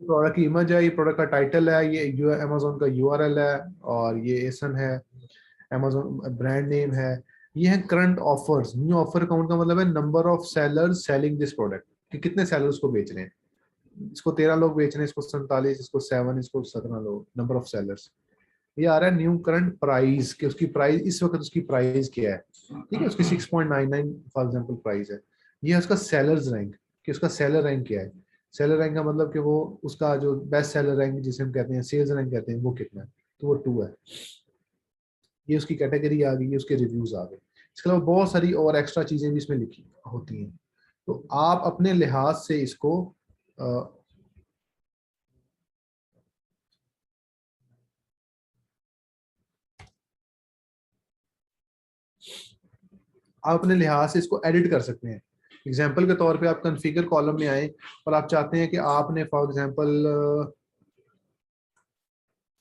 Product की image है, ये प्रोडक्ट का टाइटल है, ये अमेजोन का यूआरएल है, और ये एसन है, अमेजोन ब्रांड नेम है। ये है current offers. New offer count का मतलब है number of sellers selling this product, कि कितने सेलर्स को बेच रहे हैं। इसको 13 लोग बेच रहे हैं, इसको 47, इसको 7, इसको 17 लोग, नंबर ऑफ सेलर्स। ये आ रहा है न्यू करंट प्राइस, कि उसकी प्राइस इस वक्त उसकी प्राइस क्या है। ठीक है, उसकी 6.99 फॉर एग्जांपल प्राइस है। ये है उसका सेलर्स रैंक, कि उसका सेलर रैंक क्या है। सेलर रैंक का मतलब कि वो उसका जो बेस्ट सेलर रैंक जिसे हम कहते हैं, सेल्स रैंक कहते हैं, वो कितना है, तो वो 2 है। ये उसकी कैटेगरी आ गई, ये उसके रिव्यूज आ गए। इसके अलावा बहुत सारी और एक्स्ट्रा चीजें भी इसमें लिखी होती हैं। तो आप अपने लिहाज से इसको आप अपने लिहाज से इसको एडिट कर सकते हैं। एग्जाम्पल के तौर पे आप कॉन्फ़िगर कॉलम में आए और आप चाहते हैं कि आपने फॉर एग्जाम्पल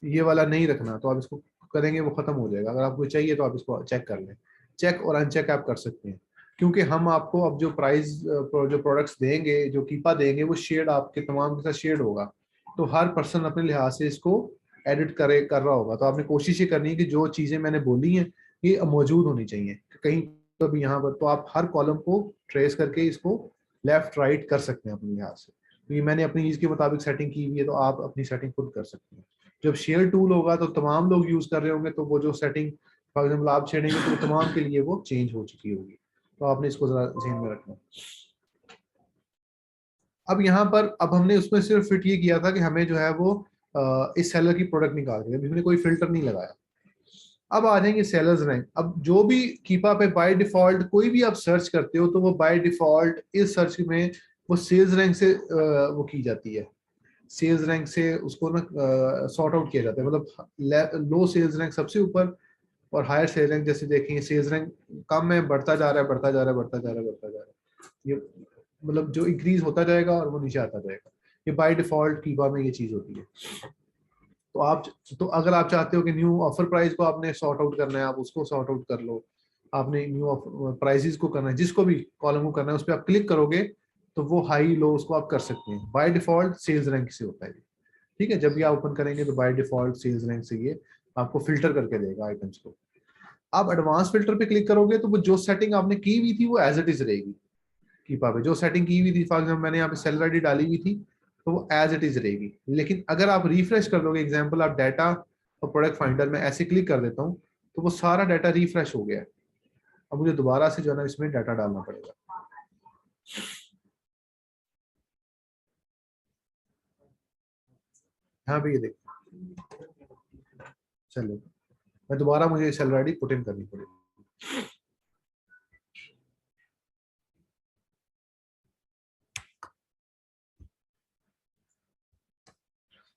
ये वाला नहीं रखना, तो आप इसको करेंगे, वो खत्म हो जाएगा। अगर आपको चाहिए तो आप इसको चेक कर लें, चेक और अनचेक आप कर सकते हैं। क्योंकि हम आपको अब जो प्राइस जो प्रोडक्ट्स देंगे, जो कीपा देंगे, वो शेड आपके तमाम के साथ शेड होगा। तो हर पर्सन अपने लिहाज से इसको एडिट कर रहा होगा। तो आपने कोशिश ये करनी है कि जो चीज़ें मैंने बोली हैं ये मौजूद होनी चाहिए कहीं तो भी यहाँ पर। तो आप हर कॉलम को ट्रेस करके इसको लेफ्ट राइट कर सकते हैं अपने लिहाज से। तो ये मैंने अपनी चीज़ के मुताबिक सेटिंग की हुई है, तो आप अपनी सेटिंग खुद कर सकते हैं। जब शेयर टूल होगा तो तमाम लोग यूज कर रहे होंगे, तो वो जो सेटिंग फॉर एग्जाम्पल आप छेड़ेंगे तो तमाम के लिए वो चेंज हो चुकी होगी। तो आपने इसको जरा ध्यान में रखना। अब यहाँ पर अब हमने उसमें सिर्फ फिट ये किया था कि हमें जो है वो इस सेलर की प्रोडक्ट निकाल के, हमने कोई फिल्टर नहीं लगाया। अब आ जाएंगे सेलर्स रैंक। अब जो भी कीपा पे बाय डिफॉल्ट कोई भी आप सर्च करते हो, तो वो बाय डिफॉल्ट इस सर्च में वो सेल्स रैंक से वो की जाती है। सेल्स रैंक से उसको ना सॉर्ट आउट किया जाता है। मतलब लो सेल्स रैंक सबसे ऊपर, और हायर सेल्स रैंक जैसे देखेंगे सेल्स रैंक कम है, बढ़ता जा रहा है, बढ़ता जा रहा है, बढ़ता जा रहा है, बढ़ता जा रहा है। ये मतलब जो इंक्रीज होता जाएगा और वो नीचे आता जाएगा। ये बाय डिफॉल्ट कीपा में ये चीज होती है। तो आप तो अगर आप चाहते हो कि न्यू ऑफर प्राइस को आपने सॉर्ट आउट करना है, आप उसको सॉर्ट आउट कर लो। आपने न्यू प्राइसेस को करना है, जिसको भी कॉलम को करना है, उस पर आप क्लिक करोगे तो वो हाई लो उसको आप कर सकते हैं। बाय डिफॉल्ट सेल्स रैंक से होता है। ठीक है, जब भी आप ओपन करेंगे तो बाय डिफॉल्ट सेल्स रैंक से ये आपको फिल्टर करके देगा आइटम्स को। आप एडवांस फिल्टर पे क्लिक करोगे तो वो जो सेटिंग आपने की हुई थी वो एज इट इज रहेगी। कीपा पे जो सेटिंग की हुई थी, फॉर एग्जाम्पल मैंने यहाँ पे सेलर आईडी डाली हुई थी, तो वो एज इट इज रहेगी। लेकिन अगर आप रिफ्रेश कर दोगे, एग्जाम्पल आप डाटा और प्रोडक्ट फाइंडर में ऐसे क्लिक कर देता हूँ, तो वो सारा डाटा रिफ्रेश हो गया है। अब मुझे दोबारा से जो है ना इसमें डाटा डालना पड़ेगा। हाँ भैया देखो, चलो मैं दोबारा, मुझे सेलर आईडी पुट इन करनी पड़ेगी।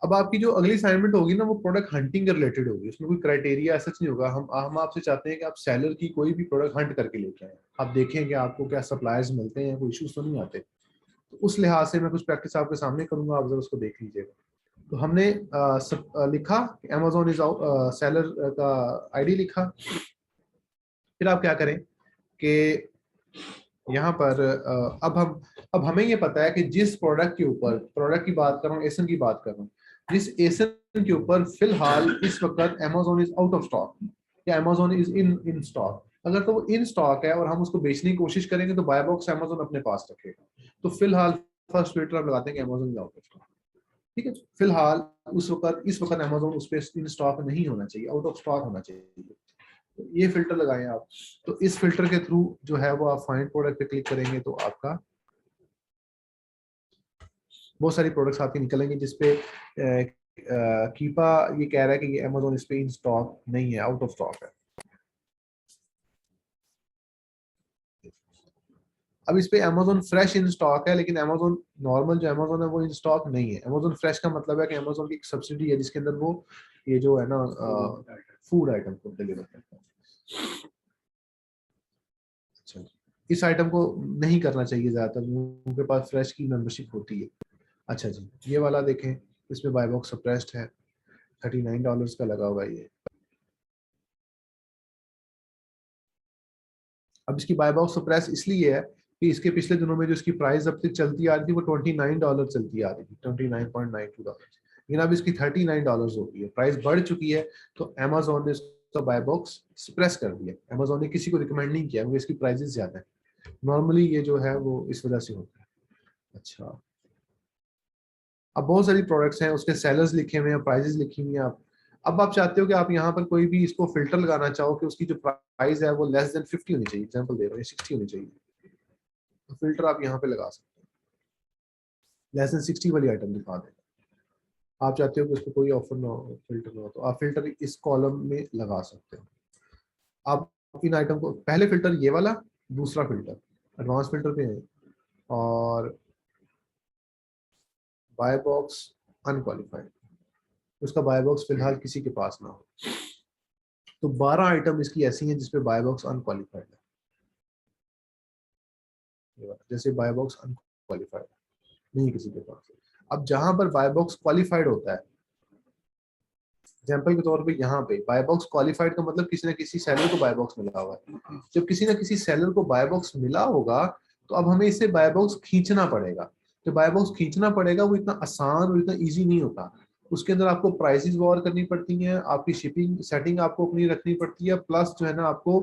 अब आपकी जो अगली असाइनमेंट होगी ना, वो प्रोडक्ट हंटिंग के रिलेटेड होगी। उसमें कोई क्राइटेरिया ऐसा नहीं होगा। हम आपसे चाहते हैं कि आप सेलर की कोई भी प्रोडक्ट हंट करके लेके आए। आप देखें कि आपको क्या सप्लायर्स मिलते हैं, कोई इश्यूज तो नहीं आते। तो उस लिहाज से मैं कुछ प्रैक्टिस आपके सामने करूंगा, आप जरा उसको देख लीजिएगा। तो हमने लिखा अमेजोन इज सेलर का आईडी लिखा। फिर आप क्या करें कि यहाँ पर अब हमें ये पता है कि जिस प्रोडक्ट के ऊपर, प्रोडक्ट की बात कर रहा हूँ, एसन की बात कर रहा हूँ, जिस एसन के ऊपर फिलहाल इस वक्त Amazon is out of stock या अमेजोन इज इन स्टॉक, अगर तो वो इन स्टॉक है और हम उसको बेचने की कोशिश करेंगे तो बाय बॉक्स अमेजोन अपने पास रखेगा। तो फिलहाल फर्स्ट फिल्टर हम लगाते हैं कि Amazon is out of stock. ठीक है, फिलहाल उस वक्त इस वक्त अमेजोन उस पर इन स्टॉक नहीं होना चाहिए, आउट ऑफ स्टॉक होना चाहिए। तो ये फिल्टर लगाएं आप। तो इस फिल्टर के थ्रू जो है वो आप फाइंड प्रोडक्ट पे क्लिक करेंगे तो आपका बहुत सारी प्रोडक्ट्स आपके निकलेंगे जिसपे कीपा ये कह रहा है कि ये अमेजोन इस पे इन स्टॉक नहीं है, आउट ऑफ स्टॉक है। अब इस पे अमेजोन फ्रेश इन स्टॉक है, लेकिन अमेजोन नॉर्मल जो अमेजोन है वो इन स्टॉक नहीं है। अमेजोन फ्रेश का मतलब है कि अमेजोन की एक सब्सिडी है जिसके अंदर वो ये जो है ना फूड आइटम को डिलीवर करता है। अच्छा, इस आइटम को नहीं करना चाहिए ज्यादातर, उनके पास फ्रेश की मेंबरशिप होती है। अच्छा जी, ये वाला देखें, इसमें बाय बॉक्स सप्रेस्ड है, $39 का लगा हुआ है ये। अब इसकी बाय बॉक्स सप्रेस इसलिए है कि इसके पिछले दिनों में जो इसकी प्राइस अब तक चलती आ रही थी वो $29 चलती आ रही थी, $29.92, लेकिन अब इसकी $39 हो गई है, प्राइस बढ़ चुकी है। तो अमेजोन ने इसका बाय बॉक्स सप्रेस कर दिया। अमेजोन ने किसी को रिकमेंड नहीं किया क्योंकि इसकी प्राइसेस ज्यादा है। नॉर्मली ये जो है वो इस वजह से होता है। अच्छा, अब बहुत सारी प्रोडक्ट्स हैं, उसके सेलर्स लिखे हुए हैं, प्राइसेस लिखी हुई हैं। आप अब आप चाहते हो कि आप यहाँ पर कोई भी इसको फिल्टर लगाना चाहो कि उसकी जो प्राइस है वो लेस देन 50 होनी चाहिए, एग्जांपल दे रहा हूँ, 60 होनी चाहिए, तो फिल्टर आप यहाँ पे लगा सकते हैं, लेस देन 60 वाली आइटम दिखा दें। आप चाहते हो कि उसको कोई ऑफर ना हो, फिल्टर ना हो, तो आप फिल्टर इस कॉलम में लगा सकते हो। आप इन आइटम को, पहले फिल्टर ये वाला, दूसरा फिल्टर एडवांस फिल्टर पे है, और बाय बॉक्स अनक्वालिफाइड, उसका बाय बॉक्स फिलहाल किसी के पास ना हो। तो 12 आइटम इसकी ऐसी हैं जिसपे बाय बॉक्स अनक्वालिफाइड है, जैसे बाय बॉक्स अनक्वालिफाइड नहीं किसी के पास। अब जहां पर बाय बॉक्स क्वालिफाइड होता है, एग्जाम्पल के तौर पे यहाँ पे बाय बॉक्स क्वालिफाइड का मतलब किसी ना किसी सेलर को बाय बॉक्स मिला हुआ है। जब किसी ना किसी सेलर को बाय बॉक्स मिला होगा तो अब हमें इससे बाय बॉक्स खींचना पड़ेगा। जो बाय बॉक्स खींचना पड़ेगा वो इतना आसान और इतना इजी नहीं होता। उसके अंदर आपको प्राइसेस वॉर करनी पड़ती हैं, आपकी शिपिंग सेटिंग आपको अपनी रखनी पड़ती है, प्लस जो है ना आपको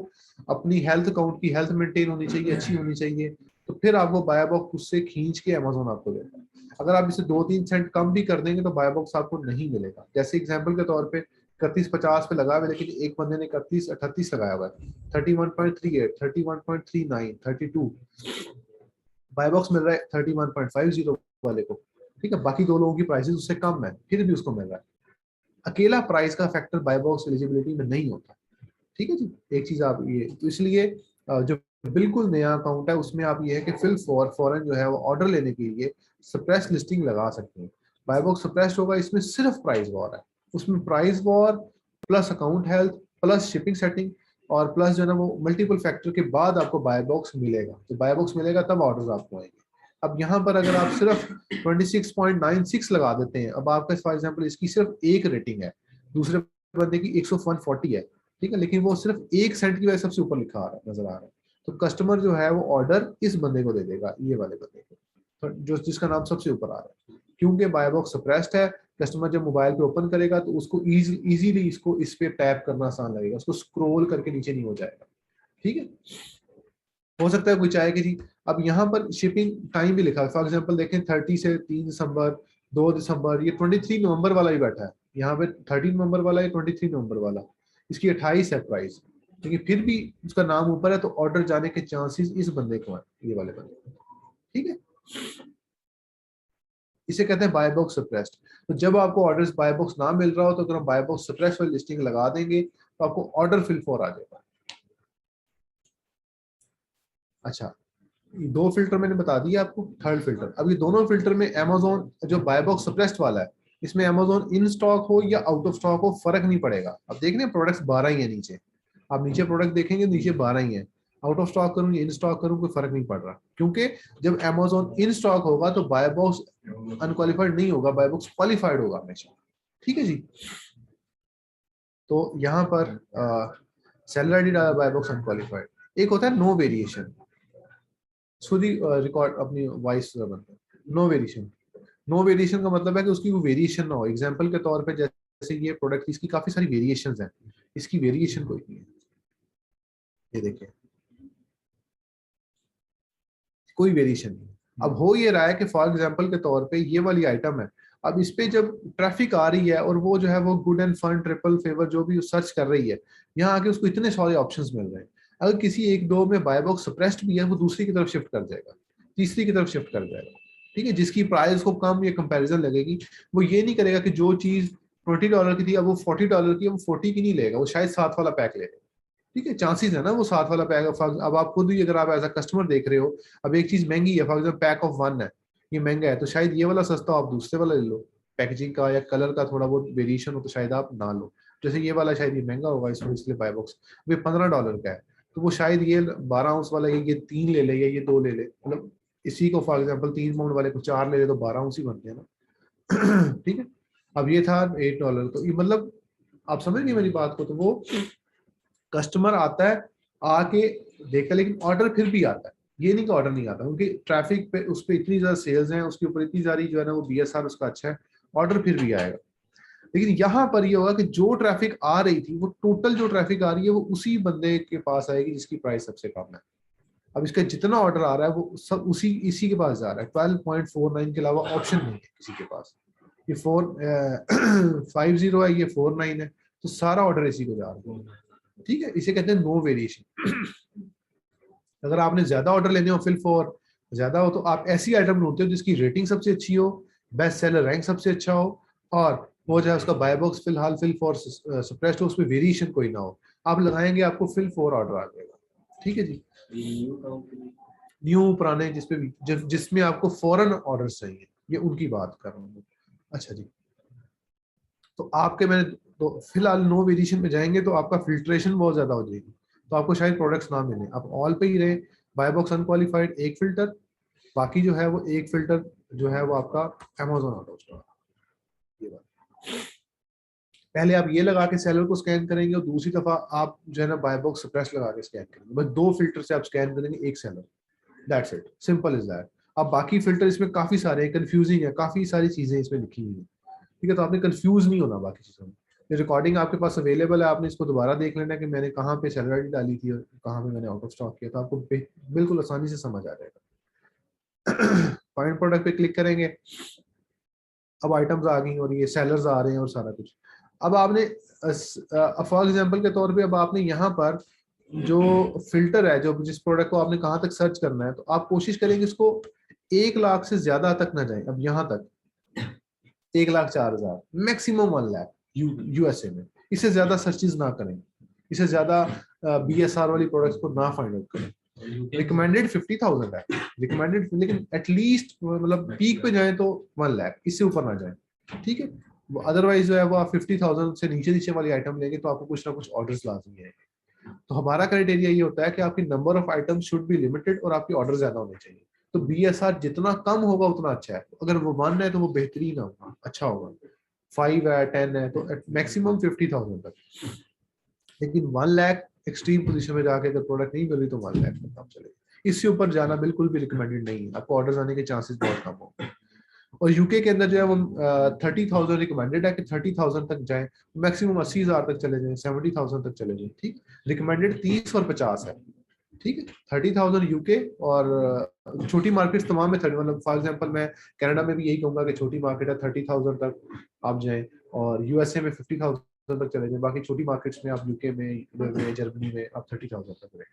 अपनी हेल्थ अकाउंट की हेल्थ मेंटेन होनी चाहिए, अच्छी होनी चाहिए, तो फिर आपको बाय बॉक्स उससे खींच के अमेजोन आपको देता है। अगर आप इसे 2-3 सेंट कम भी कर देंगे तो बाय बॉक्स आपको नहीं मिलेगा। जैसे एग्जांपल के तौर पे 31.50 पे लगा हुआ है, लेकिन एक बंदे ने 31.38 लगाया हुआ है, 31.38, 31.39, 32 बाय बॉक्स मिल रहा है 31.50 वाले को। ठीक है, बाकी दो लोगों की प्राइसेस उससे कम है, फिर भी उसको मिल रहा है। अकेला प्राइस का फैक्टर बाय बॉक्स एलिजिबिलिटी में नहीं होता। ठीक है जी, एक चीज आप ये, तो इसलिए जो बिल्कुल नया अकाउंट है उसमें आप ये है कि फिल फॉरन जो है वो ऑर्डर लेने के लिए सप्रेस लिस्टिंग लगा सकते हैं। बाय बॉक्स सप्रेस्ड होगा, इसमें सिर्फ प्राइस वॉर है, उसमें price war plus account health plus shipping setting और प्लस जो है ना वो मल्टीपल फैक्टर के बाद आपको बाय बॉक्स मिलेगा। तो बाय बॉक्स मिलेगा तब ऑर्डर आपको आएंगे। अब यहाँ पर अगर आप सिर्फ 26.96 लगा देते हैं, अब आपका फॉर एग्जाम्पल इसकी सिर्फ एक रेटिंग है, दूसरे बंदे की 140 है, ठीक है, लेकिन वो सिर्फ 1 सेंट की वजह सबसे ऊपर लिखा आ रहा है, नजर आ रहा है, तो कस्टमर जो है वो ऑर्डर इस बंदे को दे देगा, ये वाले बंदे को, तो जो जिसका नाम सबसे ऊपर आ रहा है। क्योंकि बाय बॉक्स सप्रेस्ड है, कस्टमर जब मोबाइल पे ओपन करेगा तो उसको इजीली इसको इस पे टैप करना आसान लगेगा, उसको स्क्रॉल करके नीचे नहीं हो जाएगा। ठीक है, हो सकता है कोई चाहे कि जी अब यहाँ पर शिपिंग टाइम भी लिखा है, फॉर एग्जांपल देखें 30 से 3 दिसंबर, 2 दिसंबर, ये 23 नवंबर वाला ही बैठा है, यहाँ पे 13 नवंबर वाला है, 23 नवंबर वाला, इसकी 28 है प्राइस, लेकिन फिर भी उसका नाम ऊपर है, तो ऑर्डर जाने के चांसेस इस बंदे को है, ये वाले बंदे को। ठीक है, इसे कहते हैं बाय बॉक्स सप्रेस्ड। तो जब आपको ऑर्डर्स बाय बॉक्स ना मिल रहा हो तो अगर हम बाय बॉक्स सप्रेस्ड वाली लिस्टिंग लगा देंगे तो आपको ऑर्डर फिल फॉर आ जाएगा। अच्छा, दो फिल्टर मैंने बता दिया आपको, थर्ड फिल्टर, अब ये दोनों फिल्टर में अमेजोन जो बाय बॉक्स सप्रेस्ड वाला है, इसमें अमेजोन इन स्टॉक हो या आउट ऑफ स्टॉक हो फर्क नहीं पड़ेगा। अब देख रहे हैं प्रोडक्ट्स 12 ही है नीचे, आप नीचे प्रोडक्ट देखेंगे नीचे 12 ही है, आउट ऑफ स्टॉक करूँ या इन स्टॉक करूँ कोई फर्क नहीं पड़ रहा, क्योंकि जब अमेजोन इन स्टॉक होगा तो बाय बॉक्स अनक्वालिफाइड नहीं होगा, बाय बॉक्स क्वालिफाइड होगा हमेशा। ठीक है जी, तो यहाँ पर सेलर आईडी डाला बाय बॉक्स अनक्वालिफाइड। एक होता है नो वेरिएशन, खुद ही रिकॉर्ड अपनी वॉइस बनता है, नो वेरिएशन। नो वेरिएशन का मतलब है कि उसकी कोई वेरिएशन ना हो। एग्जांपल के तौर पे जैसे ये प्रोडक्ट, इसकी काफी सारी वेरिएशंस हैं, इसकी वेरिएशन कोई नहीं है, ये देखिए कोई वेरिएशन नहीं। अब हो ये रहा है कि फॉर एग्जांपल के तौर पे ये वाली आइटम है, अब इस पे जब ट्रैफिक आ रही है और वो जो है वो good and fun, triple favour जो भी सर्च कर रही है, यहाँ आके उसको इतने सारे ऑप्शंस मिल रहे हैं, अगर किसी एक दो में बाय बॉक्स सप्रेस्ड भी है वो दूसरी की तरफ शिफ्ट कर जाएगा, तीसरी की तरफ शिफ्ट कर जाएगा। ठीक है, जिसकी प्राइस को कम या कंपैरिजन लगेगी, वो ये नहीं करेगा कि जो चीज $20 की थी अब वो $40 की है, वो 40 की नहीं लेगा, वो शायद 7 वाला पैक लेगा। ठीक है, चांसेस है ना वो 7 वाला पैक। अब आप खुद ही अगर आप एज अ कस्टमर देख रहे हो, अब एक चीज महंगी है, फॉर एग्जाम्पल पैक ऑफ 1 है, ये महंगा है, तो शायद ये वाला सस्ता हो आप दूसरे वाला ले लो, पैकेजिंग का या कलर का थोड़ा बहुत वेरिएशन हो तो शायद आप ना लो। जैसे ये वाला शायद ये महंगा होगा इसमें, इसलिए बाय बॉक्स अभी $15 का है, तो वो शायद ये 12 ounce वाला ये 3 ले ले या ये 2 ले ले, मतलब इसी को फॉर एग्जाम्पल 3 पाउंड वाले को 4 ले ले तो 12 ounce ही बनते हैं ना। ठीक है, अब ये था $8, तो ये मतलब आप समझ गए मेरी बात को। तो वो कस्टमर आता है, आके देखता है, लेकिन ऑर्डर फिर भी आता है, ये नहीं कि ऑर्डर नहीं आता, क्योंकि ट्रैफिक पे उस पर इतनी ज्यादा सेल्स हैं, उसके ऊपर इतनी सारी जो है ना वो BSR उसका अच्छा है, ऑर्डर फिर भी आएगा। लेकिन यहाँ पर ये होगा कि जो ट्रैफिक आ रही थी वो टोटल जो ट्रैफिक आ रही है वो उसी बंदे के पास आएगी जिसकी प्राइस सबसे कम है। अब इसका जितना ऑर्डर आ रहा है वो सब उसी इसी के पास जा रहा है। 12.49 के अलावा ऑप्शन नहीं है किसी के पास। ये 450 है, ये 49 है, तो सारा ऑर्डर इसी को जा रहा है। ठीक है, इसे कहते हैं नो वेरिएशन। अगर आपने ज्यादा ऑर्डर लेने हो, फिल फॉर ज्यादा हो, तो आप ऐसी आइटम ढूंढते हो जिसकी रेटिंग सबसे अच्छी हो, बेस्ट सेलर रैंक सबसे अच्छा हो, और हो जाए उसका बाय बॉक्स फिलहाल फिल फॉर सप्रेस्ड हो, उसमें वेरिएशन कोई ना हो। आप लगाएंगे आपको फिल फॉर ऑर्डर आ जाएगा। ठीक है जी। न्यू पुराने जिसपे जिसमें आपको फॉरेन ऑर्डर चाहिए, ये उनकी बात कर रहा हूँ। अच्छा जी, तो आपके मैंने तो फिलहाल नो वेरिएशन में जाएंगे तो आपका फिल्ट्रेशन बहुत ज्यादा हो जाएगी, तो आपको शायद प्रोडक्ट्स ना मिले। आप ऑल पे ही रहे, बाय बॉक्स अनक्वालिफाइड एक फिल्टर, बाकी जो है वो एक फिल्टर जो है वो आपका अमेजोन ऑटो स्टोर। ये बात, पहले आप ये लगा के सेलर को स्कैन करेंगे और दूसरी दफा आप जो है ना बाय बॉक्स सप्रेस लगा के स्कैन करेंगे। बस दो फिल्टर से आप स्कैन करेंगे एक seller, that's it, simple is that. अब बाकी फिल्टर इसमें काफी सारे कंफ्यूजिंग है, काफी सारी चीजें इसमें लिखी हुई है। ठीक है, तो आपने कंफ्यूज नहीं होना बाकी चीजों में। ये रिकॉर्डिंग आपके पास अवेलेबल है, आपने इसको दोबारा देख लेना कि मैंने कहाँ पे सेलर आईडी डाली थी और कहाँ पे मैंने आउट ऑफ स्टॉक किया, तो आपको बिल्कुल आसानी से समझ आ जाएगा। फाइंड प्रोडक्ट पे क्लिक करेंगे, अब आइटम्स आ गई और ये सेलर्स आ रहे हैं और सारा कुछ। अब आपने फॉर एग्जांपल के तौर पे अब आपने यहाँ पर जो फिल्टर है, जो जिस प्रोडक्ट को आपने कहाँ तक सर्च करना है, तो आप कोशिश करेंगे इसको 1 लाख से ज्यादा तक ना जाए। अब यहाँ तक 1,04,000, मैक्सिमम 1 लाख यूएसए में, इससे ज्यादा सर्चेज ना करें, इससे ज्यादा BSR वाली प्रोडक्ट्स को ना फाइंड आउट करें। रिकमेंडेड 50,000 है, रिकमेंडेड, लेकिन एटलीस्ट मतलब पीक पे जाए तो 1 लाख, इससे ऊपर ना जाए। ठीक है, अदरवाइज जो है वो आप 50,000 से नीचे नीचे वाली आइटम लेंगे तो आपको कुछ ना कुछ ऑर्डर्स लाजमी है। तो हमारा क्राइटेरिया ये होता है कि आपकी number of item should be limited और आपके ऑर्डर ज्यादा होने चाहिए। तो BSR जितना कम होगा उतना अच्छा है। अगर वो 1 है तो वो बेहतरीन होगा, अच्छा होगा। 5 है, 10 है, तो मैक्सिमम 50,000 तक। लेकिन 1 लाख एक्सट्रीम पोजीशन में जाके अगर प्रोडक्ट नहीं मिल रही तो 1 लाख तक आप चले। इससे ऊपर जाना बिल्कुल भी रिकमेंडेड नहीं है, आपको ऑर्डर आने के चांसेस बहुत कम होंगे। और यूके के अंदर जो है वो 30,000 रिकमेंडेड है कि 30,000 तक जाए, मैक्सिमम 80,000 तक चले जाए, 70,000 तक चले जाए। ठीक, रिकमेंडेड 30 और 50 है। ठीक है, 30,000 यूके, और छोटी मार्केट्स तमाम में 30, मतलब फॉर एग्जांपल मैं कनाडा में भी यही कहूंगा कि छोटी मार्केट है 30,000 तक आप जाएं, और यूएसए में 50,000 तक चले जाएं। बाकी छोटी मार्केट्स में आप यूके में जर्मनी में आप 30,000 तक रहें।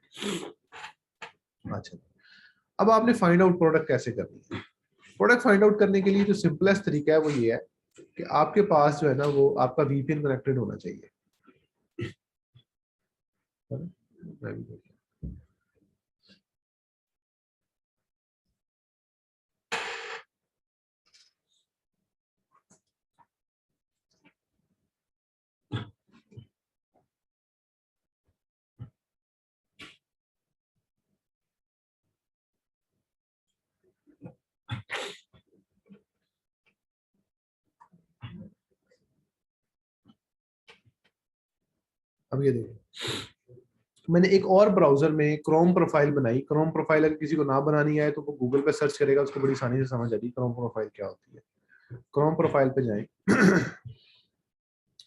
अच्छा, अब आपने फाइंड आउट प्रोडक्ट कैसे करनी है। प्रोडक्ट फाइंड आउट करने के लिए जो सिंपलेस्ट तरीका है वो ये है कि आपके पास जो है ना वो आपका VPN कनेक्टेड होना चाहिए। अब ये देखो, मैंने एक और ब्राउजर में क्रोम प्रोफाइल बनाई। क्रोम प्रोफाइल अगर किसी को ना बनानी आए तो वो गूगल पे सर्च करेगा, उसको बड़ी आसानी से समझ आ जाएगी क्रोम प्रोफाइल क्या होती है। क्रोम प्रोफाइल पे जाएं,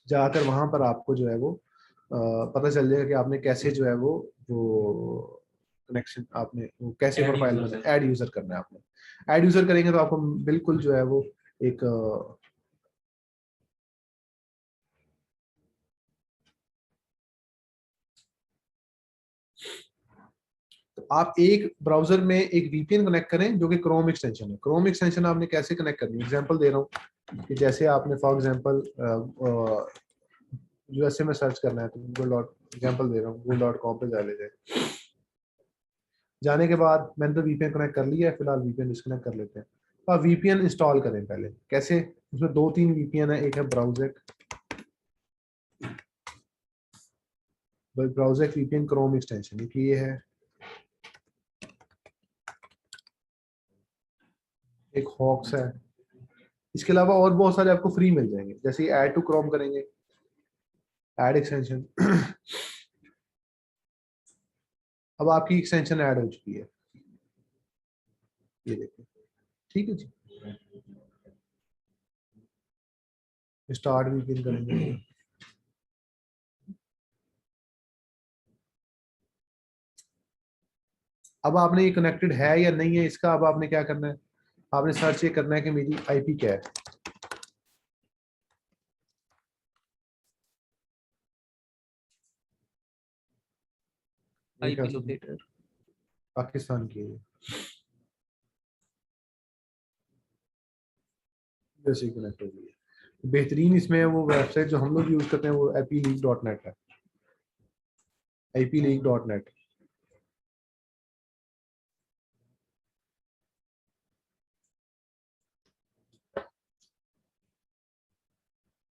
जाकर वहां पर आपको जो है वो पता चल जाएगा कि आपने कैसे जो है वो कनेक्शन आपने वो कैसे प्रोफाइल में ऐड यूजर करना है। आपने ऐड यूजर करेंगे तो आपको बिल्कुल जो है वो एक तो आप एक ब्राउजर में एक VPN कनेक्ट करें जो कि क्रोम एक्सटेंशन है। क्रोम एक्सटेंशन आपने कैसे कनेक्ट करनी है, एग्जांपल दे रहा हूँ कि जैसे आपने फॉर एग्जांपल यूएसए में सर्च करना है तो गूगल डॉट, एग्जांपल दे रहा हूँ, google.com पे जा ले जाए। जाने के बाद मैंने तो VPN कनेक्ट कर लिया है, फिलहाल VPN डिस्कनेक्ट कर लेते हैं। तो आप VPN इंस्टॉल करें पहले। कैसे, उसमें 2-3 VPN है, एक है browser, browser VPN Chrome extension, एक ये है, एक हॉक्स है। इसके अलावा और बहुत सारे आपको फ्री मिल जाएंगे, जैसे ऐड टू क्रोम करेंगे, ऐड एक्सटेंशन। अब आपकी एक्सटेंशन ऐड हो चुकी है। ये देखिए, ठीक है जी, स्टार्ट भी पिन करेंगे। अब आपने ये कनेक्टेड है या नहीं है इसका, अब आपने क्या करना है, आपने सर्च ये करना है कि मेरी आईपी क्या है। आईपी लोकेटर पाकिस्तान की है, जैसे कनेक्ट हो गई है। बेहतरीन इसमें वो वेबसाइट जो हम लोग यूज करते हैं वो ipleak.net है, ipleak.net।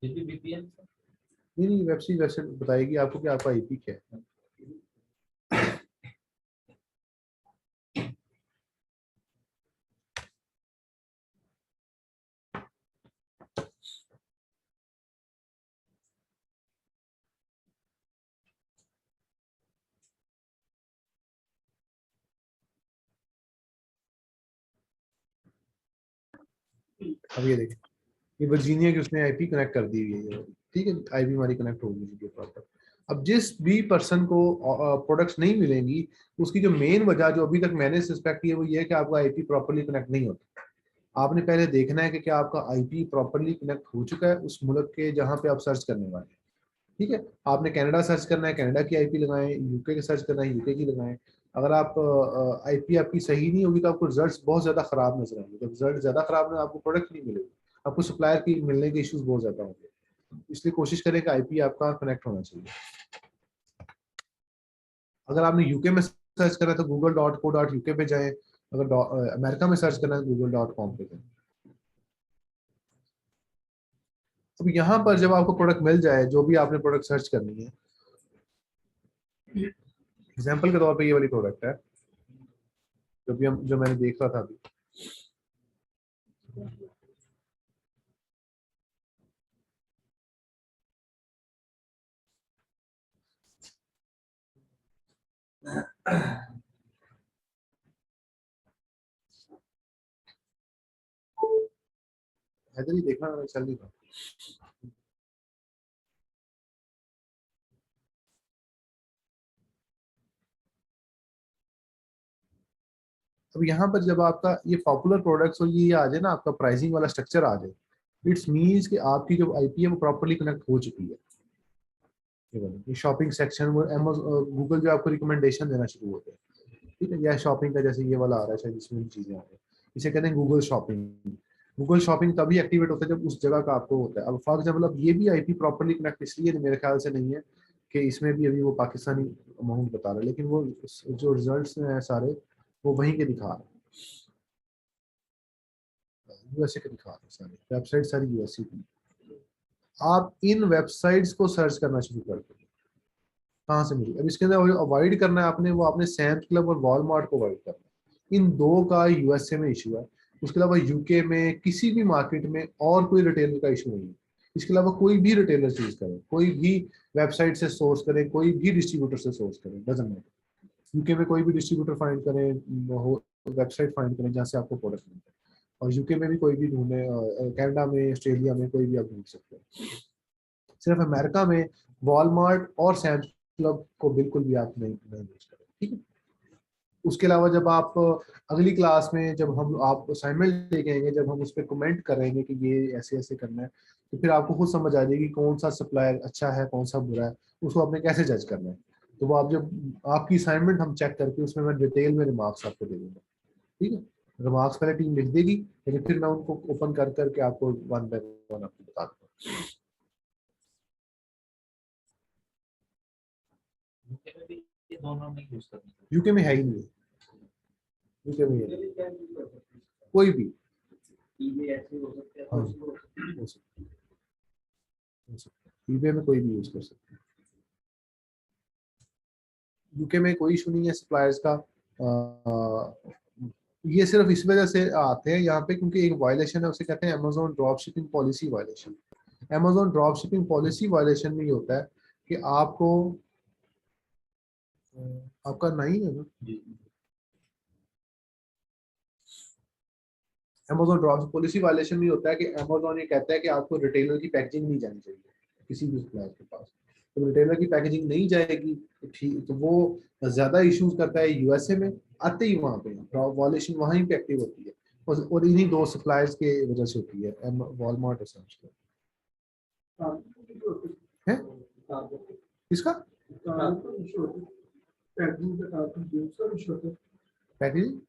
VPN। नहीं, वेबसाइट वैसे बताएगी आपको कि आपका आईपी क्या है। अब ये देखिए, ये वर्जीनिया की उसने आईपी कनेक्ट कर दी हुई है, ठीक है, आईपी हमारी कनेक्ट हो गई है प्रॉपर। अब जिस भी पर्सन को प्रोडक्ट्स नहीं मिलेंगी, उसकी जो मेन वजह जो अभी तक मैंने सस्पेक्ट की है वो ये है कि आपका आईपी प्रॉपर्ली कनेक्ट नहीं होता। आपने पहले देखना है कि क्या आपका आईपी प्रॉपर्ली कनेक्ट हो चुका है उस मुल्क के जहां पे आप सर्च करने वाले हैं, ठीक है। आपने कनाडा सर्च करना है, कनाडा की आईपी लगाएं, यूके के सर्च करना है, यूके की लगाएं। अगर आप आईपी आपकी सही नहीं होगी तो आपको रिजल्ट्स बहुत ज्यादा खराब नजर आएंगे। जब रिजल्ट ज्यादा खराब है आपको प्रोडक्ट नहीं मिलेगी, आपको सप्लायर की मिलने के इश्यूज बहुत ज्यादा होंगे। इसलिए कोशिश करें कि आईपी आपका कनेक्ट होना चाहिए। अगर आपने यूके में सर्च करना है तो google.co.uk पे जाएं, अगर अमेरिका में सर्च करना है तो google.com पे जाएं। अब यहाँ पर जब आपको प्रोडक्ट मिल जाए, जो भी आपने प्रोडक्ट सर्च करनी है, एग्जाम्पल के तौर पे ये वाली प्रोडक्ट है जो मैंने देख रहा था अभी। हैदर ही देखना चल नहीं था। अब यहाँ पर जब आपका ये पॉपुलर प्रोडक्ट्स और ये आ जाए ना, आपका प्राइसिंग वाला स्ट्रक्चर आ जाए, इट्स मीन्स कि आपकी जो आईपी है वो प्रॉपर्ली कनेक्ट हो चुकी है। ये शॉपिंग सेक्शन वो गूगल जो आपको रिकमेंडेशन देना शुरू होते हैं, ठीक है, या शॉपिंग का जैसे ये वाला आ रहा है शायद, इसमें भी चीजें आ रही है, इसे कहते हैं गूगल शॉपिंग। गूगल शॉपिंग तभी एक्टिवेट होता है जब उस जगह का आपको होता है। अब फॉर एग्जाम्पल अब ये भी आईपी प्रॉपर्ली कनेक्ट इसलिए मेरे ख्याल से नहीं है कि इसमें भी अभी वो पाकिस्तानी अमाउंट बता रहा है, लेकिन वो जो रिजल्ट्स हैं सारे वो वहीं के दिखा रहे हैं, यूएसए के दिखा रहे हैं, सारी वेबसाइट सारी यूएसए की। आप इन वेबसाइट्स को सर्च करना शुरू कर दो, कहाँ से मिली। अब इसके अंदर अवॉइड करना है आपने, वो आपने सैम्स क्लब और वॉलमार्ट को अवॉइड करना है। इन दो का यूएसए में इशू है। उसके अलावा यूके में किसी भी मार्केट में और कोई रिटेलर का इशू नहीं है। इसके अलावा कोई भी रिटेलर चूज करें, कोई भी वेबसाइट से सोर्स करें, कोई भी डिस्ट्रीब्यूटर से सोर्स करें, डजंट मैटर। यूके में कोई भी डिस्ट्रीब्यूटर फाइंड करें, वेबसाइट फाइंड करें जहाँ से आपको प्रोडक्ट मिलता है, और यूके में भी कोई भी ढूंढे, कनाडा में, ऑस्ट्रेलिया में कोई भी आप ढूंढ सकते हैं। सिर्फ अमेरिका में वॉलमार्ट और सैम्स क्लब को बिल्कुल भी आप नहीं यूज करें, ठीक है। उसके अलावा जब आप अगली क्लास में जब हम आप असाइनमेंट लेके आएंगे, जब हम उस पर कमेंट करेंगे कि ये ऐसे ऐसे करना है, तो फिर आपको खुद समझ आ जाएगी कौन सा सप्लायर अच्छा है कौन सा बुरा है, उसको आपने कैसे जज करना है। तो वो आप जब आपकी असाइनमेंट हम चेक करके उसमें मैं डिटेल में रिमार्क्स आपको दे दूंगा, ठीक है। रिमार्क्स पहले टीम लिख देगी, लेकिन फिर मैं उनको ओपन कर करके आपको वन बाय वन आपको बता दूंगा। यूके में भी ये दोनों नहीं यूज करनी। यूके में है ही नहीं, यूके में है नहीं। कोई भी हाँ, हो सकता है, यूके में कोई भी यूज कर सकता है। यूके में कोई इशू नहीं है सप्लायर्स का। ये सिर्फ इस वजह से आते हैं यहाँ पे क्योंकि एक वायलेशन है, उसे कहते हैं Amazon drop shipping policy violation. Amazon drop shipping policy violation में ये होता है कि आपको आपका नहीं है ना, Amazon ड्रॉप पॉलिसी वायलेशन भी होता है कि Amazon ये कहता है कि आपको रिटेलर की पैकेजिंग नहीं जानी चाहिए किसी भी सप्लायर के पास। तो रिटेलर की पैकेजिंग नहीं जाएगी तो ठीक, तो वो ज्यादा इश्यूज करता है यूएसए में। आते ही वहाँ पे ड्रॉप वायलेशन वहीं पे एक्टिव होती है और इन्हीं दो सप्लायर्स के वजह से होती है, वॉलमार्ट और सैमसंग है। किसका packaging?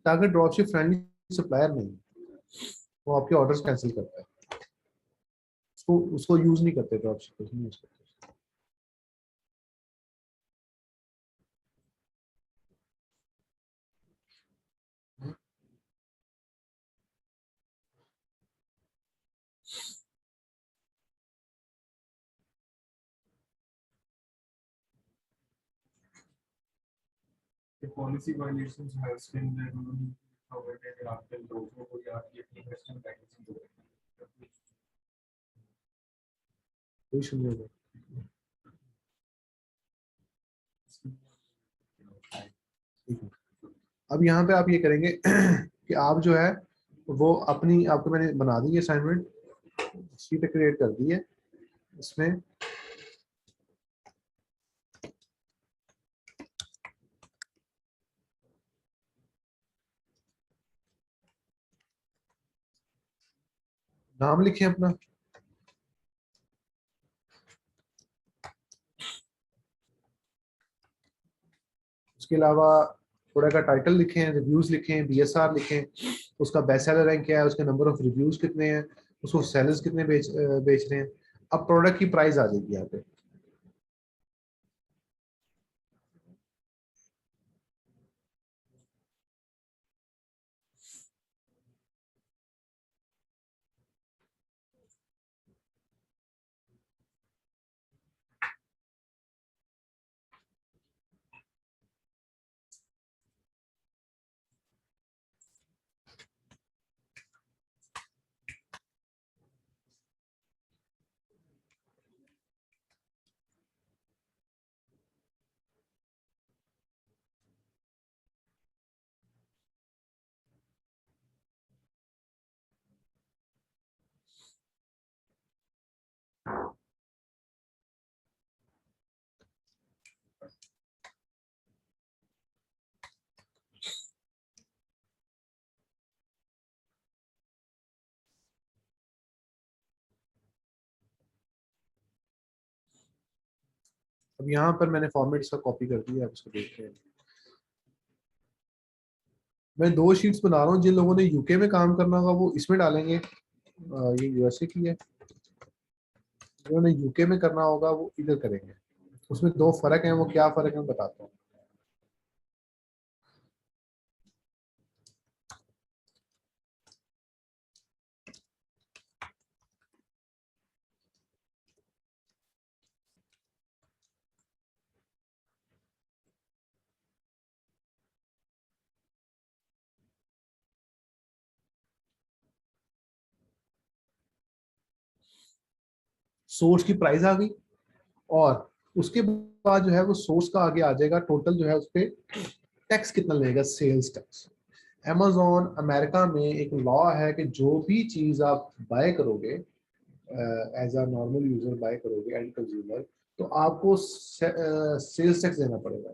Target dropship friendly supplier नहीं, वो आपके ऑर्डर्स कैंसिल करता है, उसको उसको यूज नहीं करते, ड्रॉपशिप नहीं यूज करते। The policy violations have still been provided after लोगों को याद ये अपनी कस्टम पैकेजिंग हो कोई सुनिए अब यहाँ पे आप ये करेंगे कि आप जो है वो अपनी, आपको मैंने बना दी है असाइनमेंट, शीट क्रिएट कर दी है, इसमें नाम लिखें अपना, उसके अलावा थोड़ा का टाइटल लिखें, रिव्यूज लिखें, बीएसआर लिखें, उसका बेस्ट सेलर रैंक क्या है, उसके नंबर ऑफ रिव्यूज कितने हैं, उसको सेलर्स कितने बेच रहे हैं। अब प्रोडक्ट की प्राइस आ जाएगी यहाँ पे। अब यहाँ पर मैंने फॉर्मेट इसका कॉपी कर दिया, आप इसको देख रहे हैं। मैं दो शीट्स बना रहा हूँ, जिन लोगों ने यूके में काम करना होगा वो इसमें डालेंगे, ये यूएसए की है, जिन्होंने यूके में करना होगा वो इधर करेंगे। उसमें दो फर्क है, वो क्या फर्क है मैं बताता हूँ। सोर्स की प्राइस आ गई, और उसके बाद जो है वो सोर्स का आगे आ जाएगा टोटल जो है उस पर टैक्स कितना लेगा, सेल्स टैक्स। अमेज़न अमेरिका में एक लॉ है कि जो भी चीज आप बाय करोगे, as a normal user buy करोगे एंड कंज्यूमर, तो आपको सेल्स टैक्स देना पड़ेगा।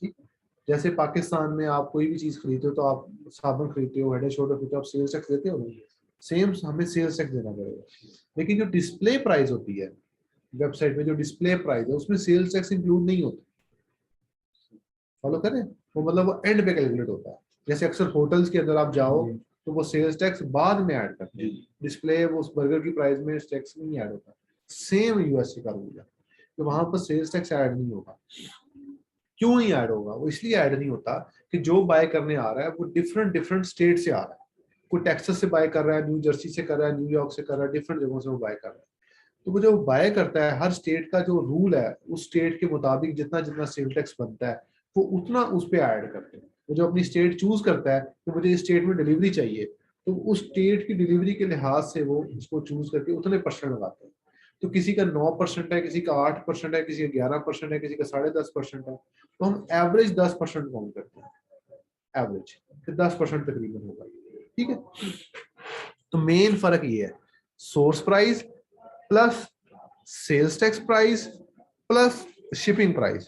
ठीक, जैसे पाकिस्तान में आप कोई भी चीज खरीदते हो, तो आप साबुन खरीदते हो, हेड एंड शोल्डर खरीदते हो, आप सेल्स टैक्स देते हो ना, सेम हमें सेल्स टैक्स देना पड़ेगा। लेकिन जो डिस्प्ले प्राइस होती है वेबसाइट में, जो डिस्प्ले प्राइस है उसमें सेल्स टैक्स इंक्लूड नहीं होता। फॉलो करें, वो मतलब वो एंड पे कैलकुलेट होता है। जैसे अक्सर होटल्स के अंदर आप जाओ तो वो सेल्स टैक्स बाद में ऐड करते हैं, डिस्प्ले वो उस बर्गर की प्राइस में टैक्स नहीं ऐड होता। सेम यूएसए का रूल है, तो वहां पर सेल्स टैक्स ऐड नहीं होगा। क्यों नहीं ऐड होगा? वो इसलिए ऐड नहीं होता कि जो बाय करने आ रहा है वो डिफरेंट डिफरेंट स्टेट से आ रहा है। कोई टेक्सास से बाय कर रहा है, न्यू जर्सी से कर रहा है, न्यूयॉर्क से कर रहा है, डिफरेंट जगहों से वो बाय कर रहा है। तो वो जो बाय करता है, हर स्टेट का जो रूल है उस स्टेट के मुताबिक जितना जितना सेल टैक्स बनता है वो उतना उस पर ऐड करते हैं। वो जो अपनी स्टेट चूज करता है कि मुझे इस स्टेट में डिलीवरी चाहिए, तो उस स्टेट की डिलीवरी के लिहाज से वो उसको चूज करके उतने परसेंट लगाते हैं। तो किसी का 9% है, किसी का 8% है, किसी का 11% है, किसी का 10.5% है, तो हम एवरेज 10% काउंट करते हैं। एवरेज, 10% तकरीबन होगा, ठीक है। तो मेन फर्क ये है, source price plus sales tax price plus shipping price,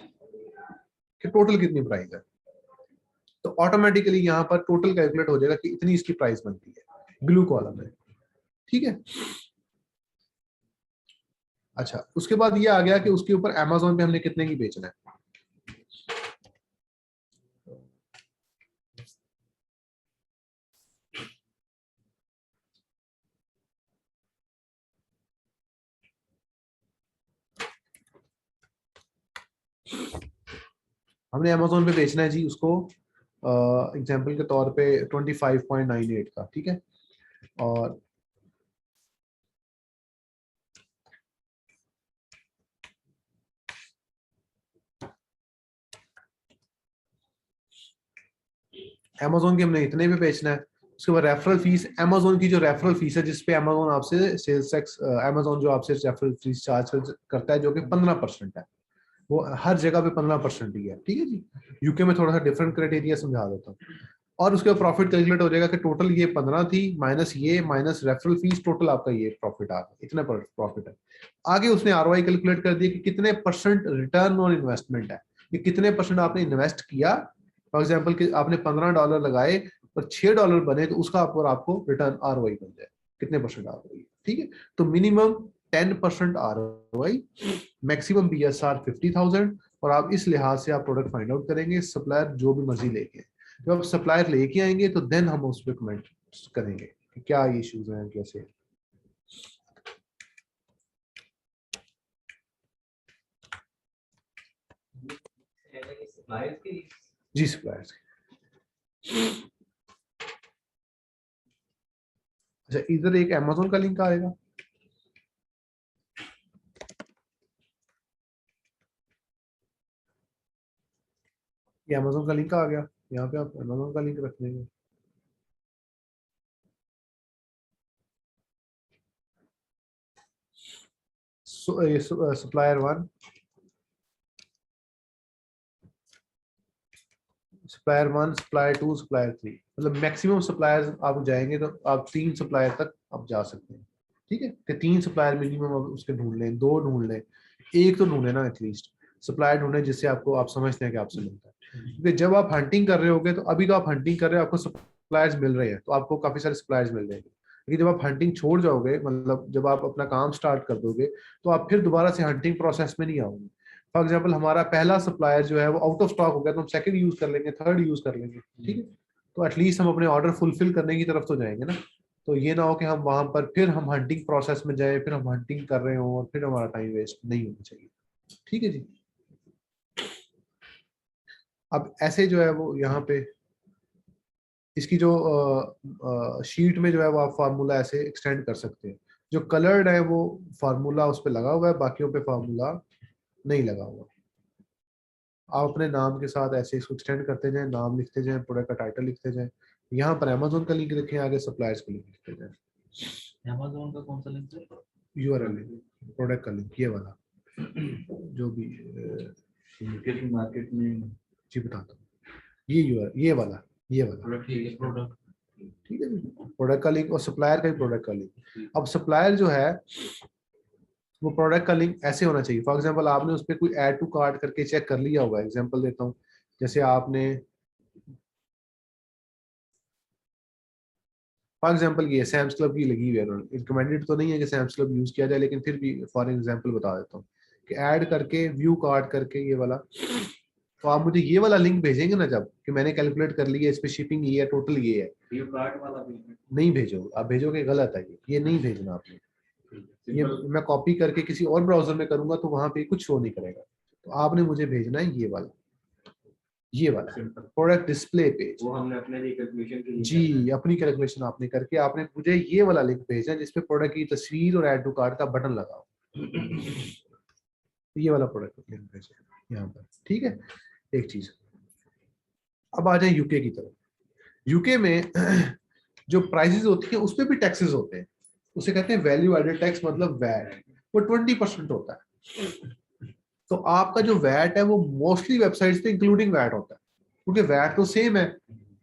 कि टोटल कितनी प्राइस है। तो ऑटोमेटिकली यहाँ पर टोटल कैलकुलेट हो जाएगा कि इतनी इसकी प्राइस बनती है ब्लू कॉलम में, ठीक है। अच्छा, उसके बाद ये आ गया कि उसके ऊपर अमेज़न पे हमने कितने की बेचना है। हमने अमेज़न पे बेचना है जी उसको एग्जांपल के तौर पे 25.98 का, ठीक है। और अमेज़न के हमने इतने पे बेचना है। उसके बाद रेफरल फीस, अमेज़न की जो रेफरल फीस है जिसपे अमेज़न आपसे सेल्स टैक्स, अमेज़न जो आपसे रेफरल फीस चार्ज करता है जो कि 15% है, वो हर जगह पे 15% ही है, ठीक है जी। यूके में थोड़ा सा डिफरेंट क्राइटेरिया समझा देता हूँ। और उसके बाद प्रॉफिट कैलकुलेट हो जाएगा कि टोटल ये 15 थी माइनस ये माइनस रेफरल फीस, टोटल आपका ये प्रॉफिट आ गया, इतना प्रॉफिट है। आगे उसने आरओआई कैलकुलेट कर दिया कि कितने परसेंट रिटर्न ऑन इन्वेस्टमेंट है, कि कितने परसेंट आपने इन्वेस्ट किया। फॉर एग्जाम्पल कि आपने $15 लगाए और $6 बने, तो उसका आपको रिटर्न आरओआई बन जाए, कितने परसेंट आरओआई, ठीक है। तो मिनिमम 10% आरओआई, मैक्सिमम बीएसआर 50,000। और आप इस लिहाज से आप प्रोडक्ट फाइंड आउट करेंगे, सप्लायर जो भी मर्जी लेके, जब आप सप्लायर लेके आएंगे तो देन हम उस पर कमेंट करेंगे कि क्या इश्यूज हैं, कैसे। जी सप्लायर्स। अच्छा, इधर एक अमेज़न का लिंक आएगा, ये अमेज़न का लिंक आ गया, यहाँ पे आप अमेज़न का लिंक रख देंगे। सप्लायर 1, सप्लायर 1, सप्लायर 2, सप्लायर 3, मतलब मैक्सिमम सप्लायर्स आप जाएंगे तो आप 3 सप्लायर तक आप जा सकते हैं, ठीक है। कि 3 सप्लायर मिनिमम आप उसके ढूंढ लें, 2 ढूंढ लें, एक तो ढूंढे ना एटलीस्ट सप्लायर ढूंढे जिससे आपको आप समझते हैं कि आपसे मिलता है। क्योंकि जब आप हंटिंग कर रहे होगे तो अभी तो आप हंटिंग कर रहे हो, आपको सप्लायर्स मिल रहे हैं तो आपको काफी सारे सप्लायर्स मिल जाएंगे। लेकिन जब आप हंटिंग छोड़ जाओगे, मतलब जब आप अपना काम स्टार्ट कर दोगे, तो आप फिर दोबारा से हंटिंग प्रोसेस में नहीं आओगे। फॉर एग्जाम्पल हमारा पहला सप्लायर जो है वो आउट ऑफ स्टॉक हो गया, तो हम सेकंड यूज कर लेंगे, थर्ड यूज कर लेंगे, ठीक है। तो एटलीस्ट हम अपने ऑर्डर फुलफिल करने की तरफ तो जाएंगे ना। तो ये ना हो कि हम वहां पर फिर हम हंटिंग प्रोसेस में जाए, फिर हम हंटिंग कर रहे हो और फिर हमारा टाइम वेस्ट नहीं होना चाहिए, ठीक है जी। अब ऐसे जो है वो यहाँ पे इसकी जो शीट में जो है वो आप फार्मूला ऐसे एक्सटेंड कर सकते हैं। जो कलर्ड है वो फार्मूला उस पर लगा हुआ है, बाकियों पे फार्मूला नहीं लगा हुआ। आप अपने नाम के साथ ऐसे इसको एक्सटेंड करते जाएं, नाम लिखते जाएं, प्रोडक्ट का टाइटल लिखते जाएं। यहाँ पर अमेज़न का लिंक लिखें, आगे सप्लायर्स का लिंक लिखते जाएं। अमेज़न का कौन सा लिंक है? यूआरएल, प्रोडक्ट का लिंक, ये वाला जो भी मार्केट में जी बताता हूँ, ये यूआरएल, ये वाला प्रोडक्ट, ठीक है। प्रोडक्ट का लिंक और सप्लायर का भी प्रोडक्ट का लिंक। अब सप्लायर जो है वो प्रोडक्ट का लिंक ऐसे होना चाहिए। फॉर एग्जांपल आपने उस पर कोई ऐड टू कार्ट करके चेक कर लिया होगा, एग्जांपल देता हूँ, जैसे आपने फॉर एग्जांपल ये सैम्स क्लब की लगी हुई है, रिकमेंडेड तो नहीं है कि सैम्स क्लब यूज किया जाए, लेकिन फिर भी फॉर एग्जांपल बता देता हूँ कि ऐड करके व्यू कार्ट करके ये वाला, तो आप मुझे ये वाला लिंक भेजेंगे ना जब कि मैंने कैलकुलेट कर लिया इस पे शिपिंग ये है, टोटल ये है, व्यू कार्ट वाला भी नहीं भेजो, आप भेजोगे गलत है, ये नहीं भेजना आपने। ये मैं कॉपी करके किसी और ब्राउजर में करूंगा तो वहां पे कुछ शो नहीं करेगा। तो आपने मुझे भेजना है ये वाला प्रोडक्ट डिस्प्ले पेज, वो हमने अपने लिए कैलकुलेशन के लिए जी अपनी कैलकुलेशन आपने करके आपने मुझे ये वाला लिंक भेजना है जिसपे प्रोडक्ट की तस्वीर और ऐड टू कार्ट का बटन लगा हो। ये वाला प्रोडक्ट लिंक भेजा यहाँ पर, ठीक है। एक चीज, अब आ जाए यूके की तरफ। यूके में जो प्राइसेस होती है उस पर भी टैक्सेस होते हैं, उसे कहते हैं वैल्यू एडेड टैक्स, मतलब वैट, वो 20% होता है। तो आपका जो वैट है वो मोस्टली वेबसाइट्स पे इंक्लूडिंग वैट होता है, क्योंकि वैट तो सेम है,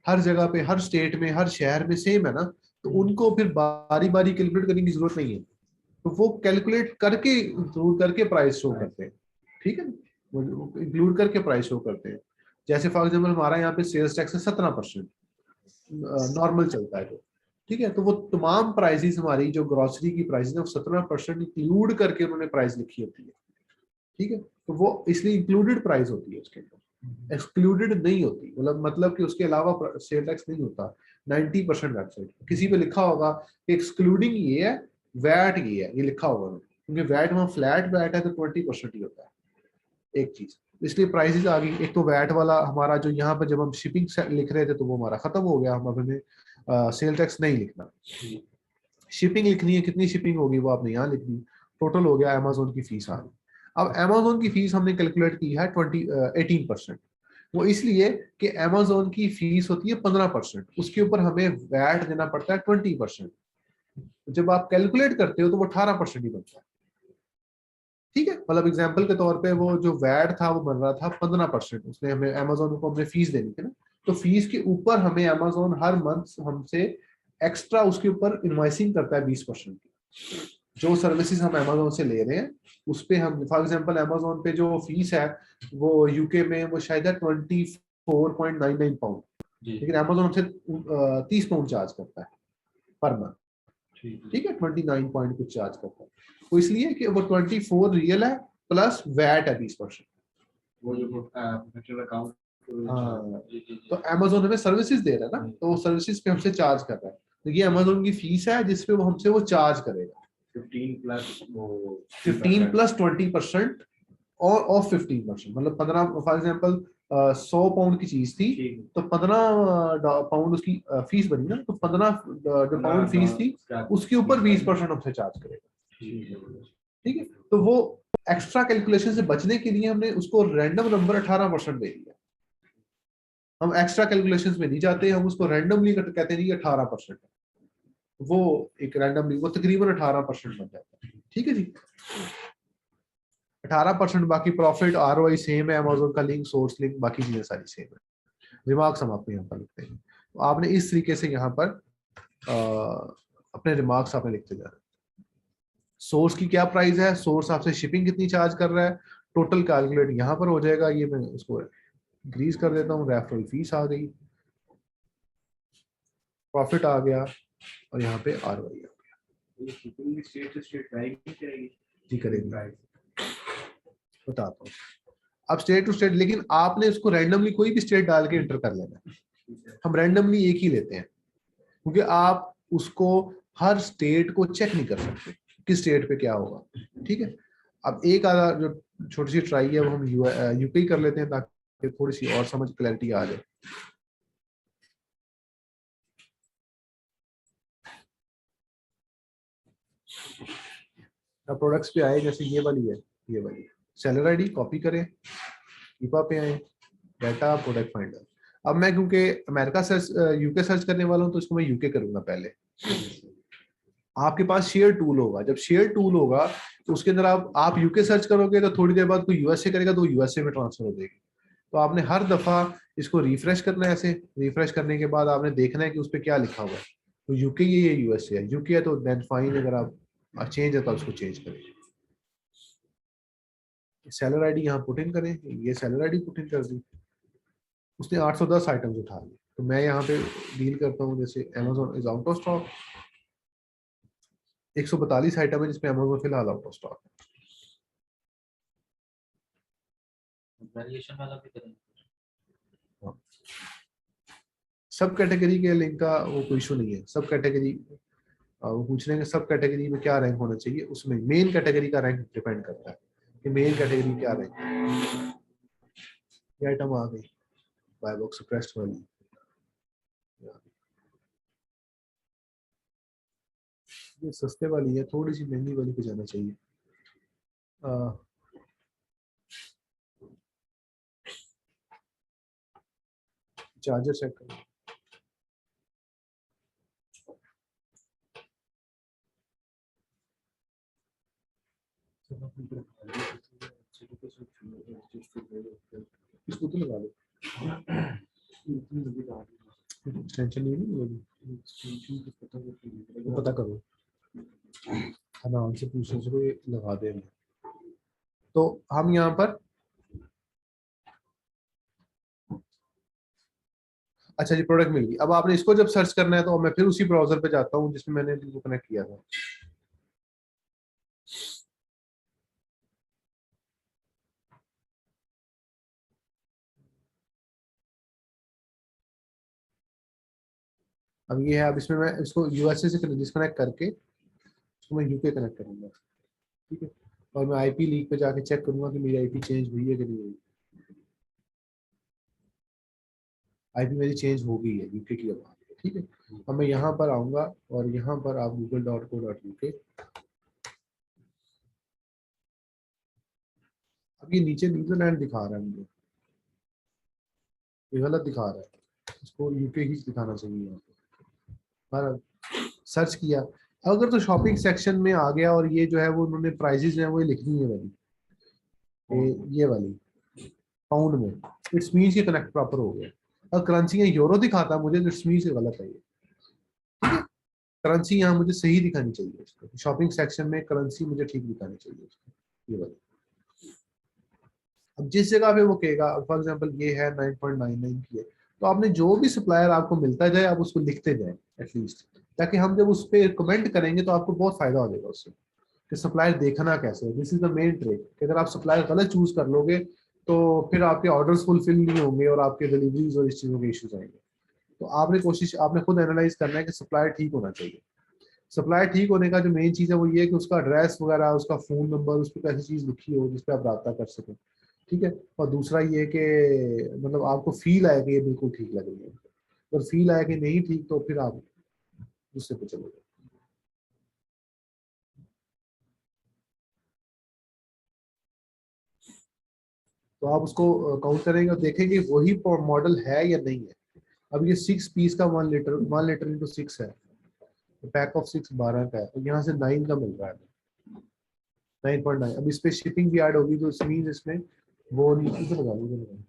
हर जगह पे, हर स्टेट में, हर शहर में सेम है ना, तो उनको फिर बारी बारी कैलकुलेट करने की जरूरत नहीं है, तो वो कैलकुलेट करके इंक्लूड करके प्राइस शो करते हैं, ठीक है, इंक्लूड करके प्राइस शो करते हैं। जैसे फॉर एग्जाम्पल हमारा यहाँ पे सेल्स टैक्स है 17%, नॉर्मल चलता है, तो ठीक है, तो वो तमाम प्राइसेस हमारी जो ग्रोसरी की प्राइसेस है वो 17% इंक्लूड करके उन्होंने प्राइस लिखी होती है, ठीक है, तो वो इसलिए इंक्लूडेड प्राइस होती है उसके अंदर, एक्सक्लूडेड नहीं होती, मतलब कि उसके अलावा सेल टैक्स नहीं होता। 90% वेबसाइट किसी पे लिखा होगा कि एक्सक्लूडिंग ये है, वैट ये है, ये लिखा होगा, क्योंकि वैट वहाँ फ्लैट वैट है तो 20% ही होता है एक चीज, इसलिए प्राइसेस आ गई। एक तो वैट वाला हमारा जो यहाँ पर जब हम शिपिंग लिख रहे थे तो वो हमारा खत्म हो गया, हम अपने सेल टैक्स नहीं लिखना, शिपिंग लिखनी है, कितनी शिपिंग होगी वो आपने यहाँ लिखनी, टोटल हो गया, अमेजोन की फीस आ गई। अब अमेजोन की फीस हमने कैलकुलेट की है 18%, वो इसलिए कि अमेजोन की फीस होती है 15%, उसके ऊपर हमें वैट देना पड़ता है 20%, जब आप कैलकुलेट करते हो तो वो 18% ही बनता है, ठीक है, मतलब एग्जाम्पल के तौर पे वो जो वैट था वो बन रहा था 15%, उसने हमें अमेजोन को हमने फीस देनी थी ना, तो फीस के ऊपर हमें अमेजोन हर मंथ हमसे एक्स्ट्रा उसके ऊपर इनवॉइसिंग करता है 20% की, जो सर्विसेज हम अमेजोन से ले रहे हैं उस पे हम, फॉर एग्जांपल अमेजोन पे जो फीस है वो यूके में वो शायद है 24.99 पाउंड, लेकिन अमेजोन हमसे 30 पाउंड चार्ज करता है पर मंथ, ठीक है, 29 पॉइंट कुछ चार्ज करता है, तो इसलिए कि वो 24 रियल है प्लस वैट है 20%, वो जो प्रोफेशनल अकाउंट, हाँ, तो अमेजोन हमें सर्विसेज दे रहा है ना, तो वो सर्विसेज पे हमसे चार्ज कर रहा है, तो ये अमेजोन की फीस है जिसपे वो हमसे वो चार्ज करेगा 15 प्लस 20% और ऑफ 15%, मतलब 15, फॉर एग्जाम्पल 100 पाउंड की चीज थी तो 15 पाउंड उसकी फीस बनी ना, तो 15 जो पाउंड फीस थी उसके ऊपर 20% हमसे चार्ज करेगा, ठीक है, तो वो एक्स्ट्रा कैलकुलेशन से बचने के लिए हमने उसको रैंडम नंबर 18% दे दिया, हम एक्स्ट्रा कैलकुलेशंस में नहीं जाते, हम उसको रैंडमली कहते नहीं 18%, वो एक रैंडमली वो तकरीबन 18% बन जाता है, ठीक है जी, 18%, बाकी प्रॉफिट ROI सेम है, अमेजोन का लिंक, सोर्स लिंक, बाकी चीजें सारी सेम है, रिमार्क्स हम आपको यहाँ पर लिखते हैं, तो आपने इस तरीके से यहाँ पर अपने रिमार्क्स आपने लिखते जाना, सोर्स की क्या प्राइस है, सोर्स आपसे शिपिंग कितनी चार्ज कर रहा है, टोटल कैलकुलेट यहाँ पर हो जाएगा, ये मैं उसको इंक्रीज कर देता हूँ, रेफरल फीस आ गई, प्रॉफिट आ गया, और यहाँ पे ROI आ गया, जी करेंगे, बताता हूँ, अब स्टेट टू स्टेट, लेकिन आपने उसको रैंडमली कोई भी स्टेट डाल के एंटर कर लेना है, हम रैंडमली एक ही लेते हैं, क्योंकि आप उसको हर स्टेट को चेक नहीं कर सकते किस स्टेट पे क्या होगा, ठीक है, अब एक आधा जो छोटी सी ट्राई है वो हम यूपी कर लेते हैं ताकि थोड़ी सी और समझ क्लैरिटी आ जाए। अब प्रोडक्ट्स पे आए, जैसे ये वाली है, ये वाली सेलर आईडी कॉपी करें, कीपा पे आए, डाटा, प्रोडक्ट फाइंडर, अब मैं क्योंकि अमेरिका सर्च यूके सर्च करने वाला हूँ तो इसको मैं यूके करूंगा पहले, आपके पास शेयर टूल होगा, जब शेयर टूल होगा तो उसके अंदर आप यूके सर्च करोगे तो थोड़ी देर बाद कोई यूएसए करेगा तो यूएसए में ट्रांसफर हो जाएगी, तो आपने हर दफा इसको रिफ्रेश करना है, ऐसे रिफ्रेश करने के बाद आपने देखना है कि उस पर क्या लिखा हुआ है, तो यूके ये यूएसए है, यूके है तो देन फाइन, अगर आप चेंज है तो उसको चेंज करें, सेलर आईडी यहाँ पुट इन करें, ये सेलर आईडी पुट इन कर दी, उसने 810 आइटम्स उठा लिए, तो मैं यहाँ पे डील करता हूँ, जैसे Amazon is out of stock, 142 item है जिसमें अमेजोन फिलहाल आउट ऑफ स्टॉक है, वेरिएशन वाला भी करेंगे, सब कैटेगरी के लिंक का वो कोई इशू नहीं है, सब कैटेगरी वो पूछ रहे हैं सब कैटेगरी में क्या रैंक होना चाहिए, उसमें मेन कैटेगरी का रैंक डिपेंड करता है कि मेन कैटेगरी क्या रैंक, ये आइटम आ गई बाय बॉक्स प्रेस्ड वाली, ये सस्ते वाली है, थोड़ी सी महंगी वाली पे जाना चाहिए, चार्जर चेक करो, इसको तो लगा लो, एक्सटेंशन नहीं मिलेगी, एक्सटेंशन को पता वो पता करो, आराम से पूछने से कोई लगा दे। तो हम यहाँ पर, अच्छा जी प्रोडक्ट मिल गई। अब आपने इसको जब सर्च करना है तो मैं फिर उसी ब्राउजर पे जाता हूँ जिसमें मैंने इसको कनेक्ट किया था। अब ये है, अब इसमें मैं इसको यूएसए से डिस्कनेक्ट करके इसको मैं यूके कनेक्ट करूंगा, ठीक है। और मैं आईपी लीग पे जाके चेक करूंगा कि मेरी आईपी चेंज हुई है कि नहीं हुई। आईपी मेरी चेंज हो गई है यूके की, अब ठीक है। अब मैं यहाँ पर आऊंगा और यहाँ पर आप google.co.uk, अब ये नीचे नीदरलैंड दिखा रहा है मुझे, ये गलत दिखा रहा है, इसको यूके ही दिखाना चाहिए यहाँ पे। पर सर्च किया, अगर तो शॉपिंग सेक्शन में आ गया और ये जो है वो उन्होंने प्राइजेज है वो लिखनी है वाली, ये वाली पाउंड में, इट्स मीन्स ये कनेक्ट प्रॉपर हो गया। और करेंसी यहाँ यूरो दिखाता है मुझे, तो इट्स मीन्स ये गलत है। ये करेंसी यहाँ मुझे सही दिखानी चाहिए, उसको शॉपिंग सेक्शन में करेंसी मुझे ठीक दिखानी चाहिए उसको, ये वाली। अब जिस जगह पे वो कहेगा, फॉर एग्जांपल ये है 9.99 की है, तो आपने जो भी सप्लायर आपको मिलता जाए आप उसको लिखते जाए एटलीस्ट, ताकि हम जब उस पर कमेंट करेंगे तो आपको बहुत फायदा हो जाएगा उससे, कि सप्लायर देखना कैसे है। This is the main trick, कि अगर आप सप्लायर गलत चूज कर लोगे तो फिर आपके ऑर्डर्स फुलफिल नहीं होंगे और आपके डिलीवरीज और इस चीज़ों के इश्यूज आएंगे। तो आपने खुद एनालाइज करना है कि सप्लायर ठीक होना चाहिए। सप्लायर ठीक होने का जो मेन चीज़ है वो ये है कि उसका एड्रेस वगैरह, उसका फ़ोन नंबर, उस पर ऐसी चीज़ लिखी हो जिस पर आप रब्ता कर सकें, ठीक है। और दूसरा ये कि मतलब आपको फील आए कि ये बिल्कुल ठीक लग रही है। अगर फील आया कि नहीं ठीक, तो फिर आप दूसरे पे चले जाओ। तो आप उसको काउंट करेंगे और देखेंगे वही मॉडल है या नहीं है। अब ये 6 पीस का 1 लीटर इंटू 6 है, तो पैक ऑफ 6 12 का है, तो यहाँ से 9 का मिल रहा है, 9.9। अब इस पे शिपिंग भी ऐड होगी, तो मीन इसमें वो नीचे से लगा लीजिए।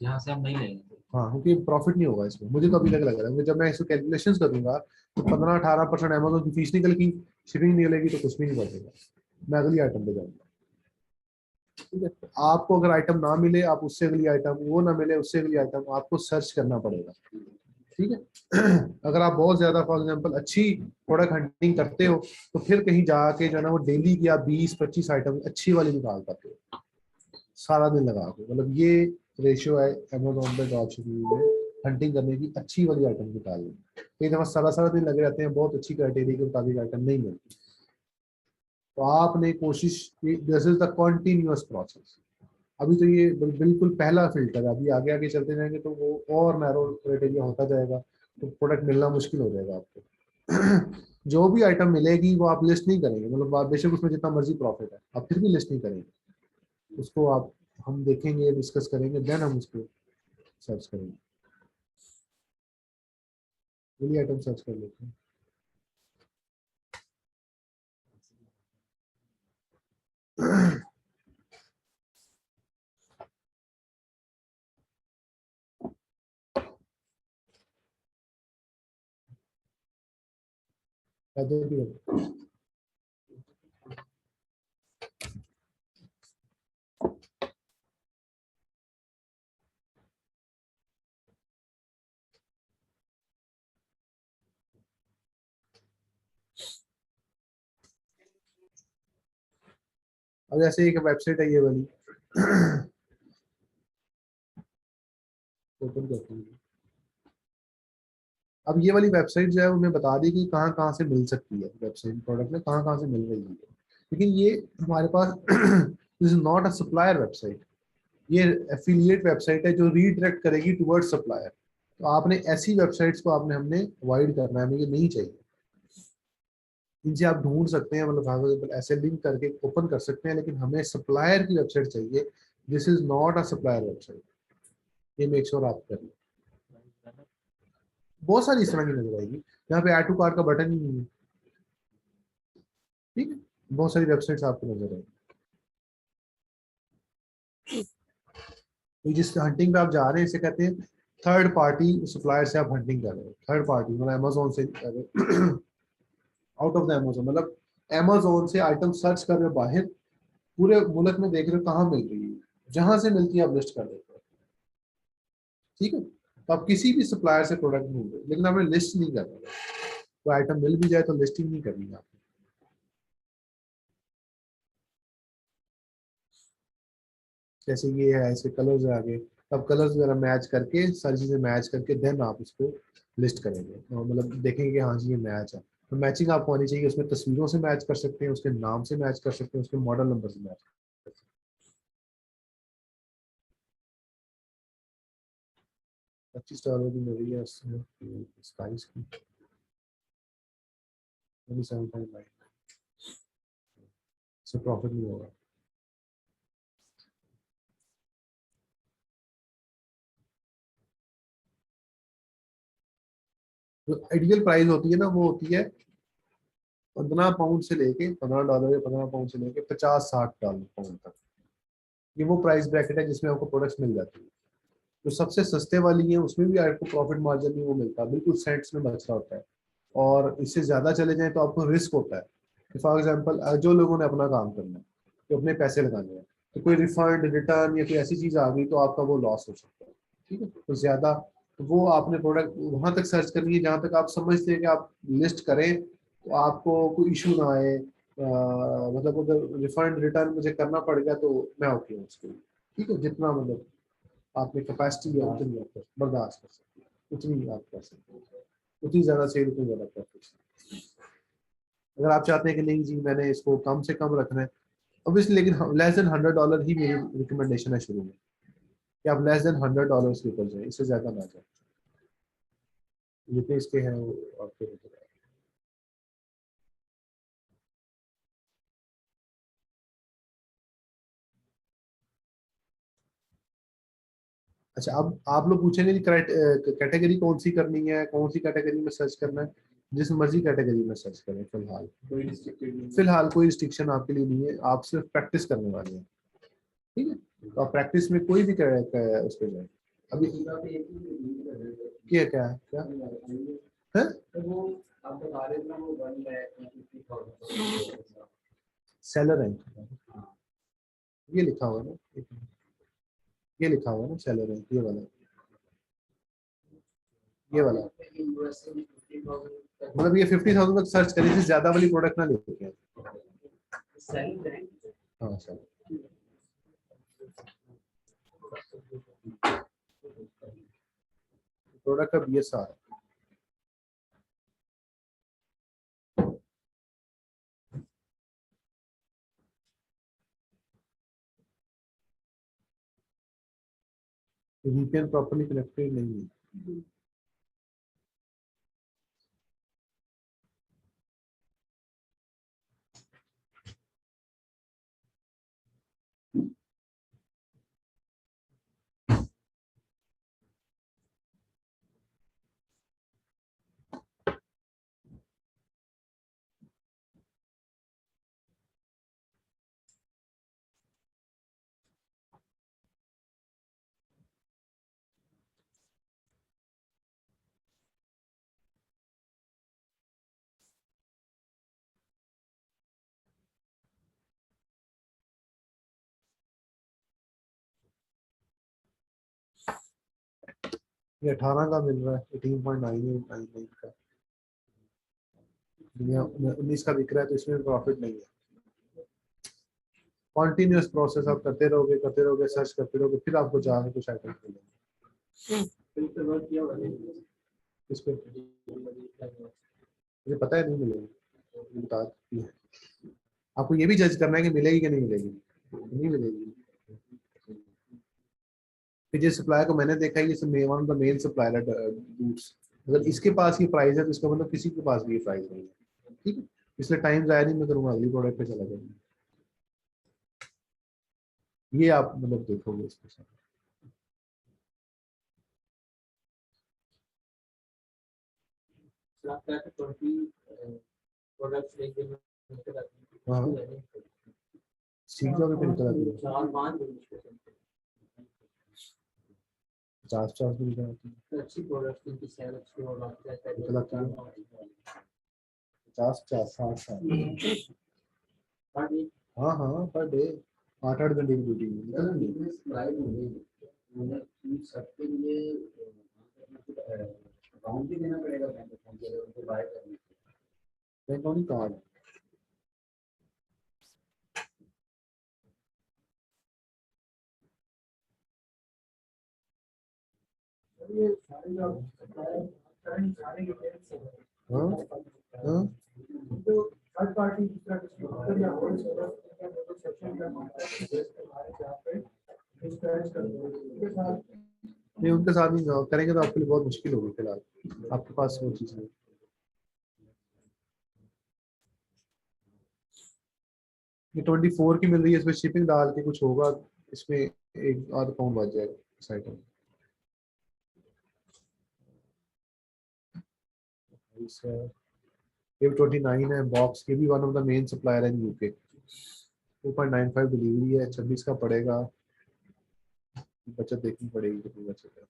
यहाँ से हम नहीं लेंगे। हाँ, क्योंकि प्रॉफिट नहीं होगा इसमें, मुझे तो अभी तक लग रहा है। जब मैं इसको कैलकुलेशंस करूंगा तो 15-18% अमेजोन की फीस निकल की, शिपिंग निकलेगी, तो कुछ भी नहीं बचेगा। मैं अगली आइटम पे जाऊंगा, ठीक है। तो आपको अगर आइटम ना मिले, आप उससे अगली आइटम, वो ना मिले उससे अगली आइटम, आपको सर्च करना पड़ेगा, ठीक है। अगर आप बहुत ज्यादा फॉर एग्जांपल अच्छी प्रोडक्ट हंटिंग करते हो, तो फिर कहीं जाके जो है ना वो डेली की आप 20-25 आइटम अच्छी वाली निकाल पाते हो सारा दिन लगा के। मतलब ये रेशियो है अमेजोन पे ड्रॉप शिपिंग में हंटिंग करने की, अच्छी वाली आइटम निकालनी। कई दफा सारा सारा दिन लगे रहते हैं, बहुत अच्छी क्राइटेरिया के मुताबिक आइटम नहीं मिलती। तो आपने कोशिश, this is the continuous process. अभी तो ये बिल्कुल पहला फिल्टर है, अभी आगे आगे चलते जाएंगे तो वो और नैरो क्राइटेरिया होता जाएगा, तो प्रोडक्ट मिलना मुश्किल हो जाएगा आपको। जो भी आइटम मिलेगी वो आप लिस्ट नहीं करेंगे, मतलब आप बेशक उसमें जितना मर्जी प्रॉफिट है आप फिर भी लिस्ट नहीं करेंगे उसको। आप, हम देखेंगे, डिस्कस करेंगे, देन हम उसको सर्च करेंगे। वही आइटम सर्च कर लेते हैं। Other भी है। अब जैसे एक वेबसाइट है ये वाली, ओपन करते हैं। अब ये वाली वेबसाइट जो है उन्हें बता दी कि कहाँ कहाँ से मिल सकती है वेबसाइट, प्रोडक्ट में कहाँ कहाँ से मिल रही है। लेकिन ये हमारे पास this is not a supplier website, ये एफिलिएट वेबसाइट है जो रीडायरेक्ट करेगी टुवर्ड्स सप्लायर। तो आपने ऐसी वेबसाइट्स को आपने हमने अवॉइड करना है, हमें ये नहीं चाहिए। इनसे आप ढूंढ सकते हैं, मतलब फॉर एग्जांपल ऐसे लिंक करके ओपन कर सकते हैं, लेकिन हमें सप्लायर की वेबसाइट चाहिए। This is not a supplier website, ये मेक श्योर आप करें। बहुत सारी इस तरह की नजर आएगी, यहाँ पे ऐड टू कार्ट का बटन ही नहीं है, ठीक है। बहुत सारी वेबसाइट्स आपको नजर आएगी। तो जिस हंटिंग पे आप जा रहे हैं इसे कहते हैं थर्ड पार्टी सप्लायर से आप हंटिंग कर रहे हो। थर्ड पार्टी मतलब अमेजोन से आउट ऑफ द अमेजोन, मतलब अमेजोन से आइटम सर्च कर रहे हो बाहर, पूरे मुल्क में देख रहे हो कहाँ मिल रही है, जहां से मिलती है आप लिस्ट कर देते हो। ठीक है, तो आप किसी भी सप्लायर से प्रोडक्ट ढूंढ रहे हो, लेकिन आपने लिस्ट नहीं कर रहे। तो आइटम मिल भी जाए तो लिस्टिंग नहीं करनी है आपने। जैसे ये है, इसके कलर्स आ गए, अब कलर्स वगैरह मैच करके, सारी चीजें मैच करके देन आप इसको लिस्ट करेंगे, तो मतलब देखेंगे कि हाँ जी ये मैच है। तो मैचिंग आपको आनी चाहिए, उसमें तस्वीरों से मैच कर सकते हैं, उसके नाम से मैच कर सकते हैं, उसके मॉडल नंबर से मैच कर सकते हैं। $25 की मिल रही है उसमें, स्काइस की 27.9, इससे प्रॉफिट नहीं होगा। जो आइडियल प्राइस होती है ना, वो होती है $15 से लेके $15 या $15 से लेके $50-60 तक। ये वो प्राइस ब्रैकेट है जिसमें आपको प्रोडक्ट्स मिल जाती है। जो सबसे सस्ते वाली है उसमें भी आपको प्रॉफिट मार्जिन नहीं वो मिलता, बिल्कुल सेंट्स में बच रहा होता है। और इससे ज्यादा चले जाएं तो आपको रिस्क होता है। फॉर एग्जांपल जो लोगों ने अपना काम करना है, तो अपने पैसे लगाने हैं, तो कोई रिफंड रिटर्न या कोई ऐसी चीज आ गई तो आपका वो लॉस हो सकता है। ठीक है, तो ज्यादा, तो वो आपने प्रोडक्ट वहां तक सर्च करनी है जहां तक आप समझते हैं कि आप लिस्ट करें तो आपको कोई इशू ना आए। मतलब अगर रिफंड रिटर्न मुझे करना पड़ गया तो मैं ओके हूँ उसके लिए। ठीक है, जितना मतलब आप में कैपेसिटी है उतनी आप बर्दाश्त कर सकते हैं, उतनी आप कर सकते हैं, उतनी ज़्यादा सेल उतनी ज़्यादा प्रॉफिट। अगर आप चाहते हैं कि नहीं जी मैंने इसको कम से कम रखना है, ऑब्वियसली, लेकिन लेस देन $100 ही मेरी रिकमेंडेशन है शुरू में, कि आप लेस देन $100 के ऊपर जाए, इससे ज़्यादा ना जाए। जितने इसके हैं वो आपके ऊपर है। अच्छा, अब आप लोग पूछेंगे कि कैटेगरी कौन सी करनी है, कौन सी कैटेगरी में सर्च करना है। जिस मर्जी कैटेगरी में सर्च करें, फिलहाल कोई रिस्ट्रिक्टेड नहीं है। फिलहाल कोई रिस्ट्रिक्शन आपके लिए नहीं है, आप सिर्फ प्रैक्टिस करने वाले हैं। ठीक है, तो आप प्रैक्टिस में कोई भी उस पर जाए। अभी क्या क्या क्या है, सेलर है, ये लिखा हुआ है ना, ये लिखा हुआ है ना सेलर है, ये वाला मतलब ये 50,000 तक सर्च करें, इससे ज्यादा वाली प्रोडक्ट ना लेते हैं। हाँ सर, प्रोडक्ट का BSR VPN प्रॉपर्ली कनेक्टेड नहीं है। ये 18 का मिल रहा है, 18.9899 का, या 19 का बिक रहा है, तो इसमें प्रॉफिट नहीं है। कॉन्टिन्यूस प्रोसेस आप करते रहोगे, सर्च करते रहोगे, फिर आपको जाके कुछ आइटम मिलेंगे। इस पे मुझे पता है नहीं मिलेगी, बता दी है। आपको ये भी जज करना है कि मिलेगी कि नहीं मिलेगी, नहीं मिलेगी। फिर जिस सप्लायर को मैंने देखा है, ये one of the main supplier है बूट्स, अगर इसके पास ये प्राइस है तो इसका मतलब किसी के पास भी ये प्राइस नहीं है। ठीक है, इसलिए टाइम जाया नहीं मैं करूँगा, अगली प्रोडक्ट पे चला जाऊंगा। ये आप मतलब देखोगे इसके साथ। हाँ, सीख जाओगे फिर निकल आएगी। 50 मिल जाती है, तो अच्छी प्रोडक्ट की सेल अच्छी हो बाकी रहता है निकल आती है। 50 60 हाँ हाँ पर डे 8 8 घंटे की ड्यूटी निकल सबके लिए अकाउंट भी देना पड़ेगा बैंक अकाउंट के लिए उनको बाय करने के लिए। Bank on card. ये सारे जो सारे डिटेल्स हाँ हाँ तो थर्ड पार्टी दूसरा डिस्ट्रीब्यूटर या होलसेलर का नेगोशिएशन का कॉन्ट्रैक्ट बेस पे हमारे यहाँ पे डिस्पैच कर दो उनके साथ। नहीं उनके साथ नहीं करेंगे तो आपके लिए बहुत मुश्किल होगी फिलहाल, आपके पास वो चीज़ नहीं। ये 24 की मिल रही है, इसमें शिपिंग डाल के कुछ होगा, इसमें एक आध पाउंड बच जाएगा इस आइटम। ये 29 है बॉक्स, ये भी one of the main supplier है इन यूके। 2.95 डिलीवरी है, 26 का पड़ेगा। बचत देखनी पड़ेगी कितनी बचत है।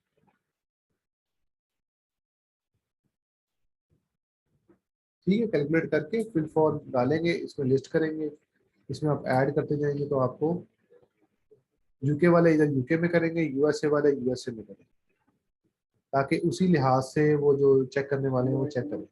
ठीक है, कैलकुलेट करके फिल फॉर डालेंगे, इसमें लिस्ट करेंगे, इसमें आप ऐड करते जाएंगे तो आपको यूके वाले इधर यूके में करेंगे, यूएसए वाले यूएसए में करेंगे, ताकि उसी लिहाज से वो जो चेक करने वाले हैं वो चेक करें।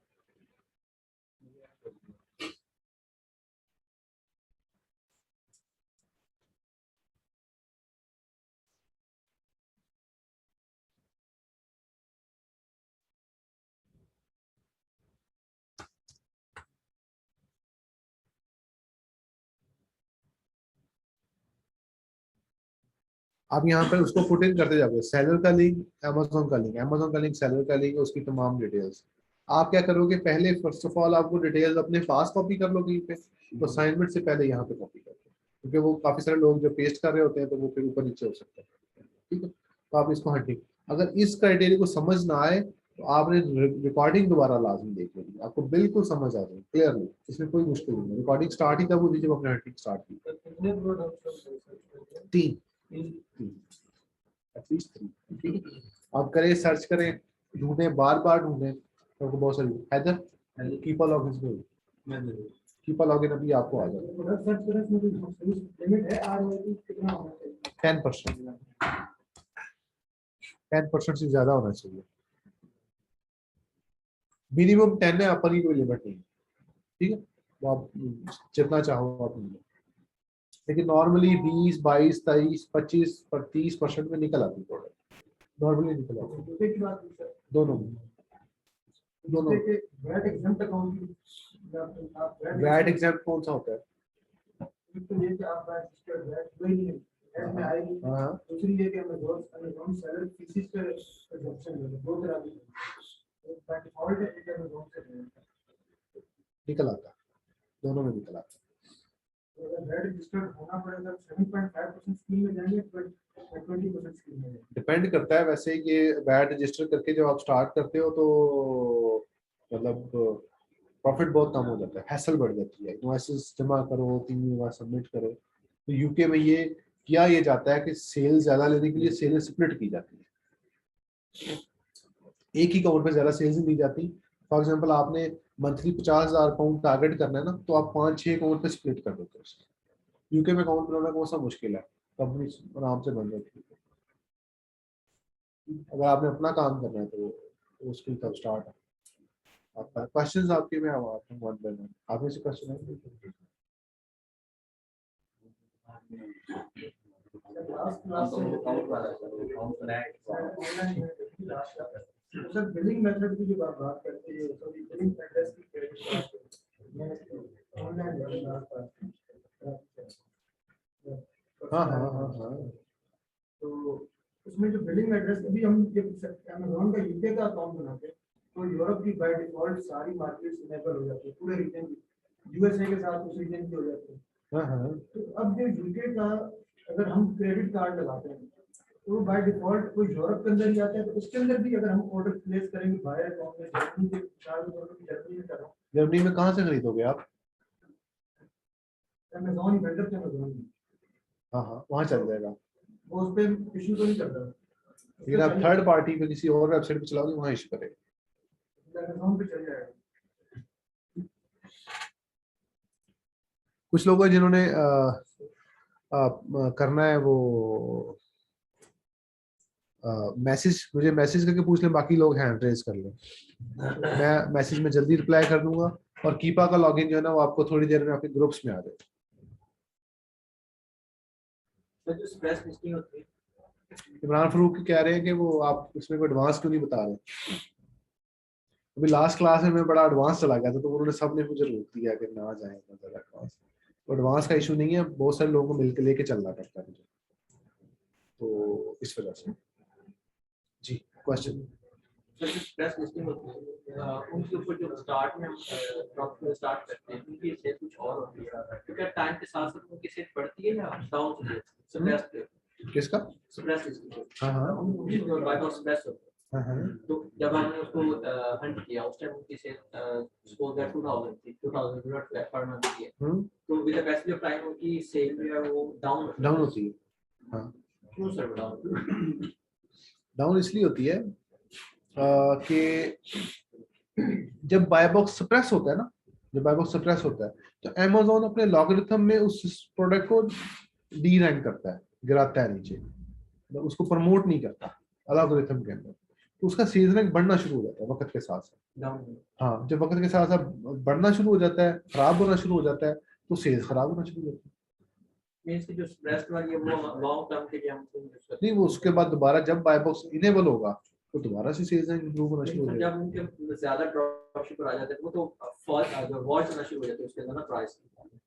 आप यहाँ पर उसको पुट इन करते जाओगे, सेलर का लिंक, अमेजोन का लिंक, अमेजोन का लिंक, सेलर का लिंक, उसकी तमाम डिटेल्स। आप क्या करोगे, पहले फर्स्ट ऑफ ऑल आपको डिटेल्स अपने पास कॉपी कर लो कहीं पे, तो असाइनमेंट से पहले यहाँ पे कॉपी कर लो, क्योंकि वो काफी सारे लोग जो पेस्ट कर रहे होते हैं तो वो फिर ऊपर नीचे हो सकता है। ठीक है, तो आप इसको, हाँ ठीक, अगर इस क्राइटेरिया को समझ ना आए तो आपने रिकॉर्डिंग दोबारा लाजमी देख लेनी, आपको बिल्कुल समझ आ जाए क्लियरली, इसमें कोई मुश्किल नहीं है। रिकॉर्डिंग स्टार्ट ही तब होती है जब अपने हंटिंग स्टार्ट की। कितने प्रोडक्ट्स तीन एटलीस्ट 3। ठीक है, आप करें, सर्च करें, ढूंढें, बार बार ढूंढें, तो आपको बहुत सारी हैदर कीप लॉगिन में कीप लॉगिन अभी आपको आ जाएगा। प्रोडक्ट सर्च करने में कोई लिमिट है आरओआई कितना होना चाहिए? 10%, 10% से ज्यादा होना चाहिए, मिनिमम 10 है, अपर की कोई लिमिट नहीं है। ठीक है, तो आप जितना चाहो आप ले लो, लेकिन नॉर्मली 20 22 23 25 पर 30% में निकल आती है प्रोडक्ट, नॉर्मली निकल आती है दूसरे की बात नहीं सर, दोनों में। दोनों दूसरे के वैट एग्जाम्प्ट अकाउंट आप वैट एग्जाम कौन सा होता है? तो ये कि आप रजिस्टर्ड वैट कोई नहीं है में आएगी। हाँ दूसरी ये कि हमें अमेज़न सेलर किसी पे एग्जम्पशन है, दो तरह की बाय डिफॉल्ट है कि अमेज़न से निकल आता है, दोनों में निकल आता है। अगर वैट रजिस्टर्ड होना पड़ेगा 7.5% स्कीम में जाएंगे, 20% स्कीम में जाएंगे। डिपेंड करता है वैसे, ये वैट रजिस्टर करके जब आप स्टार्ट करते हो तो मतलब प्रॉफिट बहुत कम हो जाता है, हैसल बढ़ जाती है, इनवॉइसेस जमा करो, 3 बार सबमिट करो। तो यूके में ये किया ये जाता है कि सेल ज्यादा लेने के लिए सेल स्प्लिट की जाती है, एक ही अकाउंट में ज्यादा सेल्स नहीं दी जाती। फॉर एग्जांपल आपने मंथली 50,000 पाउंड टारगेट करना है ना, तो आप 5-6 अकाउंट पे स्प्लिट कर देते हो। यूके में अकाउंट बनाना कौन सा मुश्किल है, कंपनी आराम से बन जाती है। अगर आपने अपना काम करना है तो उसकी तब स्टार्ट है। आपका क्वेश्चंस आपके में आते हैं वन बाय वन, आप में से क्वेश्चन है? लास्ट क्लास से अकाउंट वाला अकाउंट पर ऐड सर बिलिंग मेथड की जो बात करते हैं, तो बिलिंग एड्रेस की क्रेडिट ऑनलाइन हाँ हाँ हाँ हाँ, तो उसमें जो बिलिंग एड्रेस भी हम जब अमेज़न का यूके का अकाउंट बनाते हैं तो यूरोप की बाय डिफॉल्ट सारी मार्केट्स इनेबल हो जाती है, पूरे रीजन की, यूएसए के साथ उस रीजन की हो जाती है। हाँ हाँ, तो अब जो यूके का अगर हम क्रेडिट कार्ड लगाते हैं तो बाय डिफॉल्ट कोई यूरोप के अंदर ही आता है, तो उसके अंदर भी अगर हम ऑर्डर प्लेस करेंगे बायर अकाउंट में, जर्मनी के जर्मनी में कर रहा हूँ, जर्मनी में कहाँ से खरीदोगे आप? अमेज़न वेंडर के अमेज़न में हाँ हाँ, वहाँ चल जाएगा। वो उस पे इशू तो नहीं करता। लेकिन आप थर्ड पार्टी पे किसी और वेबसाइट पे चलाओगे वहाँ इशू करेगा। अमेज़न पे चल जाएगा। कुछ लोग हैं जिन्होंने करना है वो मैसेज, मुझे मैसेज करके पूछ लें, बाकी लोग हैंड रेज कर लें, मैं मैसेज में जल्दी रिप्लाई कर दूंगा। और कीपा का लॉगिन जो है ना वो आपको थोड़ी देर में आपके ग्रुप्स में आ जाएगा। जो स्प्रेस लिस्टिंग होती है, इमरान फारूक कह रहे हैं कि वो आप उसमें कोई एडवांस क्यों नहीं बता रहे। अभी लास्ट क्लास में मैं बड़ा एडवांस चला गया था तो उन्होंने सब ने मुझे रोक दिया कि ना जाए इतना ज्यादा एडवांस। तो एडवांस का इशू नहीं है, बहुत सारे लोगों को मिलकर लेके चलना पड़ता है मुझे, तो इस वजह से। जी क्वेश्चन। जो स्प्रेस लिस्टिंग होती है, उनके ऊपर जो स्टार्ट में हम स्टार्ट करते हैं उनकी सेल कुछ और होती है, क्योंकि टाइम के साथ साथ उनकी सेल बढ़ती है या डाउन होती है। स्प्रेस किसका? स्प्रेस लिस्टिंग, हाँ हाँ जो बाय बाय स्प्रेस होता है। हाँ हाँ। तो जब हमने उसको हंट किया उस टाइम उनकी सेल सपोज दैट 2000 थी, 2000 यूनिट पर मंथ की है, तो with the passage of time उनकी सेल जो है वो डाउन होती है। हाँ क्यों सर डाउन? डाउन इसलिए होती है कि जब बाय बॉक्स सप्रेस होता है ना, जब बाय बॉक्स सप्रेस होता है तो Amazon अपने लॉगरिथम में उस प्रोडक्ट को डी रैंक करता है, गिराता है नीचे, मतलब उसको प्रमोट नहीं करता अलॉगरिथम के अंदर, तो उसका सेल्स रैंक बढ़ना शुरू हो जाता है वक्त के साथ साथ। हाँ जब वक्त के साथ साथ बढ़ना शुरू हो जाता है, खराब होना शुरू हो जाता है, तो सेल्स खराब होना शुरू हो जाता है। मींस कि जो स्प्रेस वाली है वो लॉन्ग टर्म के लिए हम यूज करते नहीं, वो उसके बाद दोबारा जब बाय बॉक्स इनेबल होगा तो दोबारा से सेल्स रैंक इंप्रूव होना शुरू हो हैं। जाएगा। जब उनके ज्यादा ड्रॉपशिप आ जाते हैं वो तो फॉल जो वॉच होना शुरू हो जाती है उसके अंदर ना प्राइस,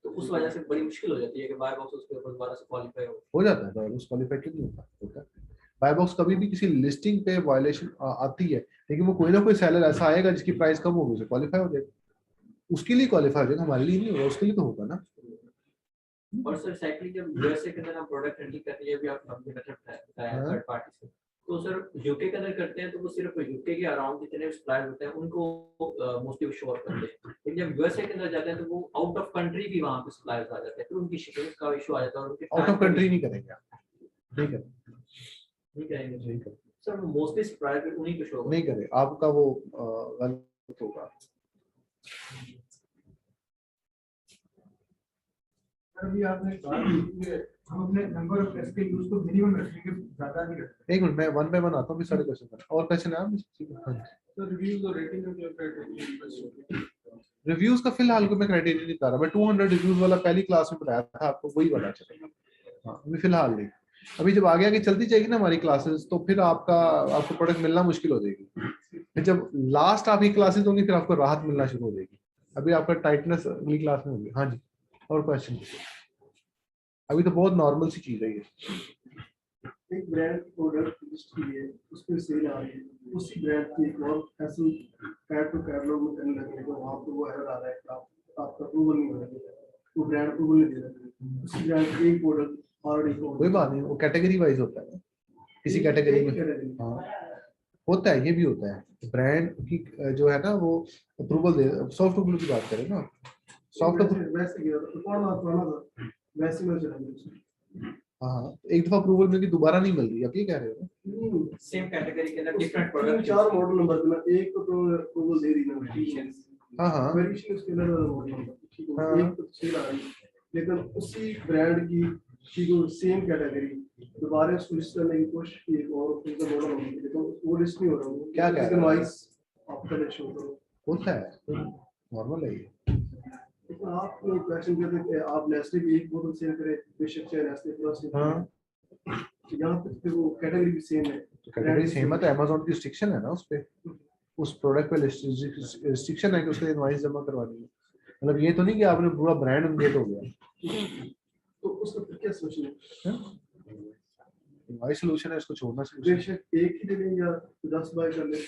तो उस वजह से बड़ी मुश्किल हो जाती है कि बाय बॉक्स उसके ऊपर दोबारा से क्वालीफाई हो जाता है, बाय बॉक्स क्वालीफाई क्यों नहीं होता है। बाय बॉक्स कभी भी किसी लिस्टिंग पे वायलेशन आती है, लेकिन वो कोई ना कोई सेलर ऐसा आएगा जिसकी प्राइस कम होगी, उसे क्वालीफाई हो जाएगा, उसके लिए क्वालीफाई हो जाएगा, हमारे लिए नहीं होगा, उसके लिए तो होगा ना। और सर सेकंडली जब यूएसए के अंदर हम प्रोडक्ट हैंडल करते हैं, भी आप हमने मतलब बताया थर्ड पार्टी से, तो सर यूके के अंदर करते हैं तो वो सिर्फ यूके के अराउंड जितने सप्लायर होते हैं उनको मोस्टली शो करते हैं, लेकिन जब यूएसए के अंदर जाते हैं तो वो आउट ऑफ कंट्री भी वहां पे सप्लायर्स आ जाते हैं, फिर उनकी शिपिंग का इशू आ जाता है और उनके आउट ऑफ कंट्री नहीं करेंगे आप, ठीक है, नहीं करेंगे नहीं करें, सर, मोस्टली सप्लायर उन्हीं को शो नहीं करें, आपका वो गलत होगा। अभी आपने कहा कि हम अपने नंबर ऑफ टेस्ट के यूज को मिनिमम रखेंगे, ज्यादा नहीं रखेंगे। एक मिनट, मैं वन बाय वन आता हूँ, फिर सारे क्वेश्चन करना। और क्वेश्चन है आप? तो रिव्यूज और रेटिंग का क्या क्राइटेरिया? रिव्यूज का फिलहाल को मैं क्राइटेरिया नहीं बता रहा, मैं 200 रिव्यूज वाला पहली क्लास में बताया था आपको, वही पता चलेगा। हाँ अभी फिलहाल नहीं, अभी जब आगे आगे चलती जाएगी ना हमारी क्लासेस तो फिर आपको प्रोडक्ट मिलना मुश्किल हो जाएगी, फिर जब लास्ट आपकी क्लासेस होंगी फिर आपको राहत मिलना शुरू हो जाएगी, अभी आपका टाइटनेस अगली क्लास में होगी। हाँ जी, और क्वेश्चन? अभी तो बहुत नॉर्मल सी चीज है ये। एक ब्रांड प्रोडक्ट लिस्ट की है, उस पर सेल आ रही है, उसी ब्रांड की एक और ऐसी ऐड टू कैटलॉग में करने लगे तो वहाँ पे वो एरर आ रहा है कि आपका अप्रूवल नहीं हो रहा है, वो ब्रांड अप्रूवल नहीं दे रहा है, उसी ब्रांड की एक प्रोडक्ट ऑलरेडी कोई बात नहीं, वो कैटेगरी वाइज होता है, किसी कैटेगरी में हाँ होता है, ये भी होता है। ब्रांड की जो है ना वो अप्रूवल दे, सॉफ्ट अप्रूवल की बात करें ना, सॉफ्ट वैसे में चलेंगे। हाँ एक दफा अप्रूवल मिल गई दोबारा नहीं मिल रही, आप ये कह रहे हो ना? सेम कैटेगरी के अंदर डिफरेंट तीन प्रोडक्ट चार मॉडल नंबर देना, एक तो अप्रूवल दे रही ना, हाँ हाँ वेरिएशन उसके अंदर वाला मॉडल नंबर, ठीक है, हाँ। एक तो सेल आ रही है, लेकिन उसी ब्रांड की ठीक है सेम कैटेगरी दोबारा उसको लिस्ट करने की कोशिश की एक और उनका मॉडल नंबर, लेकिन वो लिस्ट नहीं हो रहा, वो क्या कह रहे हो? वाइज आपका लिस्ट हो होता है, नॉर्मल है ये। तो आप क्वेश्चन करते हैं कि आप नेस्ले की एक बोतल सेल करें, बेशक चाहे नेस्ले प्लस हाँ यहाँ पे फिर वो कैटेगरी भी सेम है, तो कैटेगरी सेम है तो Amazon की रिस्ट्रिक्शन है ना उस पे, उस प्रोडक्ट पे रिस्ट्रिक्शन है कि उसके इनवॉइस जमा करवानी है, मतलब ये तो नहीं कि आपने पूरा ब्रांड अपडेट हो गया, तो उसका फिर क्या सोचना है? इनवॉइस सोल्यूशन है, इसको छोड़ना चाहिए। बेशक एक ही ले लें या 10 बाय कर लें,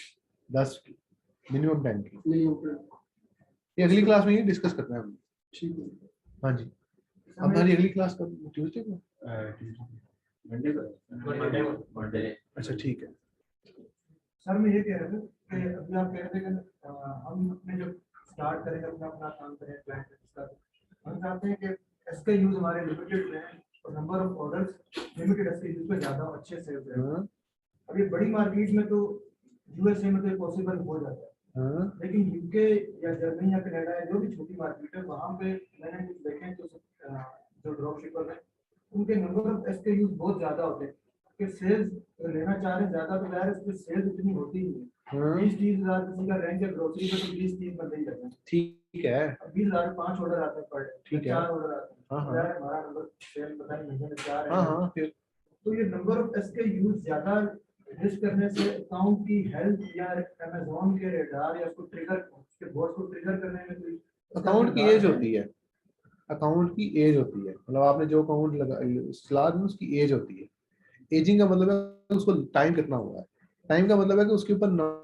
10 मिनिमम 10 की, मिनिमम, ये अगली क्लास में ये डिस्कस करना है हम। ठीक है। हाँ जी, अब हमारी अगली क्लास कब? ट्यूसडे को? मंडे। अच्छा ठीक है। सर मैं ये कह रहा था कि अभी आप कह रहे थे कि हम अपने जब स्टार्ट करेंगे अपना अपना काम करें क्लाइंट के साथ, हम चाहते हैं कि इसका यूज हमारे लिमिटेड में और नंबर ऑफ ऑर्डर्स लिमिटेड इसके यूज पे ज़्यादा अच्छे से हो जाए। अब ये बड़ी मार्केट में तो यूएसए में तो पॉसिबल हो जाता है, लेकिन यूके या जर्मनी या कनाडा या जो भी छोटी मार्केट है वहाँ पे मैंने कुछ देखे तो जो ड्रॉप शिपर है उनके नंबर ऑफ एसकेयूज बहुत ज्यादा होते हैं कि सेल्स लेना चाह रहे हैं ज्यादा तो यार इसमें सेल्स इतनी होती ही नहीं। 20-30 हजार किसी का रैंक है ग्रोसरी पे तो 20-30 बंदे ही रहते हैं, ठीक है। 20,000 5 ऑर्डर आते हैं पर डे, ठीक है 4 ऑर्डर आते हैं, यार हमारा नंबर सेल पता नहीं महीने में 4 है। फिर तो ये नंबर ऑफ एसकेयूज ज्यादा रिस्क करने से अकाउंट की हेल्थ या अमेज़न के रेडार या उसको ट्रिगर उसके बॉस को ट्रिगर करने में कोई अकाउंट की एज होती है, अकाउंट की एज होती है, मतलब आपने जो अकाउंट लगा सलाह में उसकी एज होती है। एजिंग का मतलब है उसको टाइम कितना हुआ है, टाइम का मतलब है कि उसके ऊपर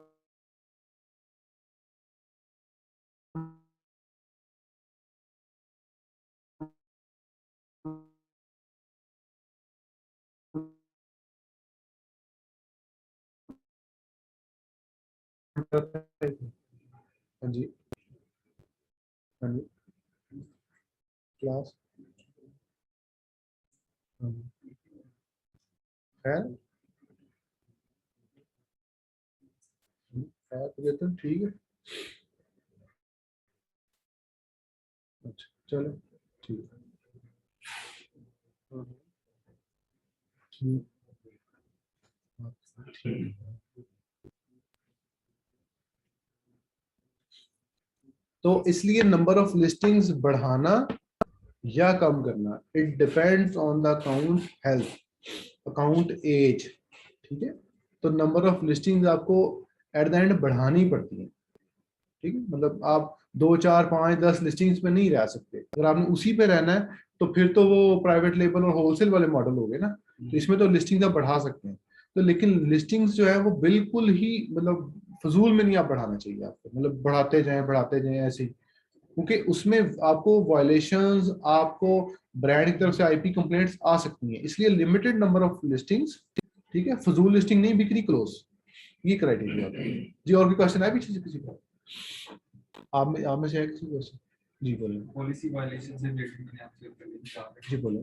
हाँ जी हाँ जी क्लास खैर खैर तो ठीक है, अच्छा चलो ठीक है ठीक ठीक। तो इसलिए नंबर ऑफ लिस्टिंग्स बढ़ाना या कम करना, it depends on the account health, account age, ठीक है। तो नंबर ऑफ लिस्टिंग्स आपको एट द एंड बढ़ानी पड़ती है, ठीक है। मतलब आप 2 4 5 10 लिस्टिंग्स पे नहीं रह सकते, अगर आपने उसी पे रहना है तो फिर तो वो प्राइवेट लेबल और होलसेल वाले मॉडल हो गए ना, तो इसमें तो लिस्टिंग्स आप बढ़ा सकते हैं। तो लेकिन लिस्टिंग्स जो है वो बिल्कुल ही मतलब फजूल में नहीं आप बढ़ाना चाहिए आपको, मतलब बढ़ाते जाएं ऐसे ही, क्योंकि उसमें आपको वायलेशंस, आपको ब्रांड की तरफ से आईपी कंप्लेंट्स आ सकती हैं, इसलिए लिमिटेड नंबर ऑफ लिस्टिंग्स, ठीक है। फजूल लिस्टिंग नहीं, बिक्री क्लोज, ये क्राइटेरिया होता है जी। और भी क्वेश्चन है पीछे से किसी का? आप में से है किसी क्वेश्चन? जी बोलें। पॉलिसी वायलेशन से रिलेटेड मैंने आपसे पहले भी कहा था जी बोलें।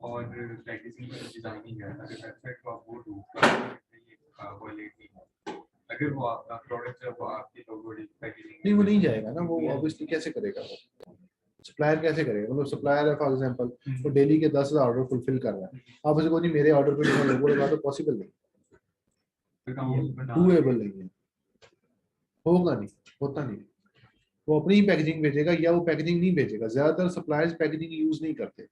और पैकेजिंग का डिजाइनिंग है, अगर वेबसाइट को आप वो ढूंढ कर वायलेट नहीं हो, अगर वो आपका प्रोडक्ट है वो आपकी लोगो पैकेजिंग नहीं वो नहीं जाएगा ना, वो ऑब्वियसली कैसे करेगा, वो सप्लायर कैसे करेगा? मतलब सप्लायर है फॉर एग्जांपल, वो डेली के 10,000 ऑर्डर फुलफिल कर रहा है, आप उसे को नहीं मेरे ऑर्डर पे लोगो लगा, तो पॉसिबल नहीं, डूएबल नहीं है, होगा नहीं, होता नहीं। वो अपनी ही पैकेजिंग भेजेगा या वो पैकेजिंग नहीं भेजेगा। ज्यादातर सप्लायर्स पैकेजिंग यूज नहीं करते,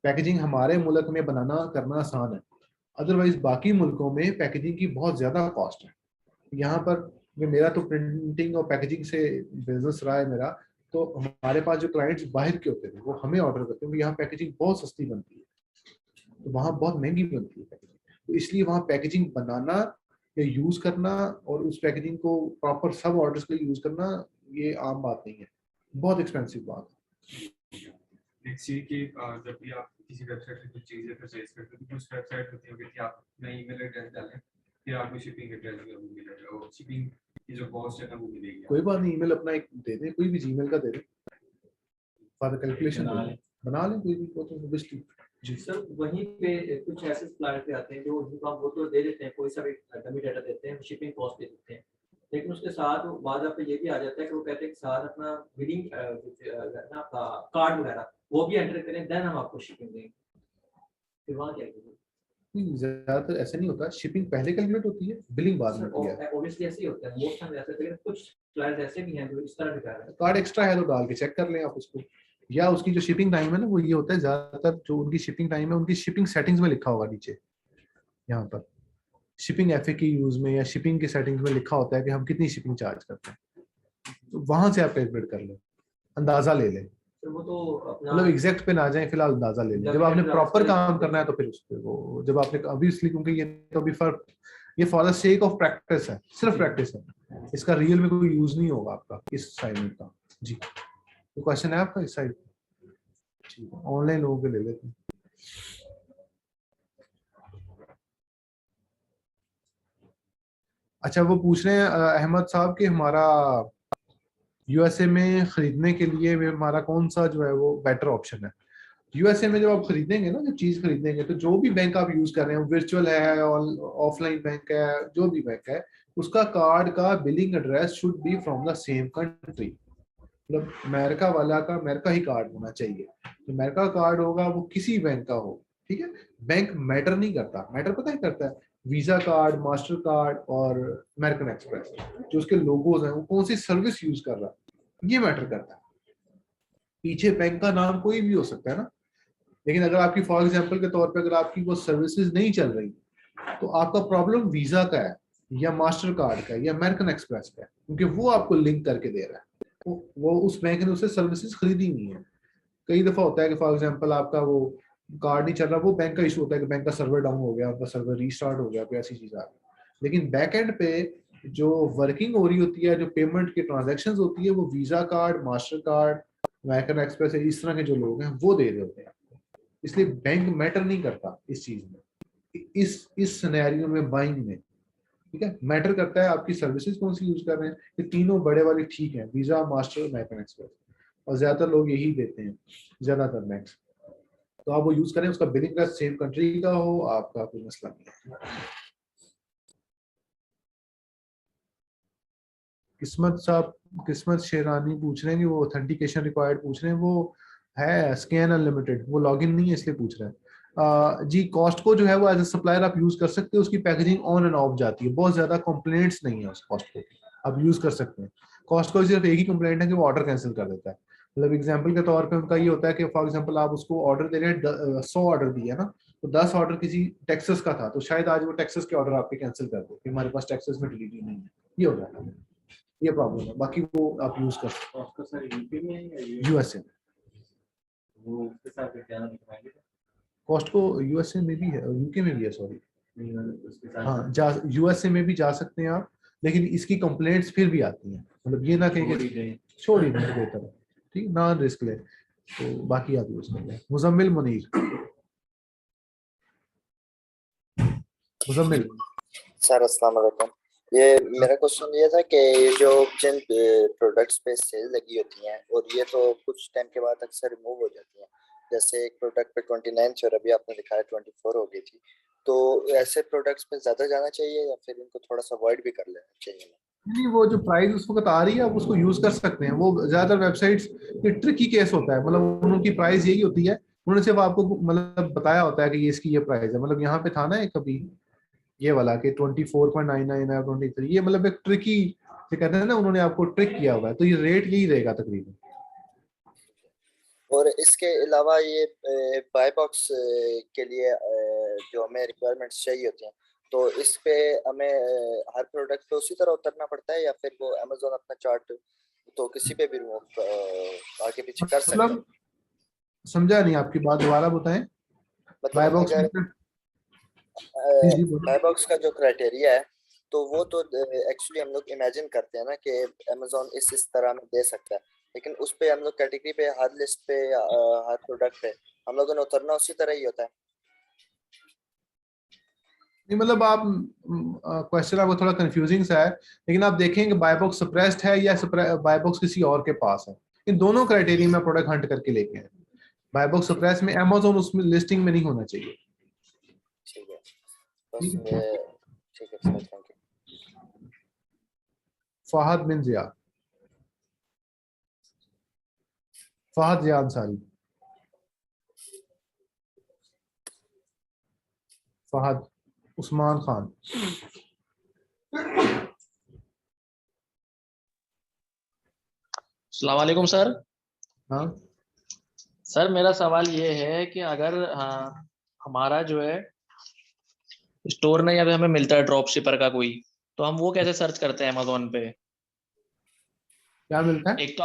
पैकेजिंग हमारे मुल्क में बनाना करना आसान है, अदरवाइज बाकी मुल्कों में पैकेजिंग की बहुत ज्यादा कॉस्ट है। यहाँ पर मेरा तो प्रिंटिंग और पैकेजिंग से बिजनेस रहा है मेरा, तो हमारे पास जो क्लाइंट्स बाहर के होते थे वो हमें ऑर्डर करते हैं, यहाँ पैकेजिंग बहुत सस्ती बनती है, तो वहाँ बहुत महंगी बनती है पैकेजिंग, तो इसलिए वहाँ पैकेजिंग बनाना या यूज करना और उस पैकेजिंग को प्रॉपर सब ऑर्डर्स के लिए यूज करना ये आम बात नहीं है, बहुत एक्सपेंसिव बात है। नेक्स्ट ये कि जब भी आप किसी वेबसाइट से कुछ चीजें परचेज करते हैं तो कुछ वेबसाइट होती है कि आप अपना ईमेल एड्रेस डालें, फिर आपको शिपिंग एड्रेस भी मिलेगा और शिपिंग की जो कॉस्ट है ना वो मिलेगी। कोई बात नहीं, ईमेल अपना एक दे दें, कोई भी जीमेल का दे दें, फॉर द कैलकुलेशन बना लें कोई भी, वो तो ऑब्वियसली जी सर। वहीं पे कुछ ऐसे सप्लायर पे आते हैं जो उनको आप वो तो दे देते हैं, कोई सा भी डमी डाटा देते हैं, शिपिंग कॉस्ट दे देते हैं, लेकिन उसके साथ बाद पे ये भी आ जाता है कि वो कहते हैं कि साथ अपना बिलिंग ना आपका कार्ड वगैरह वो भी एंटर करें, देन हम आपको शिपिंग देंगे। फिर वहाँ क्या करेंगे? ज्यादातर ऐसा नहीं होता, शिपिंग पहले कैलकुलेट होती है, बिलिंग बाद में होती है। ऑब्वियसली ऐसे ही होता है, मोस्ट टाइम ऐसे, लेकिन कुछ सप्लायर्स ऐसे भी हैं जो इस तरह भी कर रहे हैं। कार्ड एक्स्ट्रा है तो डाल के चेक कर लें आप उसको, या उसकी जो शिपिंग टाइम है ना वो ये होता है, ज्यादातर जो उनकी शिपिंग टाइम है उनकी शिपिंग सेटिंग्स में लिखा होगा नीचे, यहाँ पर शिपिंग एफएक्यू यूज में या शिपिंग की सेटिंग्स में लिखा होता है कि हम कितनी शिपिंग चार्ज करते हैं, तो वहां से आप कैलकुलेट कर लें, अंदाजा ले लें, वो तो मतलब एग्जैक्ट पे ना जाए, फिलहाल अंदाजा ले लें। जब आपने प्रॉपर काम करना है तो फिर उस पे वो, जब आपने ऑब्वियसली, क्योंकि ये तो अभी फॉर ये for the sake of practice है, सिर्फ प्रैक्टिस है, इसका रियल में कोई यूज नहीं होगा आपका इस असाइनमेंट का। जी तो क्वेश्चन है आपका इस साइड? ठीक है, ऑनलाइन लोगों के ले लेते हैं। अच्छा वो पूछ रहे हैं अहमद साहब कि हमारा यूएसए में खरीदने के लिए हमारा कौन सा जो है वो बेटर ऑप्शन है। यूएसए में जब आप खरीदेंगे ना, जब चीज खरीदेंगे, तो जो भी बैंक आप यूज कर रहे हैं, वर्चुअल है, ऑफलाइन बैंक है, जो भी बैंक है, उसका कार्ड का billing address should be from the same country. मतलब अमेरिका वाला का अमेरिका ही कार्ड होना चाहिए, तो अमेरिका कार्ड होगा वो किसी बैंक का हो, ठीक है। बैंक मैटर नहीं करता, मैटर पता है करता है वीजा कार्ड, मास्टर कार्ड और अमेरिकन एक्सप्रेस, जो उसके लोगोज हैं वो कौन सी सर्विस यूज कर रहा है, ये मैटर करता है। पीछे बैंक का नाम कोई भी हो सकता है ना, लेकिन अगर आपकी फॉर एग्जांपल के तौर पे अगर आपकी वो सर्विसेज नहीं चल रही, तो आपका प्रॉब्लम वीजा का है या मास्टर कार्ड का या अमेरिकन एक्सप्रेस का है, क्योंकि वो आपको लिंक करके दे रहा है, वो उस बैंक ने उससे सर्विसेज खरीदी नहीं है। कई दफा होता है कि फॉर एग्जांपल आपका वो कार्ड नहीं चल रहा, वो बैंक का इशू होता है कि बैंक का सर्वर डाउन हो गया, आपका सर्वर रीस्टार्ट हो गया, कोई ऐसी चीज आ गई। लेकिन बैक एंड पे जो वर्किंग हो रही होती है, जो पेमेंट की ट्रांजेक्शन होती है, वो visa card, master card, American express, इस तरह के जो लोग हैं वो दे रहे होते हैं। इसलिए बैंक मैटर नहीं करता इस चीज में, इस सिनेरियो में, बाइंग में, ठीक है। मैटर करता है आपकी सर्विसेज कौन सी यूज कर रहे हैं। ये तीनों बड़े वाले ठीक है, वीजा, मास्टर, अमेरिकन एक्सप्रेस, और ज्यादातर लोग यही देते हैं, ज्यादातर बैंक्स। तो आप वो यूज करें, उसका बिलिंग का सेम कंट्री का हो, आपका कोई मसला नहीं है। किस्मत साहब, किस्मत शेरानी पूछ रहे हैं कि वो ऑथेंटिकेशन रिक्वायर्ड पूछ रहे हैं, वो है स्कैन अनलिमिटेड, वो लॉगिन नहीं है इसलिए पूछ रहे हैं। जी कॉस्ट को जो है वो एज ए सप्लायर आप यूज कर सकते हो, उसकी पैकेजिंग ऑन एंड ऑफ जाती है, बहुत ज्यादा कंप्लेंट्स नहीं है उस कॉस्ट को, आप यूज कर सकते हैं। कॉस्ट को सिर्फ एक ही कंप्लेंट है कि वो ऑर्डर कैंसिल कर देता है। मतलब एग्जाम्पल के तौर पे उनका ये होता है कि फॉर एग्जाम्पल आप उसको ऑर्डर दे रहे हैं, 100 ऑर्डर दिया ना, तो 10 ऑर्डर किसी टेक्सास का था, तो शायद आज वो टेक्सास के ऑर्डर आपके कैंसिल कर दो कि हमारे पास टेक्सास में डिलीवरी नहीं है, ये हो जाता है, ये प्रॉब्लम है। बाकी वो आप यूज कर सकते तो आपका सर यूपी में है या यूएसए में। वो उसके साथ फिर क्या दिखाएंगे? कॉस्ट को यूएसए में भी है, यूके में भी है, सॉरी। नहीं, मतलब उसके साथ हाँ, जा यूएसए में भी जा सकते हैं आप, लेकिन इसकी कंप्लेंट्स फिर भी आती हैं, मतलब ये ना कहें कि छोड़ ही दें तो बेहतर है, ठीक, ना रिस्क ले, तो बाकी आप यूज कर लें। मुजम्मिल मुनीर, मुजम्मिल। सर अस्सलाम वालेकुम। ये मेरा क्वेश्चन ये था कि जो जिन प्रोडक्ट्स पे सेल लगी होती हैं और ये तो कुछ टाइम के बाद अक्सर रिमूव हो जाती हैं, जैसे एक प्रोडक्ट पे 29 थी और अभी आपने दिखाया 24 हो गई थी, तो ऐसे प्रोडक्ट्स पे ज्यादा जाना चाहिए या फिर इनको थोड़ा सा अवॉइड भी कर लेना चाहिए? नहीं, वो जो प्राइस उस वक्त आ रही है आप उसको यूज कर सकते हैं। वो ज्यादातर वेबसाइट्स ये ट्रिकी केस होता है, मतलब उनकी प्राइस यही होती है, उन्होंने सिर्फ आपको मतलब बताया होता है कि ये इसकी ये प्राइस है। मतलब यहाँ पे था ना एक कभी ये वाला कि 24.99 है, 23, ये मतलब एक ट्रिकी से कहते हैं ना, उन्होंने आपको ट्रिक किया हुआ है, तो ये रेट यही रहेगा तकरीबन। और इसके अलावा ये बाय बॉक्स के लिए जो हमें रिक्वायरमेंट्स चाहिए होती हैं, तो इस पे हमें हर प्रोडक्ट पे उसी तरह उतरना पड़ता है या फिर वो अमेज़न अपना चार्ट तो किसी पे भी रिमूव आगे पीछे कर सकते हैं? मतलब समझा नहीं आपकी बात, दोबारा बताएं। बाय मतलब बॉक्स अगर जी बोलो। बाय बॉक्स का जो क्राइटेरिया है तो वो तो एक्चुअली हम लोग इमेजिन करते हैं ना कि अमेज़न इस तरह में दे सकता है, लेकिन उस पे हम लोग कैटेगरी पे हर लिस्ट पे हर प्रोडक्ट पे हम लोगों ने उतरना उसी तरह ही होता है। नहीं, मतलब आप क्वेश्चन आपको थोड़ा कंफ्यूजिंग सा है, लेकिन आप देखेंगे बाय बॉक्स सप्रेस्ड है या बाय बॉक्स किसी और के पास है। इन दोनों क्राइटेरिया में प्रोडक्ट हंट करके लेके हैं। बाय बॉक्स सप्रेस में अमेज़न उसमें लिस्टिंग में नहीं होना चाहिए। ठीक है, बस ठीक है। ठीक है सर, थैंक यू। फहद बिन जिया, फहद जिया अंसारी, फहद उस्मान खान। अस्सलाम वालेकुम सर। हाँ, सर मेरा सवाल ये है कि अगर हमारा जो है स्टोर नहीं अभी हमें मिलता है ड्रॉप शिपर का कोई, तो हम वो कैसे सर्च करते हैं अमेजोन पे? क्या मिलता है? एक तो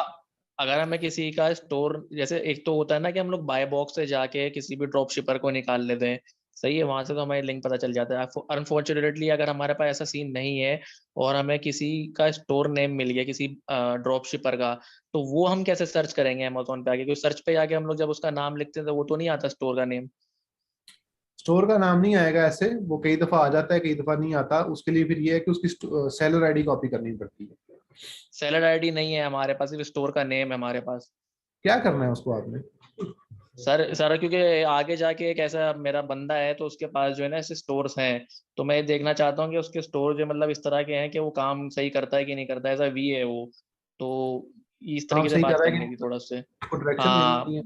अगर हमें किसी का स्टोर, जैसे एक तो होता है ना कि हम लोग बाय बॉक्स से जाके किसी भी ड्रॉप शिपर को निकाल लेते हैं, सही है, वहां से तो हमें लिंक पता चल जाता है। अनफॉर्चुनेटली अगर हमारे पास ऐसा सीन नहीं है और हमें किसी का स्टोर नेम मिल गया किसी ड्रॉप शिपर का, तो वो हम कैसे सर्च करेंगे अमेजोन पे आके? क्योंकि सर्च पे आके हम लोग जब उसका नाम लिखते हैं तो वो तो नहीं आता स्टोर का नेम। स्टोर का नाम नहीं आएगा ऐसे, वो कई दफा आ जाता है, कई दफा नहीं आता। उसके लिए फिर ये है कि उसकी सेलर आईडी कॉपी करनी पड़ती है। सेलर आईडी नहीं है हमारे पास, सिर्फ स्टोर का नेम है हमारे पास। क्या करना है उसको आपने? सर क्योंकि आगे जाके एक ऐसा मेरा बंदा है तो उसके पास जो है ना ऐसे स्टोर्स हैं, तो मैं देखना चाहता हूँ कि उसके स्टोर जो मतलब इस तरह के हैं कि वो काम सही करता है कि नहीं करता है, ऐसा वी है वो। तो इस काम तरीके से सही कर बात रहा है करनी कि थी थोड़ा उससे। उसको डायरेक्शन हाँ, देनी है।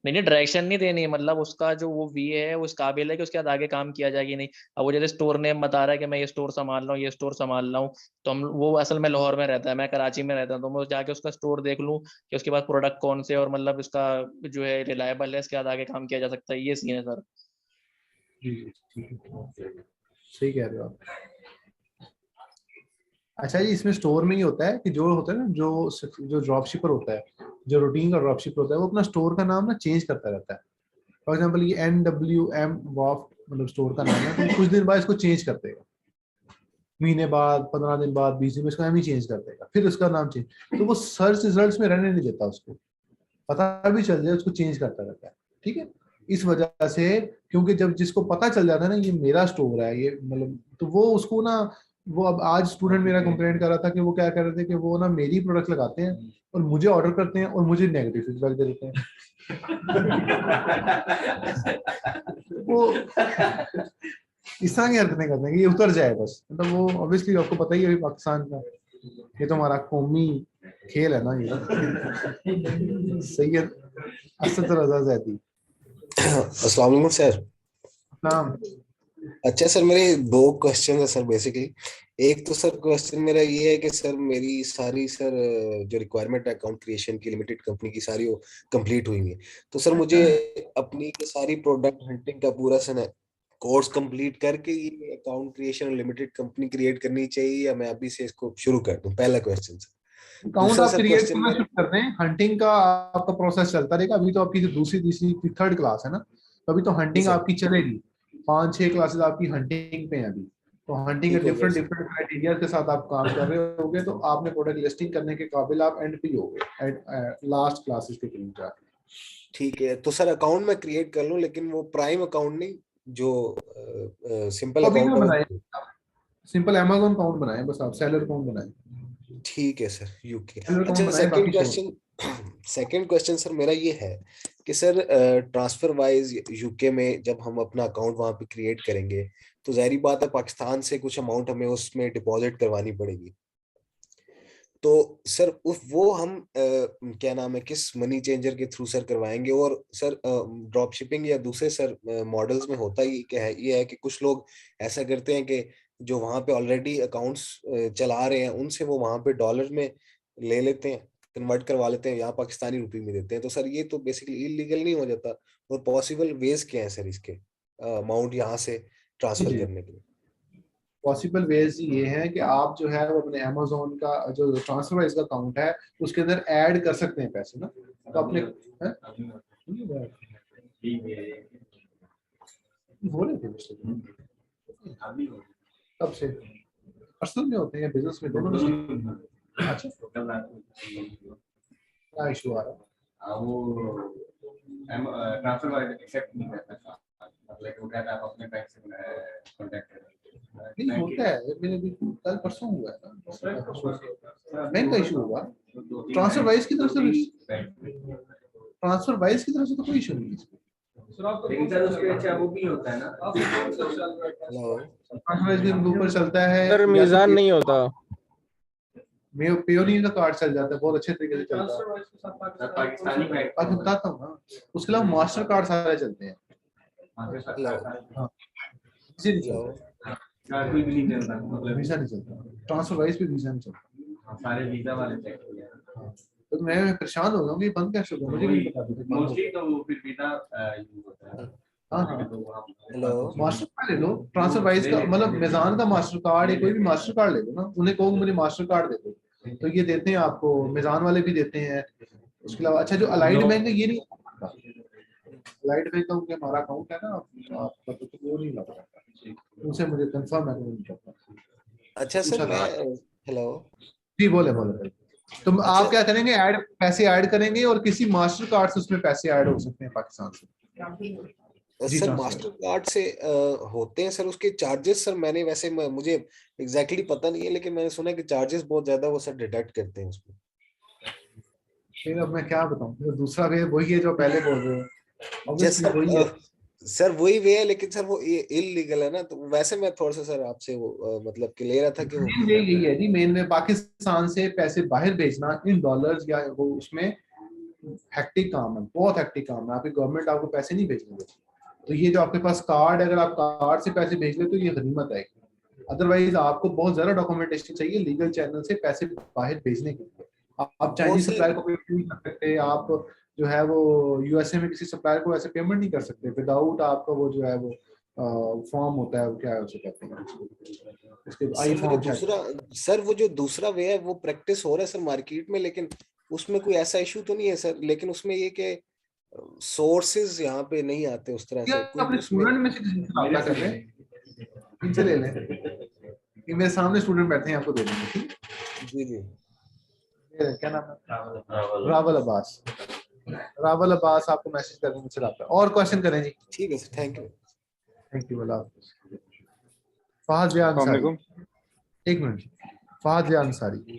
नहीं नहीं डायरेक्शन नहीं देनी है, मतलब उसका जो वो वी है वो इस काबिल है कि उसके बाद आगे काम किया जाए कि नहीं। अब वो जैसे स्टोर नेम बता रहा है कि मैं ये स्टोर संभाल रहा हूँ, ये स्टोर संभाल रहा हूँ, तो हम वो असल में लाहौर में रहता है, मैं कराची में रहता हूँ, तो मैं जाके उसका स्टोर देख लूँ कि उसके पास प्रोडक्ट कौन से और मतलब उसका जो है रिलायबल है, इसके बाद आगे काम किया जा सकता है, ये सीन है सर। जी जी, ठीक है, सही कह रहे हो आप। अच्छा जी, इसमें स्टोर में ही होता है कि जो होता है ना, जो ड्रॉप शिपर होता है, जो रूटीन का ड्रॉप शिपर होता है, वो अपना स्टोर का नाम ना चेंज करता रहता है। फॉर एग्जांपल ये NWM वॉफ मतलब स्टोर का नाम है, तो कुछ दिन बाद इसको चेंज कर देगा, महीने बाद, 15 दिन बाद, 20 दिन में इसका नाम ही चेंज कर देगा, फिर उसका नाम चेंज। तो वो सर्च रिजल्ट्स में रहने नहीं देता, उसको पता भी चल जाए उसको चेंज करता रहता है। ठीक है, इस वजह से, क्योंकि जब जिसको पता चल जाता है ना ये मेरा स्टोर है ये मतलब, तो वो उसको ना, वो अब आज स्टूडेंट मेरा कंप्लेंट कर रहा था कि वो क्या कर रहे थे कि वो ना मेरी प्रोडक्ट लगाते हैं और मुझे ऑर्डर करते हैं और मुझे नेगेटिव फीडबैक दे देते हैं। वो इस तरह की हरकतें करते हैं कि ये उतर जाए बस, मतलब वो ऑब्वियसली आपको पता ही है पाकिस्तान का, ये तो हमारा कौमी खेल है ना ये। सैयद असद रजा जैदी। अस्सलाम वालेकुम सर। नाम। अच्छा सर, मेरे दो क्वेश्चन है सर बेसिकली। एक तो सर क्वेश्चन मेरा ये है कि सर मेरी सारी सर जो रिक्वायरमेंट है अकाउंट क्रिएशन की लिमिटेड कंपनी की सारी वो कंप्लीट हुई है। तो सर मुझे अपनी ये सारी प्रोडक्ट हंटिंग का पूरा सर कोर्स कंप्लीट करके ये account creation limited company create करनी चाहिए या मैं अभी से इसको शुरू कर दूं? पहला क्वेश्चन सर। अकाउंट दूसरा आप सर क्रिएट क्वेश्चन करना मेरा, शुरू कर दें, हंटिंग का आपका प्रोसेस चलता रहेगा। अभी तो आपकी जो दूसरी तीसरी थर्ड क्लास है ना, तो अभी तो जी हंटिंग सर, आपकी चलेगी। 5-6 क्लासेस आपकी हंटिंग पे हैं अभी। तो हंटिंग के ठीक हो गया डिफरेंट सर। डिफरेंट क्राइटेरिया के साथ आप काम कर रहे होगे, तो आपने प्रोडक्ट लिस्टिंग करने के काबिल आप एंड पे ही होगे, लास्ट क्लासेस के करीब जाके। ठीक है, तो सर अकाउंट में क्रिएट कर लूं लेकिन वो प्राइम अकाउंट नहीं, जो सिंपल तो अभी ना अकाउंट है बनाए, वो। सिंपल Amazon अकाउंट बनाए, बस आप सेलर अकाउंट बनाए, ठीक है सर, यूके। सेलर अकाउंट अच्छा बनाए, बाकी सेकंड छोड़। क्वेश्चन, सेकंड क्वेश्चन सर मेरा ये है कि सर ट्रांसफर वाइज यूके में जब हम अपना अकाउंट वहां पे क्रिएट करेंगे तो जाहिर बात है पाकिस्तान से कुछ अमाउंट हमें उसमें डिपॉजिट करवानी पड़ेगी। तो सर उस वो हम क्या नाम है किस मनी चेंजर के थ्रू सर करवाएंगे? और सर ड्रॉप शिपिंग या दूसरे सर मॉडल्स में होता ही क्या है, ये है कि कुछ लोग ऐसा करते हैं कि जो वहां पे ऑलरेडी अकाउंट्स चला रहे हैं उनसे वो वहां पे डॉलर में ले लेते हैं, कन्वर्ट करवा लेते हैं, यहाँ पाकिस्तानी रुपए में देते हैं। तो सर ये तो बेसिकली इलीगल नहीं हो जाता? और पॉसिबल वेज क्या है सर इसके अमाउंट यहाँ से ट्रांसफर जी, करने के लिए? पॉसिबल वेज ये है कि आप जो है वो अपने Amazon का जो ट्रांसफरवाइज का अकाउंट है उसके अंदर ऐड कर सकते हैं पैसे ना, तो अपने हो रहे थे पिछले दिनों। कब से? पर्सनल में होते हैं, बिजनेस में, दोनों में। अच्छा, क्या इशू आ रहा है? वो ट्रांसफर वाले एक्सेप्ट नहीं करता था, मतलब वो कहता है आप अपने बैंक से कांटेक्ट करें। नहीं होता है, मेरे भी कल परसों हुआ है ना, बैंक का इशू हुआ। ट्रांसफर वाइज की तरफ से, ट्रांसफर वाइज की तरफ से तो कोई इशू नहीं है इसमें। लेकिन सर उसके अच्छा वो भी होता है ना, हेलो ट्रांसफर वाइज भी ऊपर चलता है, सर मीजान नहीं होता। पेयोनी का कार्ड चल जाता है, बहुत अच्छे तरीके से चलता है। पाकिस्तानी बैंक आपको बताता हूँ ना, उसके अलावा मास्टर कार्ड सारे चलते हैं। हेलो हाँ, वीजा नहीं हेलो चलता, कोई भी नहीं चलता, मतलब वीजा नहीं चलता, ट्रांसफर वाइज भी वीजा नहीं चलता। सारे वीजा वाले चेक किया। तो मैं परेशान हो गया कि बंद कैसे होगा, मुझे भी नहीं पता। मोस्टली तो वो फिर वीजा यूज होता है। हाँ हाँ, हेलो मास्टर कार्ड ले लो, ट्रांसफर वाइज का मतलब मिजान का मास्टर कार्ड या कोई भी मास्टर कार्ड ले लो ना, उन्हें कहो मुझे मास्टर कार्ड दे दो, तो ये देते हैं आपको, मिजान वाले भी देते हैं। उसके अलावा अच्छा जो अलाइड बैंक है ये नहीं, अलाइड बैंक का उनके हमारा अकाउंट है ना, आपका तो वो नहीं लग रहा, उनसे मुझे कंफर्म है, नहीं करता। अच्छा सर मैं, हेलो जी बोले बोले। तो आप अच्छा क्या करेंगे, ऐड पैसे ऐड करेंगे और किसी मास्टर कार्ड से उसमें पैसे ऐड हो सकते हैं पाकिस्तान से। जी सर ट्रांसफर। मास्टर कार्ड से होते हैं सर उसके चार्जेस? सर मैंने वैसे मुझे एग्जैक्टली पता नहीं है लेकिन मैंने सुना है कि चार्जेस बहुत ज्यादा वो सर डिडक्ट करते हैं उसमें। फिर अब मैं क्या बताऊं, तो दूसरा वे वही है जो पहले बोल रहे हो, Obviously वही है। सर वही वे है, लेकिन सर वो इलीगल है ना, तो वैसे मैं थोड़ा सा सर आपसे वो मतलब कि ले रहा था कि वो मेन वे यही है जी, मेन वे पाकिस्तान से पैसे बाहर भेजना इन डॉलर्स या वो उसमें हेक्टिक काम है, बहुत हेक्टिक काम है। आपकी गवर्नमेंट आपको पैसे नहीं भेजने देती। तो ये जो आपके पास कार्ड है, अगर आप कार्ड से पैसे भेज ले तो ये गनीमत है। अदरवाइज आपको बहुत ज्यादा डॉक्यूमेंटेशन चाहिए लीगल चैनल से पैसे बाहर भेजने के लिए। आप चाइनीज सर- सप्लायर को पेमेंट नहीं कर सकते, आप जो है वो यूएसए में किसी सप्लायर को ऐसे पेमेंट नहीं कर सकते विदाउट आपका वो जो है वो फॉर्म होता है, वो क्या है उसे कहते हैं उसके आई सर वो जो फॉर्म। दूसरा सर वो जो दूसरा वे है वो प्रैक्टिस हो रहा है सर मार्केट में, लेकिन उसमें कोई ऐसा इशू तो नहीं है सर, लेकिन उसमें ये कि सोर्सेज यहाँ पे नहीं आते उस तरह से कोई अपने उसमें। स्टूडेंट में से किसी से रब्ता कर लें, इनसे ले लें। ये मेरे सामने स्टूडेंट बैठे हैं, आपको दे देंगे। ठीक जी जी है, क्या नाम है? रावल अब्बास। रावल अब्बास आपको मैसेज कर देंगे, मुझसे रब्ता। और क्वेश्चन करें जी। ठीक है sir, thank you. Thank you. अल्लाह हाफिज़। फहद जिया अंसारी, एक मिनट। फहद जिया अंसारी,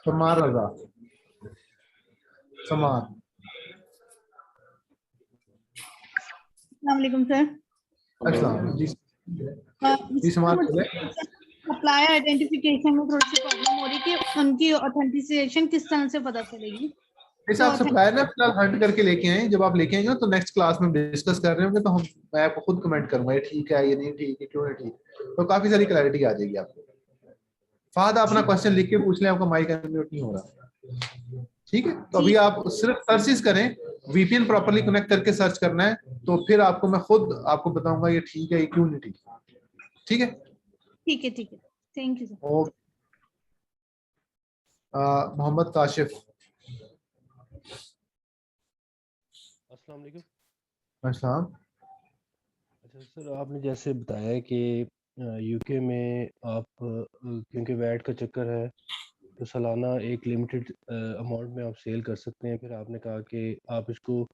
समार रजा, समार। अस्सलाम वालेकुम सर। अस्सलाम जी। जी समार बोले। सप्लायर आइडेंटिफिकेशन में थोड़ी सी प्रॉब्लम हो रही है कि उनकी ऑथेंटिसिएशन किस तरह से पता चलेगी। जैसे आप सप्लायर ना फिलहाल हंट करके लेके आए, जब आप लेके आएंगे ना तो नेक्स्ट क्लास में डिस्कस कर रहे होंगे, तो मैं आपको खुद कमेंट करूंगा ये ठीक है, ये नहीं ठीक है, क्यों नहीं ठीक, तो काफी सारी क्लैरिटी आ जाएगी आपको। फहद अपना क्वेश्चन लिख के पूछ लें, आपका माइक अनम्यूट नहीं हो रहा। ठीक है, तो अभी आप सिर्फ सर्चेस करें, वीपीएन प्रॉपर्ली कनेक्ट करके सर्च करना है, तो फिर आपको मैं खुद आपको बताऊंगा ये ठीक है, ये क्यों नहीं ठीक। ठीक है, ठीक है, ठीक है, thank you sir. Okay. Mohammad Kashif. अस्सलाम वालेकुम। अस्सलाम। अच्छा सर, आपने जैसे बताया कि यूके में आप क्योंकि वैट का चक्कर है तो सालाना एक लिमिटेड अमाउंट में आप सेल कर सकते हैं, फिर आपने कहा कि आप इसको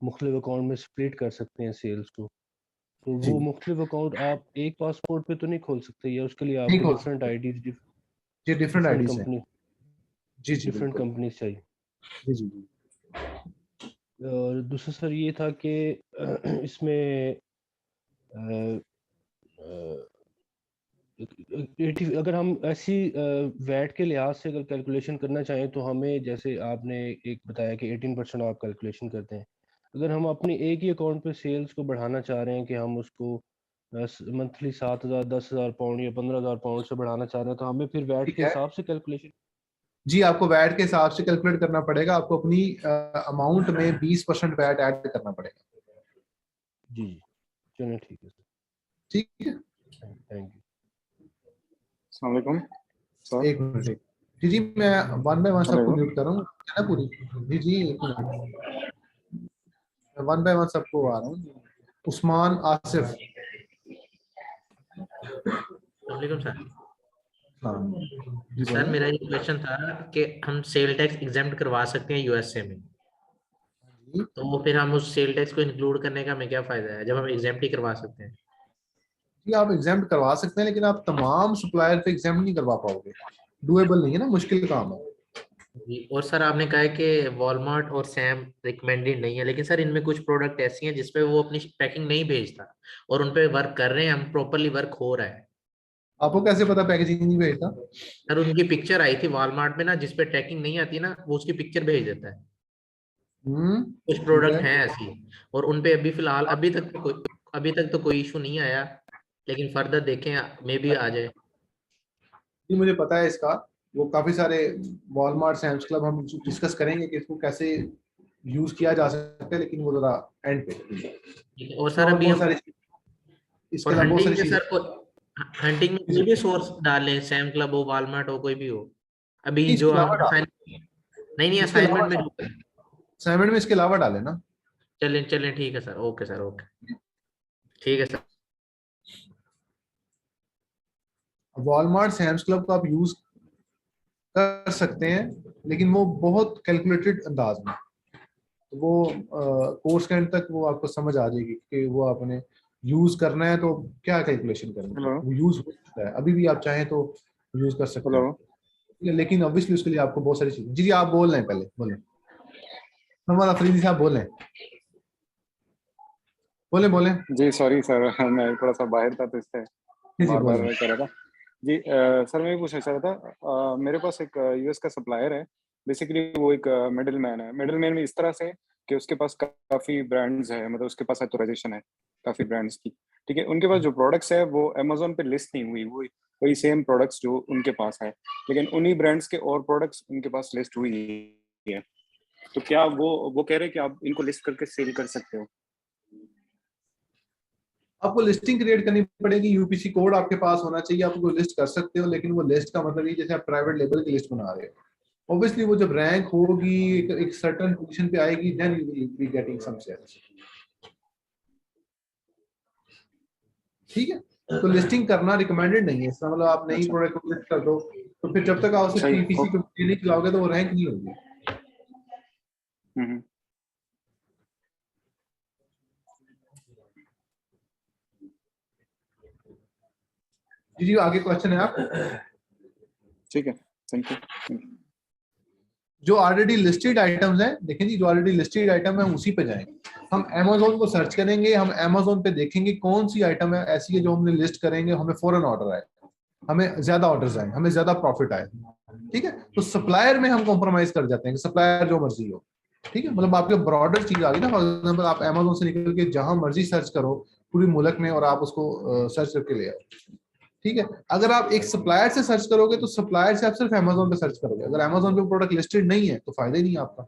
मुख्तलिफ अकाउंट में स्प्लिट कर सकते हैं सेल्स को, तो जी वो मुख्तलिफ अकाउंट आप एक पासपोर्ट पे तो नहीं खोल सकते, या उसके लिए नहीं आपको खोल डिफरेंट आईडी जी, डिफरेंट डिफरेंट आईडीज हैं। कंपनी जी जी डिफरेंट बिल्कुल। कंपनीज चाहिए? जी जी जी। और दूसरा सर ये था कि इसमें अगर हम ऐसी वैट के लिहाज से अगर कैलकुलेशन करना चाहें तो हमें, जैसे आपने एक बताया कि 18% आप कैलकुलेशन करते हैं, अगर हम अपनी एक ही अकाउंट पे सेल्स को बढ़ाना चाह रहे हैं कि हम उसको मंथली 7,000 10,000 पाउंड या 15,000 पाउंड से बढ़ाना चाह रहे हैं, तो हमें फिर वैट ठीक के है हिसाब से कैलकुलेशन? जी, आपको वैट के हिसाब से कैलकुलेट करना पड़ेगा, आपको अपनी अमाउंट में 20% वैट ऐड करना पड़ेगा। जी जी, चलिए ठीक है सर, ठीक है, थैंक यू। अस्सलाम वालेकुम सर। एक मिनट। जी जी, मैं वन बाय वन सबको म्यूट कर रहा हूँ, है ना पूरी। जी जी, एक मिनट, मैं वन बाय वन सबको आ रहा हूँ। उस्मान आसिफ। वालेकुम सर। हाँ जी सर बोलें। मेरा ये क्वेश्चन था कि हम सेल टैक्स एग्जेम्प्ट करवा सकते हैं यूएसए में, जी तो फिर हम उस सेल टैक्स को इंक्लूड करने का हमें क्या फायदा है जब हम एग्जेम्प्ट ही करवा सकते हैं? जी, आप एग्जाम करवा सकते हैं, लेकिन आप तमाम सप्लायर पे एग्जाम नहीं करवा पाओगे, डुएबल नहीं है ना, मुश्किल काम है। जी, और सर आपने कहा है कि वॉलमार्ट और सैम रिकमेंडेड नहीं है, लेकिन सर इनमें कुछ प्रोडक्ट ऐसी हैं जिसपे वो अपनी पैकिंग नहीं भेजता और उन पे वर्क कर रहे हैं, हम प्रॉपरली वर्क हो रहा है। आपको कैसे पता पैकेजिंग नहीं भेजता? सर उनकी पिक्चर आई थी वॉलमार्ट में ना, जिसपे ट्रैकिंग नहीं आती ना, वो उसकी पिक्चर भेज देता है। कुछ ठीक है। प्रोडक्ट हैं ऐसी, और उनपे अभी फिलहाल अभी तक तो कोई इशू नहीं आया, लेकिन फर्दर देखें मे भी आ जाए। जी मुझे पता है इसका, वो काफी सारे वॉलमार्ट सैम्स क्लब हम डिस्कस करेंगे कि इसको कैसे यूज किया जा सकता है, लेकिन वो जरा एंड पे। ठीक है, और इसमें सर और अभी बहुत हम सारी इसके और अलावा बहुत हंटिंग सारी के चीजें। सर हंटिंग में कोई भी सोर्स डालें, सैम क्लब हो, वॉलमार्ट हो, कोई भी हो, अभी इसके जो हम अलावा डाल, नहीं इसके अलावा असाइनमेंट में डाल, असाइनमेंट में इसके अलावा डालें ना। चलें चलें, ठीक है सर, ओके सर, ओके, ठीक है सर। वॉलमार्ट सैम्स क्लब को आप यूज कर सकते हैं, लेकिन वो बहुत कैलकुलेटेड अंदाज में, तो वो कोर्स के एंड तक वो आपको समझ आ जाएगी कि वो आपने यूज करना है तो क्या कैलकुलेशन करनी है। हेलो वो यूज हो सकता है, अभी भी आप चाहें तो यूज कर सकते हेलो हैं, ठीक है, लेकिन ऑब्वियसली उसके लिए आपको बहुत सारी चीजें। जी जी, आप बोल रहे हैं, पहले बोलें। हमारा अफरीदी साहब बोले बोले बोले। जी सॉरी सर, मैं थोड़ा सा बाहर था तो इससे जी बार बार बोले। कर रहा था। जी सर मैं ये पूछना चाह रहा था, मेरे पास एक यूएस का सप्लायर है। बेसिकली वो एक मिडिल मैन है। मिडिल मैन में इस तरह से कि उसके पास काफ़ी ब्रांड्स है, मतलब उसके पास ऑथराइजेशन है काफ़ी ब्रांड्स की, ठीक है। उनके पास जो प्रोडक्ट्स है वो अमेजोन पे लिस्ट नहीं हुई, वही सेम प्रोडक्ट्स जो उनके पास है, लेकिन उन्हीं ब्रांड्स के और प्रोडक्ट्स उनके पास लिस्ट हुई है। तो क्या वो कह रहे हैं कि आप इनको लिस्ट करके सेल कर सकते हो? आपको लिस्टिंग क्रिएट करनी पड़ेगी, यूपीसी कोड आपके पास होना चाहिए, आप उसको लिस्ट कर सकते हो, लेकिन वो लिस्ट का मतलब ये जैसे आप प्राइवेट लेबल की लिस्ट बना रहे हो, ऑब्वियसली वो जब रैंक होगी एक सर्टेन पोजीशन पे आएगी, then you will be getting some sales. ठीक है, तो लिस्टिंग करना रिकमेंडेड नहीं है, इसका मतलब आप नई प्रोडक्ट को लिस्ट कर दो तो फिर जब तक आप उसे पीपीसी पे नहीं चलाओगे तो वो रैंक नहीं होगी। जी आगे क्वेश्चन है आप? ठीक है, थैंक यू। जो ऑलरेडी लिस्टेड आइटम्स हैं, देखें जी, जो ऑलरेडी लिस्टेड आइटम है उसी पे जाएंगे। हम Amazon को सर्च करेंगे, हम Amazon पे देखेंगे कौन सी आइटम है ऐसी है जो हमने लिस्ट करेंगे, हमें फौरन ऑर्डर आए, हमें ज्यादा ऑर्डर्स आए, हमें ज्यादा प्रॉफिट आए। ठीक है, तो सप्लायर में हम कॉम्प्रोमाइज कर जाते हैं कि सप्लायर जो मर्जी हो। ठीक है, मतलब आपके ब्रॉडर चीज आ गई ना। फॉर एग्जाम्पल आप Amazon से निकल के जहां मर्जी सर्च करो पूरी मुल्क में और आप उसको सर्च करके ले आओ। ठीक है, अगर आप एक सप्लायर से सर्च करोगे तो सप्लायर से आप सिर्फ Amazon पे सर्च करोगे, अगर Amazon पे प्रोडक्ट लिस्टेड नहीं है तो फायदा ही नहीं है आपका,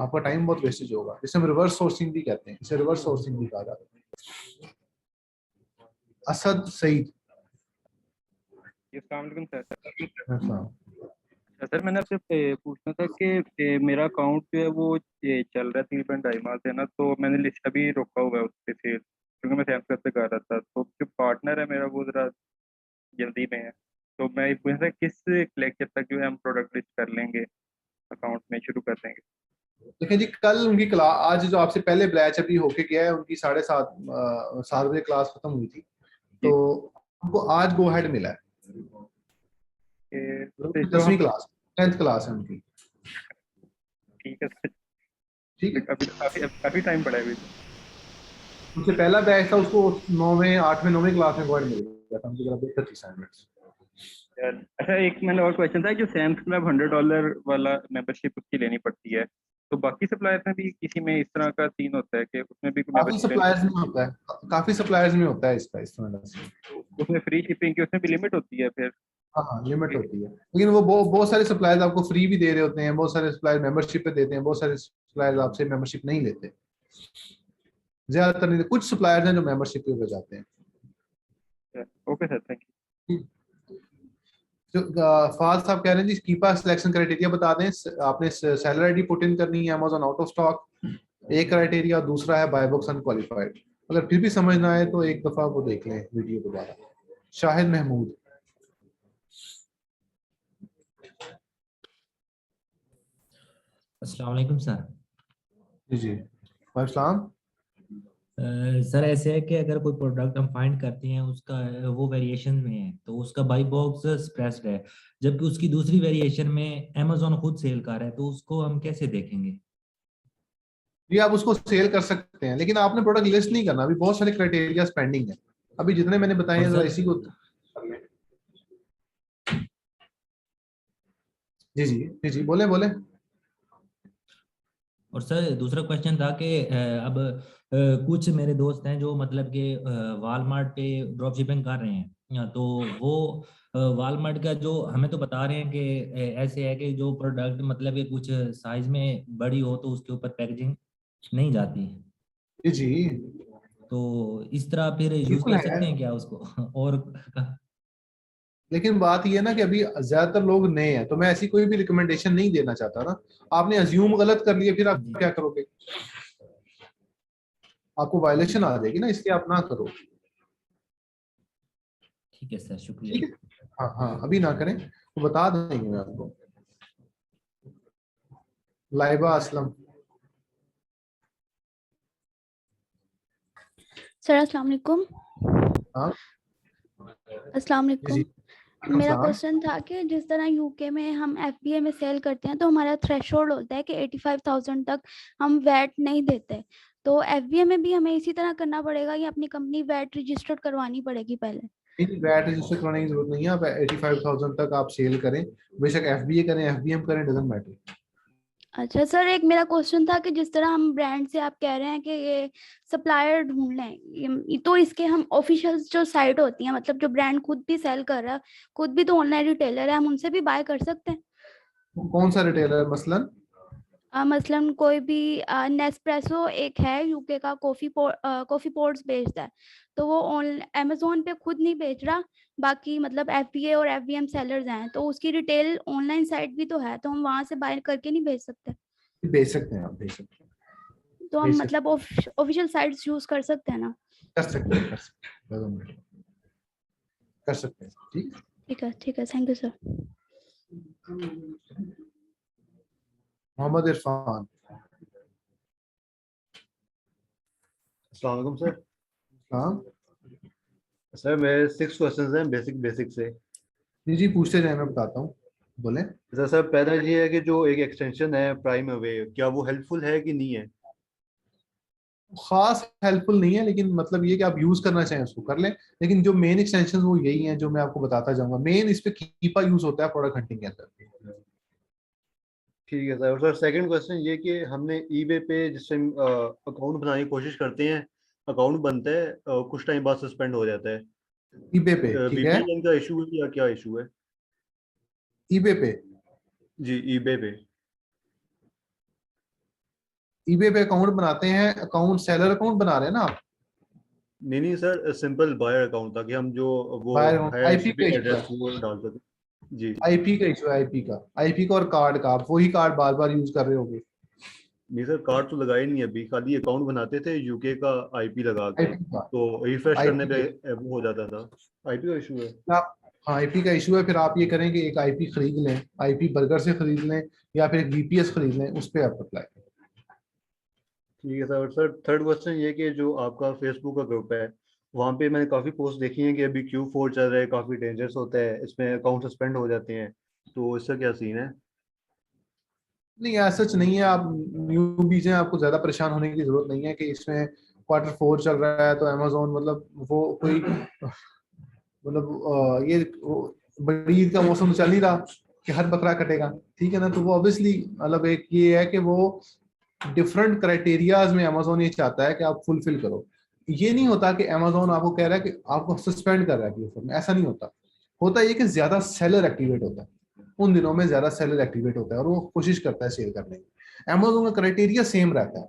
आपका टाइम बहुत वेस्टेज होगा। जिसे हम रिवर्स सोर्सिंग भी कहते हैं, इसे रिवर्स सोर्सिंग भी कहा जाता है। असद सईद। अस्सलाम वालेकुम सर। हाँ। सर मैंने आपसे पूछना था कि मेरा अकाउंट जो है वो ये चल रहा है 3.2 माह से ना, तो मैंने लिस्ट अभी रोका हुआ है उस पर सेल, क्योंकि मैं सैमसंग से कर रहा था। तो जो पार्टनर है मेरा वो ज़रा जल्दी में है, तो मैं ये पूछ रहा था किस लेक्चर तक जो है हम प्रोडक्ट लिस्ट कर लेंगे, अकाउंट में शुरू कर देंगे। देखिए जी, कल उनकी क्लास, आज जो आपसे पहले बैच अभी होके गया है उनकी 7:30 बजे क्लास खत्म हुई थी, तो उनको आज गो हेड मिला है। 10वीं क्लास 10th क्लास है उनकी। ठीक है सर। ठीक है, काफी टाइम पड़ा है अभी। उनसे पहला बैच था, उसको 9वें 8वें 9वीं क्लास में गो हेड मिल गया था, उनकी तरफ 30 असाइनमेंट्स। अच्छा, एक मैंने और क्वेश्चन था, जो सैम्स क्लब $100 वाला मेंबरशिप उसकी लेनी पड़ती है, तो बाकी सप्लायर्स में भी किसी में इस तरह का सीन होता है कि उसमें भी काफी सप्लायर्स में होता है, काफी सप्लायर्स में होता है इसका इस तरह से। उसमें फ्री शिपिंग की उसमें भी लिमिट होती है फिर? हाँ लिमिट होती है, लेकिन वो बहुत सारे सप्लायर्स आपको फ्री भी दे रहे होते हैं, बहुत सारे सप्लायर मेंबरशिप पे देते हैं, बहुत सारे सप्लायर्स आपसे मेंबरशिप नहीं लेते, ज्यादातर नहीं। कुछ सप्लायर्स हैं जो मेंबरशिप पे जाते हैं। Okay sir, thank you. जो फाज साहब कह रहे हैं जी, कीपा सिलेक्शन क्राइटेरिया बता दें। आपने सेलर आईडी पुट इन करनी है, Amazon आउट ऑफ स्टॉक एक क्राइटेरिया, दूसरा है बाय बॉक्स अनक्वालिफाइड। अगर फिर भी समझ ना आए तो एक दफा वो देख लें वीडियो दोबारा। शाहिद महमूद। अस्सलाम वालेकुम सर। जी वालेकुम। सर ऐसे है कि अगर कोई प्रोडक्ट हम फाइंड करते हैं उसका वो वेरिएशन में है तो उसका बाई बॉक्स स्प्रेस्ड है, जबकि उसकी दूसरी वेरिएशन में Amazon खुद सेल कर रहा है, तो उसको हम कैसे देखेंगे? जी आप उसको सेल कर सकते हैं, लेकिन आपने प्रोडक्ट लिस्ट नहीं करना, अभी बहुत सारे क्राइटेरिया पेंडिंग है। अभी जितने मैंने बताए हैं इसी को। जी जी जी जी बोले बोले। और सर दूसरा क्वेश्चन था कि अब कुछ मेरे दोस्त हैं जो मतलब कि वॉलमार्ट पे ड्रॉप शिपिंग कर रहे हैं, तो वो वॉलमार्ट का जो हमें तो बता रहे हैं कि ऐसे है कि जो प्रोडक्ट मतलब कि कुछ साइज में बड़ी हो तो उसके ऊपर पैकेजिंग नहीं जाती। जी तो इस तरह फिर यूज कर सकते हैं क्या उसको? और लेकिन बात ये है ना कि अभी ज्यादातर लोग नए हैं, तो मैं ऐसी कोई भी रिकमेंडेशन नहीं देना चाहता ना। आपने अज्यूम गलत कर लिया, फिर आप क्या करोगे? आपको वायलेशन आ जाएगी ना, इसलिए आप ना करो। ठीक है सर, शुक्रिया। ठीक है, हाँ हाँ अभी ना करें, तो बता देंगे मैं आपको। लाइबा असलम। सर अस्सलाम वालेकुम। हाँ अस्सलाम वालेकुम। मेरा क्वेश्चन था कि जिस तरह यूके में हम एफबीए में सेल करते हैं तो हमारा थ्रेशोल्ड होता है कि 85,000 तक हम वैट नहीं देते, तो एफबीए में भी हमें इसी तरह करना पड़ेगा या अपनी कंपनी वैट रजिस्टर्ड करवानी पड़ेगी पहले? वैट रजिस्टर कराने की जरूरत नहीं है, आप 85,000 तक आप सेल करें, बेशक एफबीए करें एफबीएम करें, डजंट मैटर। अच्छा सर, एक मेरा क्वेश्चन था कि जिस तरह हम ब्रांड से आप कह रहे हैं कि ये सप्लायर ढूंढ लें, तो इसके हम ऑफिशियल जो साइट होती है, मतलब जो ब्रांड खुद भी सेल कर रहा है, खुद भी तो ऑनलाइन रिटेलर है, हम उनसे भी बाय कर सकते हैं? कौन सा रिटेलर मसलन? मसलन कोई भी नेस्प्रेसो एक है यूके का, कॉफी पोट्स बेचता है, तो वो अमेजोन पे खुद नहीं बेच रहा, बाकी मतलब एफबीए और एफबीएम सेलर्स हैं, तो उसकी रिटेल ऑनलाइन साइट भी तो है, तो हम वहां से बाय करके नहीं बेच सकते? बेच सकते हैं, आप बेच सकते हैं, तो हम मतलब ऑफिशियल साइट्स यूज कर सकते हैं ना? कर सकते हैं, कर सकते हैं, doesn't matter, कर सकते हैं। ठीक है, thank you sir. Mohammad Irfan. अस्सलाम वालेकुम सर। हाँ सर मेरे 6 क्वेश्चंस हैं बेसिक से। जी पूछते जाए, मैं बताता हूँ, बोले। सर पहला ये है कि जो एक एक्सटेंशन है प्राइम अवे, क्या वो हेल्पफुल है कि नहीं है? खास हेल्पफुल नहीं है, लेकिन मतलब ये कि आप यूज करना चाहें उसको कर लें, लेकिन जो मेन एक्सटेंशन वो यही हैं जो मैं आपको बताता जाऊंगा। मेन इस पे कीपा यूज होता है प्रोडक्ट हंटिंग के अंदर। ठीक है सर। और सर सेकंड क्वेश्चन ये कि हमने ईबे पे जिस टाइम अकाउंट बनाने की कोशिश करते हैं, अकाउंट बनता है कुछ टाइम बाद सस्पेंड हो जाता है, ईबे पे, ठीक है, वीपीएन का इशू है या क्या इशू है? ईबे पे, जी ईबे पे। ईबे पे अकाउंट बनाते हैं, अकाउंट सेलर अकाउंट बना रहे हैं ना आप? नहीं सर, सिंपल बायर अकाउंट था कि हम जो वो बायर है आईपी का शिपिंग इशू एड्रेस है, वो डाल सकते। जी आईपी का इशू है, आईपी का और कार्ड का, आप वही कार्ड बार बार यूज कर रहे होगे। नहीं सर, कार्ड तो लगाया नहीं, अभी खाली अकाउंट बनाते थे यूके का आईपी लगा के, आईपी का, तो रिफ्रेश करने आईपी पे वो हो जाता था। आईपी का इशू है। आप, हाँ आईपी का इशू है, फिर आप ये करें कि एक आईपी खरीद लें, आईपी बर्गर से खरीद लें या फिर एक वीपीएस खरीद लें, उस पर आप अप्लाई करें। ठीक है सर। और सर थर्ड क्वेश्चन ये कि जो आपका फेसबुक का ग्रुप है, वहाँ पे मैंने काफ़ी पोस्ट देखी हैं कि अभी Q4 चल रहा है, काफ़ी डेंजरस होता है, इसमें अकाउंट सस्पेंड हो जाते हैं, तो इसका क्या सीन है? नहीं ऐसा सच नहीं है, आप न्यूबीज हैं, आपको ज्यादा परेशान होने की जरूरत नहीं है कि इसमें Q4 चल रहा है तो अमेजोन मतलब वो कोई मतलब ये बड़ी ईद का मौसम तो चल नहीं रहा कि हर बकरा कटेगा, ठीक है ना, तो वो ऑब्वियसली मतलब एक ये है कि वो डिफरेंट क्राइटेरियाज में अमेजोन ये चाहता है कि आप फुलफिल करो। ये नहीं होता कि अमेजोन आपको कह रहा है कि आपको सस्पेंड कर रहा है Q4 में, ऐसा नहीं होता। होता ये कि ज्यादा सेलर एक्टिवेट होता है, उन दिनों में ज्यादा सेलर एक्टिवेट होता है और वो कोशिश करता है सेल करने की। अमेजोन का क्राइटेरिया सेम रहता है,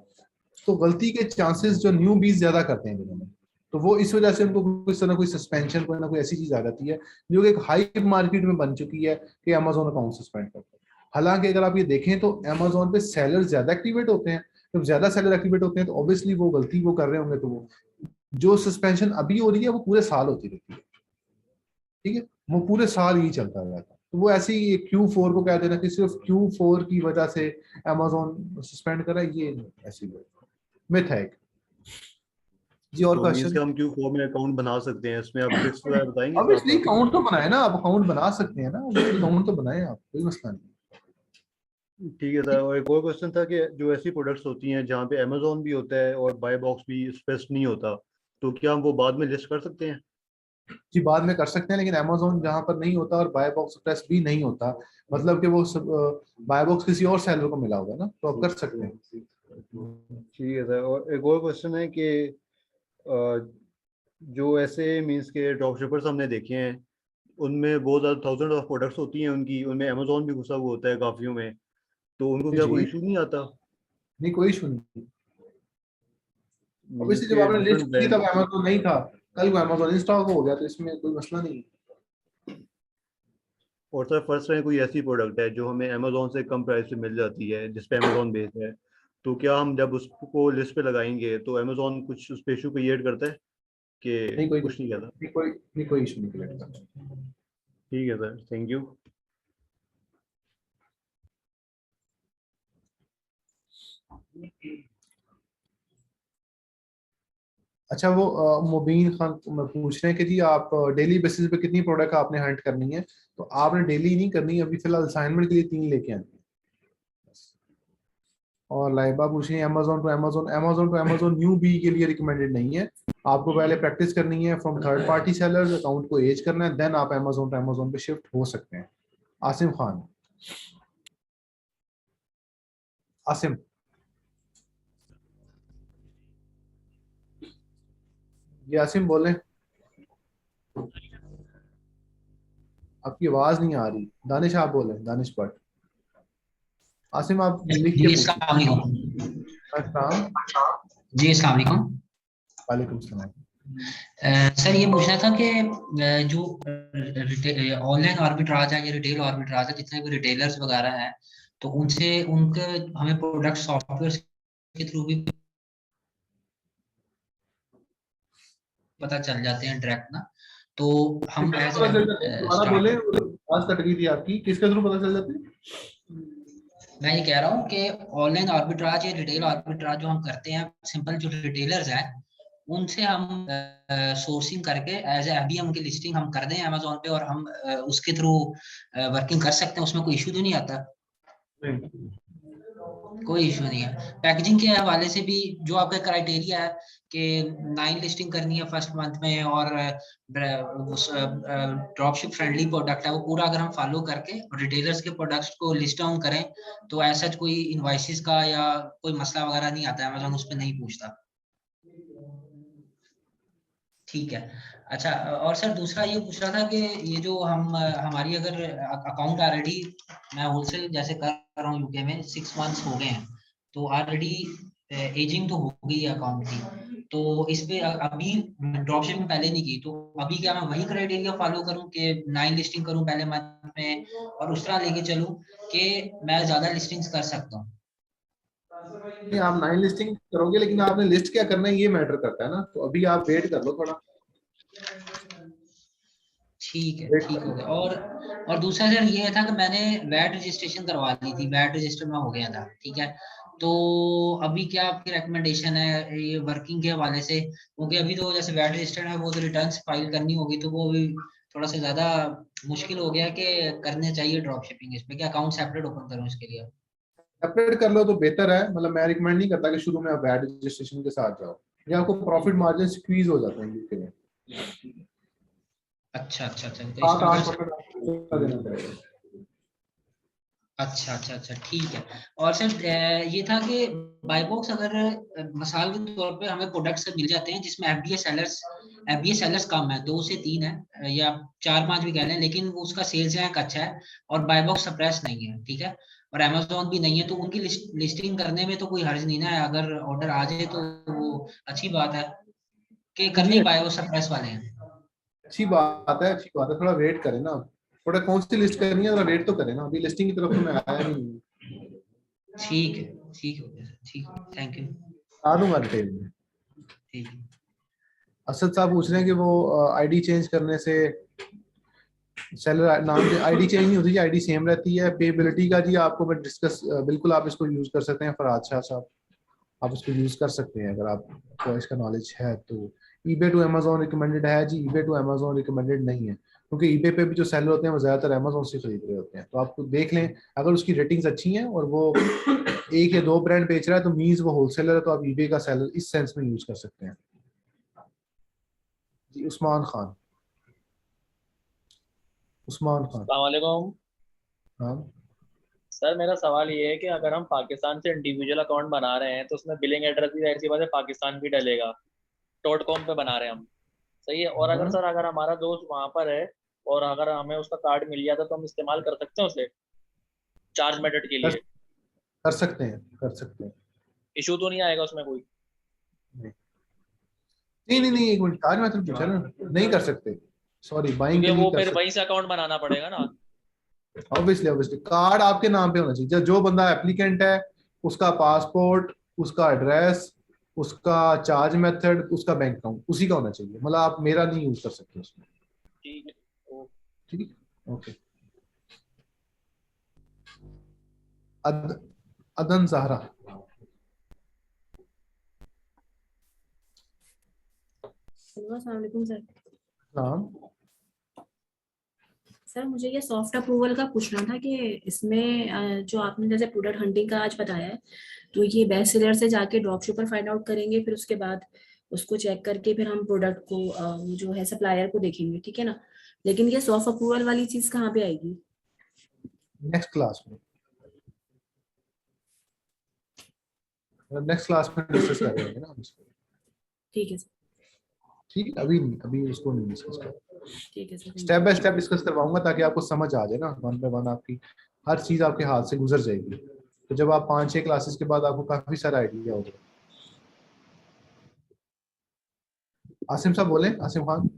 तो गलती के चांसेस जो न्यू बीज ज्यादा करते हैं दिनों में, तो वो इस वजह से उनको किस तरह कोई सस्पेंशन, कोई ना कोई ऐसी चीज आ जाती है जो कि एक हाइप मार्केट में बन चुकी है कि अमेजोन अकाउंट सस्पेंड करता है। हालांकि अगर आप ये देखें तो अमेजोन पे सेलर ज्यादा एक्टिवेट होते हैं, जब ज्यादा सेलर एक्टिवेट होते हैं तो ऑब्वियसली वो गलती वो कर रहे होंगे, तो वो जो सस्पेंशन अभी हो रही है वो पूरे साल होती रहती है, ठीक है, वो पूरे साल ही चलता रहता है। तो वो ऐसे ही Q4 को कह देना कि सिर्फ Q4 की वजह से अमेजोन सस्पेंड कर रहा है, ये ऐसी मिथ है एक। जी और तो मीन्स क्वेश्चन? कि हम Q4 में अकाउंट बना सकते हैं, इसमें आप ट्रिक्स वगैरह बताएंगे साथ ऑब्वियसली साथ? अकाउंट तो बनाए ना, आप अकाउंट बना सकते हैं ना, अकाउंट तो बनाए आप, कोई मसला नहीं। ठीक है सर। और एक और क्वेश्चन था कि जो ऐसी प्रोडक्ट्स होती हैं जहाँ पे अमेजोन भी होता है और बाय बॉक्स भी स्पेसिफिक नहीं होता, तो क्या हम वो बाद में लिस्ट कर सकते हैं? जी बाद में कर सकते हैं, लेकिन अमेजोन जहां पर नहीं होता और बाय बॉक्स प्रेस भी नहीं होता, मतलब कि वो बाय बॉक्स किसी और सेलर को मिला होगा ना, तो आप कर सकते हैं। ठीक है सर। और एक और क्वेश्चन है कि जो ऐसे मीन्स के ड्रॉप शिपर्स हमने देखे हैं, उनमें बहुत ज़्यादा थाउजेंड ऑफ प्रोडक्ट्स होती हैं उनकी, उनमें अमेजोन भी घुसा हुआ होता है काफियों में, तो उनको क्या कोई जी इशू नहीं आता? नहीं, कोई इशू नहीं। मीन्स ऑब्वियसली जब के आपने लिस्ट डिफरेंट की ब्रांड। तब अमेजोन नहीं था, कल को अमेजोन स्टॉक हो गया तो इसमें कोई मसला नहीं है। और सर फर्स्ट टाइम कोई ऐसी प्रोडक्ट है जो हमें अमेजोन से कम प्राइस पे मिल जाती है, जिस पे अमेजोन बेस्ड है, तो क्या हम जब उसको लिस्ट पे लगाएंगे तो अमेजोन कुछ उस पे इशू क्रिएट करता है कि नहीं कोई कुछ नहीं कहता? नहीं कोई इशू नहीं क्रिएट करता। ठीक है सर, थैंक यू। अच्छा वो मुबीन खान पूछ रहे हैं कि जी आप डेली बेसिस पे कितनी प्रोडक्ट आपने हंट करनी है, तो आपने डेली नहीं करनी, अभी फिलहाल असाइनमेंट के लिए 3 लेके आनी है। और लाइबा पूछ रही है Amazon to Amazon newbie के लिए रिकमेंडेड नहीं है, आपको पहले प्रैक्टिस करनी है from third party sellers, account को एज करना है, देन आप अमेजोन पे शिफ्ट हो सकते हैं। आसिम खान, आसिम ये आसिम बोले, आपकी आवाज नहीं आ रही। दानिश आप बोले, दानिश भट्ट। आसिम आप लिख के जी पूछिए। अस्सलाम वालेकुम। अस्सलाम। जी अस्सलाम वालेकुम। वालेकुम सलाम। सर ये पूछना था कि जो ऑनलाइन आर्बिट्राज है या रिटेल आर्बिट्राज है, जितने भी रिटेलर्स वगैरह हैं, तो उनसे उनके हमें प्रोडक्ट सॉफ्टवेयर के थ्रू भी पता चल जाते हैं डायरेक्ट ना, तो हम किसके एज थ्रू पता चल जाती है? दोबारा बोले, आवाज कट गई थी आपकी। किसके थ्रू पता चल जाती है? मैं ये कह रहा हूँ कि ऑनलाइन आर्बिट्राज या रिटेल आर्बिट्राज जो हम करते हैं, सिंपल जो रिटेलर्स हैं उनसे हम सोर्सिंग करके एज ए एफबीएम की लिस्टिंग हम कर दें अमेजोन पे, और हम उसके थ्रू वर्किंग कर सकते हैं, उसमें कोई इशू तो नहीं आता? कोई इशू नहीं है। पैकेजिंग के हवाले से भी जो आपका क्राइटेरिया है कि 9 लिस्टिंग करनी है फर्स्ट मंथ में, और ड्रॉपशिप फ्रेंडली प्रोडक्ट है, वो पूरा अगर हम फॉलो करके रिटेलर्स के प्रोडक्ट्स को लिस्ट डाउन करें, तो ऐसा कोई इनवॉइसेस का या कोई मसला वगैरह नहीं आता, अमेजोन उस पर नहीं पूछता। ठीक है। अच्छा, और सर दूसरा ये पूछ रहा था कि ये जो हम हमारी अगर अकाउंट ऑलरेडी, मैं होलसेल जैसे कर रहा हूँ यूके में 6 मंथ्स हो गए हैं, तो ऑलरेडी एजिंग तो हो गई है अकाउंट की, तो इस पे अभी ड्रॉप शिपिंग पहले नहीं की, तो अभी क्या मैं वही क्राइटेरिया फॉलो करूं कि 9 लिस्टिंग करूं पहले मंथ में, और उस तरह लेके चलूं कि मैं ज्यादा लिस्टिंग्स कर सकता हूं? नहीं, आप 9 लिस्टिंग करोगे, लेकिन आपने लिस्ट क्या करना है ये मैटर करता है ना, तो अभी आप वेट कर लो थोड़ा। ठीक है, ठीक हो गया। और दूसरा सर ये था कि मैंने वैट रजिस्ट्रेशन करवा ली थी, वैट रजिस्टर में हो गया था, ठीक है, तो अभी क्या आपकी रिकमेंडेशन है ये वर्किंग के हवाले से, क्योंकि अभी तो जैसे वैट रजिस्टर है वो तो रिटर्न्स फाइल करनी होगी, तो वो भी थोड़ा सा ज्यादा मुश्किल हो गया कि करने चाहिए ड्रॉप शिपिंग, इसमें क्या अकाउंट सेपरेट ओपन करूं इसके लिए? सेपरेट कर लो तो बेहतर है, मतलब मैं रिकमेंड नहीं करता कि शुरू में आप वैट रजिस्ट्रेशन के साथ जाओ, या आपको प्रॉफिट मार्जिन स्क्वीज हो जाता है यूके में। अच्छा अच्छा अच्छा, तो इस 7-8% तरह आपको देना पड़ेगा। अच्छा अच्छा अच्छा, ठीक है। और सर ये था कि बाय बॉक्स अगर मिसाल के तौर पे हमें प्रोडक्ट्स मिल जाते हैं जिसमें एफबीए सेलर्स कम है, 2 से 3 है, या 4-5 भी कह लें, लेकिन वो उसका सेल्स रैंक अच्छा है और बाय बॉक्स सप्रेस नहीं है, ठीक है, और अमेजोन भी नहीं है, तो उनकी लिस्टिंग करने में तो कोई हर्ज नहीं ना है, अगर ऑर्डर आ जाए तो वो अच्छी बात है कि कर जी नहीं पाए, वो सप्रेस वाले हैं। अच्छी बात है, अच्छी बात है, थोड़ा वेट करें ना, थोड़ा कौन सी लिस्ट करनी है, थोड़ा वेट तो करें ना, अभी लिस्टिंग की तरफ तो मैं आया नहीं हूँ। ठीक है, ठीक हो गया, ठीक है, थैंक यू। आ दूंगा डिटेल में। ठीक है। असद साहब पूछ रहे हैं कि वो आईडी चेंज करने से सेलर नाम की आईडी चेंज नहीं होती, आईडी सेम रहती है। पेबिलिटी का जी आपको मैं डिस्कस, बिल्कुल आप इसको यूज कर सकते हैं फराज शाह साहब, आप इसको यूज कर सकते हैं अगर आपको इसका नॉलेज है तो। ईबे टू अमेजोन रिकमेंडेड है जी, ईबे टू अमेजोन रिकमेंडेड नहीं है, क्योंकि ईबे पे भी जो सेलर होते हैं वो ज्यादातर अमेजोन से खरीद रहे होते हैं, तो आपको देख लें अगर उसकी रेटिंग्स अच्छी हैं और वो 1 या 2 ब्रांड बेच रहा है तो मीन्स वो होलसेलर है, तो आप ईबे का सेलर इस सेंस में यूज कर सकते हैं जी। उस्मान खान, उस्मान खान। अस्सलाम वालेकुम। हाँ सर मेरा सवाल ये है कि अगर हम पाकिस्तान से इंडिविजुअल अकाउंट बना रहे हैं तो उसमें बिलिंग एड्रेस भी जाहिर सी बात है पाकिस्तान भी डलेगा, डॉट कॉम पे बना रहे हैं हम, सही है, और अगर हाँ सर अगर हमारा दोस्त वहां पर है और अगर हमें उसका कार्ड मिल जाता तो हम इस्तेमाल कर सकते हैं उसे चार्ज मेथड के कर, लिए? कर सकते हैं, कर सकते हैं। इशू तो नहीं आएगा उसमें कोई? नहीं नहीं नहीं, एक मिनट, आज मैं तुम पूछा ना, नहीं कर सकते, सॉरी, बाइंग क्योंकि के लिए वो कर फिर सकते। वहीं से अकाउंट बनाना पड़ेगा ना। ऑब्वियसली ऑब्वियसली कार्ड आपके नाम पे होना चाहिए, जो बंदा एप्लीकेंट है उसका पासपोर्ट, उसका एड्रेस, उसका चार्ज मेथड, उसका बैंक अकाउंट उसी का होना चाहिए, मतलब आप मेरा नहीं यूज कर सकते उसमें। ठीक है, ठीक है, ओके। अदन जहरा, अस्सलाम वालेकुम सर। नाम सर मुझे ये सॉफ्ट अप्रूवल का पूछना था कि इसमें जो आपने जैसे प्रोडक्ट हंटिंग का आज बताया है, तो ये बेस्ट सेलर से जाके ड्रॉप शिपर फाइंड आउट करेंगे, फिर उसके बाद उसको चेक करके फिर हम प्रोडक्ट को जो है सप्लायर को देखेंगे, ठीक है ना। लेकिन ये सॉफ्ट अप्रूवल वाली चीज कहाँ पे आएगी? नेक्स्ट क्लास में, नेक्स्ट क्लास में डिस्कस करेंगे ना हम इसको। ठीक है सर। ठीक है, अभी नहीं, अभी उसको नहीं डिस्कस करेंगे। ठीक है sir. Step by step discuss करवाऊंगा ताकि आपको समझ आ जाए ना, वन बाय वन आपकी हर चीज आपके हाथ से गुजर जाएगी। तो जब आप 5-6 क्लासेस के बाद आपको काफी सारा आइडिया होगा। आसिम साहब बोले, आसिम खान।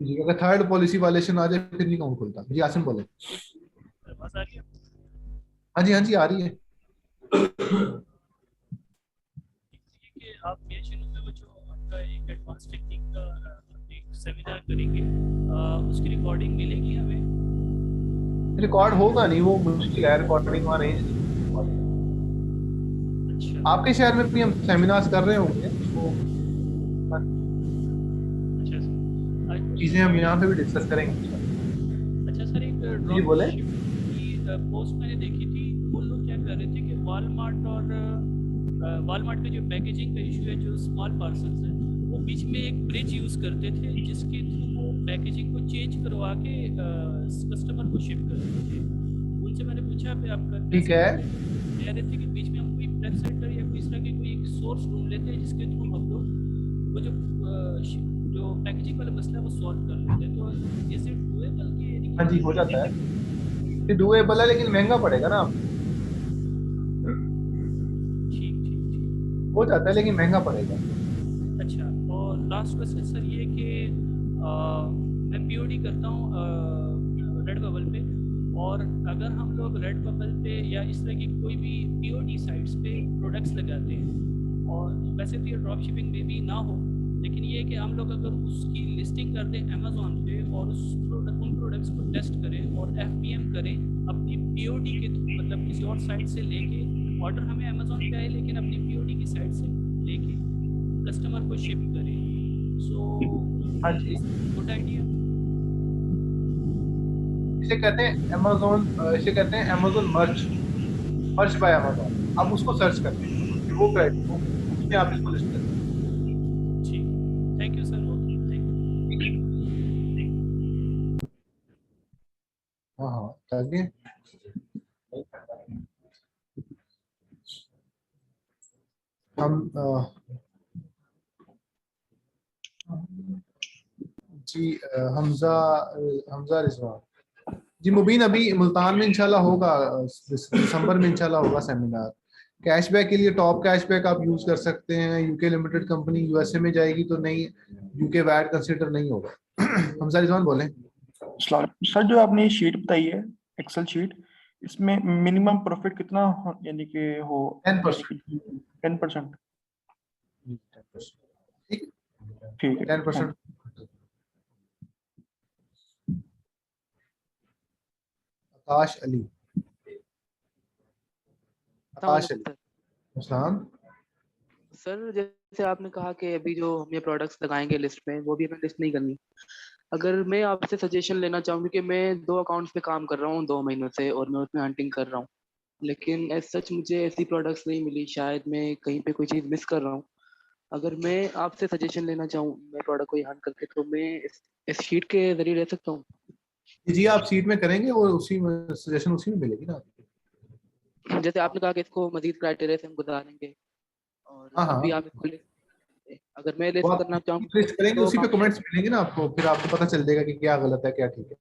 जी, अगर थर्ड पॉलिसी वायलेशन आ जाए फिर नहीं अकाउंट खुलता। जी आसिम बोले। हाँ जी आ रही है। आप PHNO में वो जो आपका एक एडवांस टेक्निक का एक सेमिनार करेंगे, उसकी रिकॉर्डिंग मिलेगी हमें? रिकॉर्ड होगा नहीं, वो मुश्किल है, रिकॉर्डिंग वहाँ नहीं। अच्छा। आपके शहर में भी हम सेमिनार्स कर रहे होंगे, तो चीजें हम यहाँ पे भी डिस्कस करेंगे। अच्छा सर, एक जी बोले। पोस्ट मैंने देखी थी, वो लोग क्या कर रहे थे कि वॉलमार्ट का जो पैकेजिंग का इशू है, जो स्मॉल पार्सल्स है, वो बीच में एक ब्रिज यूज करते थे जिसके थ्रू वो पैकेजिंग को चेंज करवा के कस्टमर को शिप करते थे। उनसे मैंने पूछा पे आपका ठीक है, कह रहे थे कि बीच में हम कोई प्रेस सेंटर या कोई इस तरह के कोई एक सोर्स ढूंढ लेते हैं जिसके थ्रू हम लोग वो जो पैकेजिंग वाला मसला है वो सॉल्व कर लेते हैं। तो इज इट डूएबल कि? हाँ जी हो जाता है, ये डूएबल है लेकिन महंगा पड़ेगा ना। हो जाता है लेकिन महंगा पड़ेगा। अच्छा, और लास्ट क्वेश्चन सर ये कि मैं POD करता हूँ रेड बबल पे, और अगर हम लोग रेड बबल पे या इस तरह की कोई भी POD साइट्स पे प्रोडक्ट्स लगाते हैं, और वैसे तो ये ड्रॉप शिपिंग में भी ना हो, लेकिन ये है कि हम लोग अगर उसकी लिस्टिंग कर दें अमेजोन पे और उन प्रोडक्ट्स को टेस्ट करें और FBM करें अपनी POD के थ्रू, मतलब किसी और साइट से लेके ऑर्डर हमें अमेजोन पे आए लेकिन अपनी POD की साइट से लेके कस्टमर को शिप करें, सो हाँ जी गुड आइडिया। इसे कहते हैं अमेजोन, इसे कहते हैं अमेजोन मर्च बाय अमेजोन। आप उसको सर्च करते हैं, वो उसमें आप इसको लिस्ट करते हैं। ठीक, थैंक यू सर। हाँ चलिए। हम जी हमजा रिजवान जी। मुबीन अभी मुल्तान में इंशाल्लाह होगा, दिसंबर में इंशाल्लाह होगा सेमिनार। कैशबैक के लिए टॉप कैशबैक आप यूज कर सकते हैं। यूके लिमिटेड कंपनी USA में जाएगी तो नहीं, यूके वैट कंसीडर नहीं होगा। हमजा रिजवान बोलें। सर जो आपने शीट बताई है, एक्सेल शीट, इसमें मिनिमम प्रॉफिट कितना यानी कि हो? 10%। ठीक है 10%। आकाश अली। सर जैसे आपने कहा कि अभी जो हम ये प्रोडक्ट्स लगाएंगे लिस्ट में, वो भी हमें लिस्ट नहीं करनी। अगर मैं आपसे सजेशन लेना चाहूँ, क्योंकि मैं 2 अकाउंट्स पे काम कर रहा हूँ 2 महीनों से, और मैं उसमें हंटिंग कर रहा हूँ, लेकिन एज सच मुझे ऐसी प्रोडक्ट्स नहीं मिली। शायद मैं कहीं पे कोई चीज़ मिस कर रहा हूँ। अगर मैं आपसे सजेशन लेना चाहूँ मैं प्रोडक्ट को हंट करके, तो मैं इस शीट के जरिए ले सकता हूँ? जी आप सीट में करेंगे और उसी में सजेशन उसी में मिलेगी ना। जैसे आपने कहा कि इसको मजीद क्राइटेरिया से हम गुजारेंगे, और अभी आप इसको अगर मैं लिस्ट करना चाहूँ लिस्ट करेंगे, उसी पे कमेंट्स मिलेंगे ना आपको, फिर आपको पता चल जाएगा कि क्या गलत है क्या ठीक है।